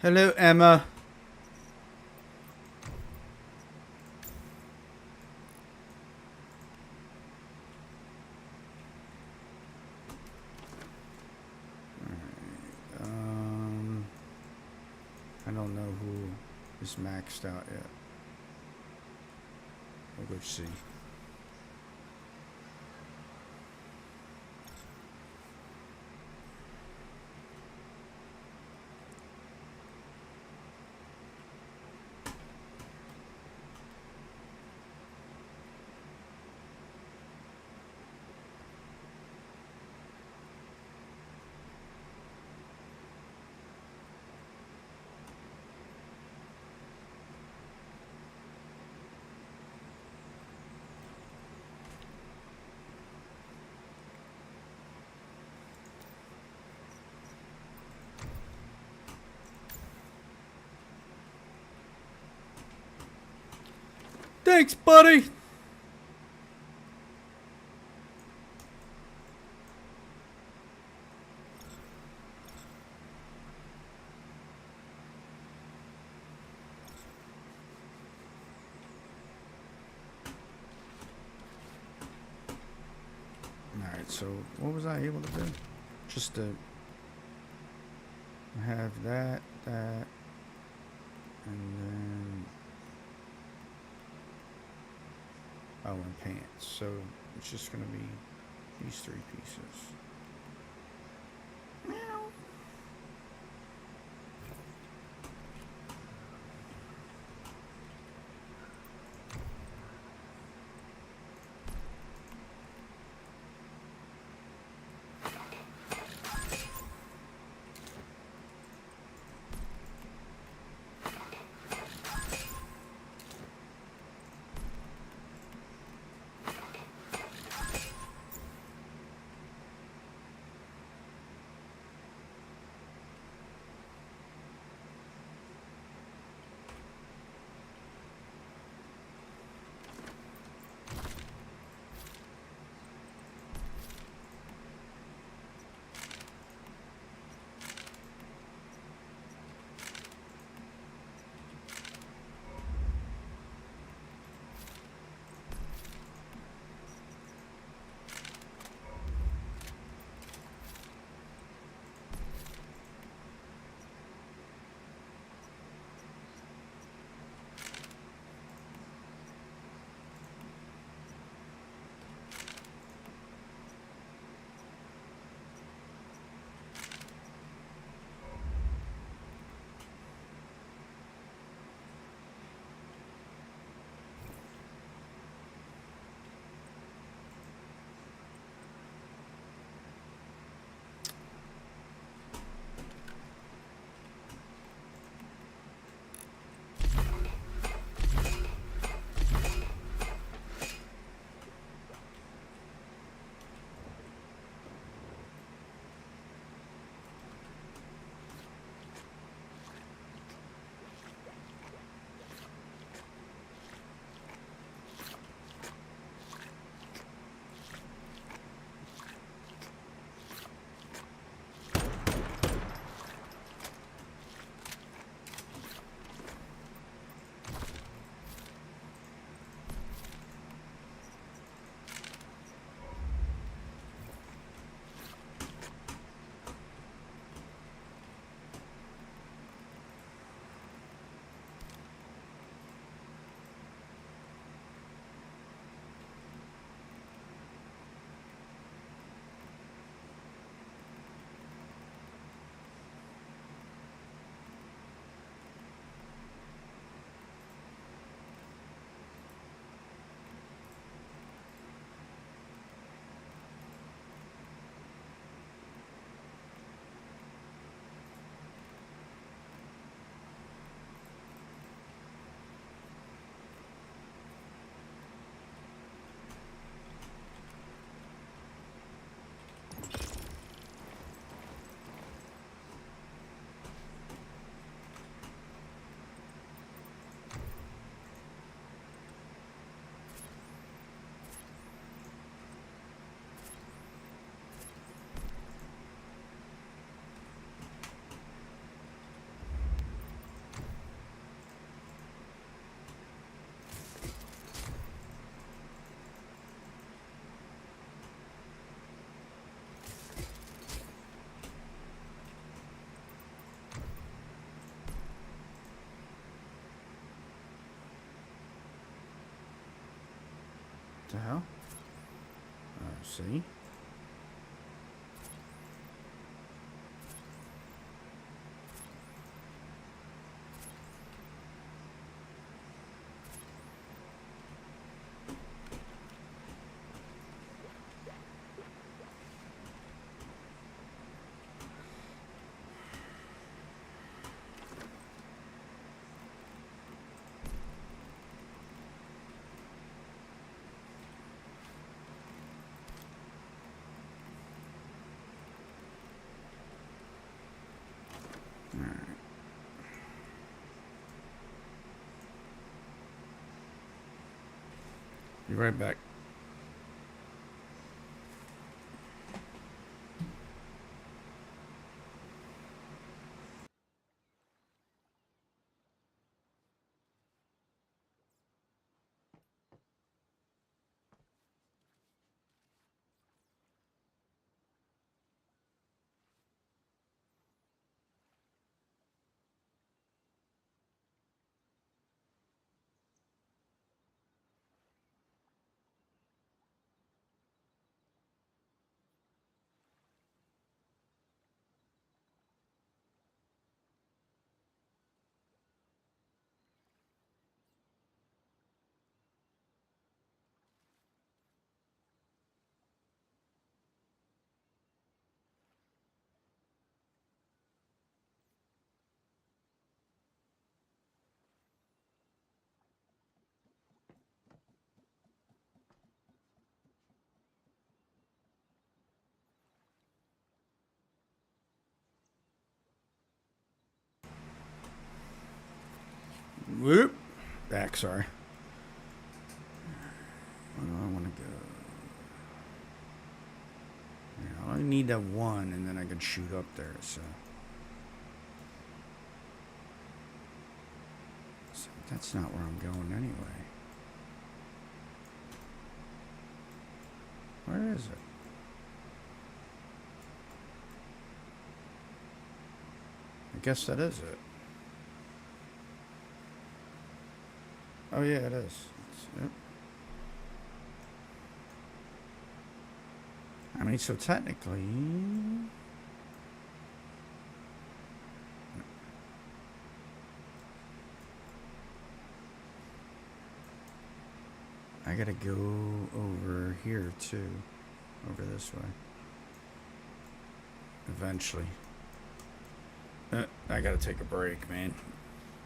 Hello, Emma. I don't know who is maxed out yet. We'll go see. Thanks, buddy. Alright, so what was I able to do? Just to have that, and then... Oh, and pants. So it's just going to be these three pieces. the hell? See? Be right back. Whoop. Back, sorry. Where do I want to go? Yeah, I need that one, and then I can shoot up there, so that's not where I'm going anyway. Where is it? I guess that is it. Oh yeah, it is. Yep. I mean, so technically, I gotta go over here too, over this way. Eventually. I gotta take a break, man.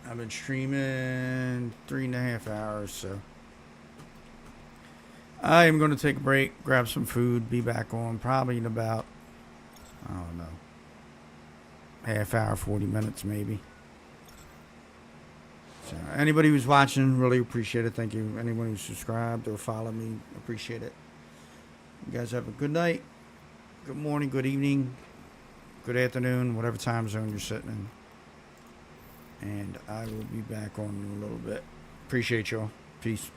I've been streaming 3.5 hours, so I am going to take a break, grab some food, be back on probably in about, I don't know, half hour, 40 minutes maybe. So anybody who's watching, really appreciate it. Thank you. Anyone who's subscribed or followed me, appreciate it. You guys have a good night, good morning, good evening, good afternoon, whatever time zone you're sitting in. And I will be back on in a little bit. Appreciate y'all. Peace.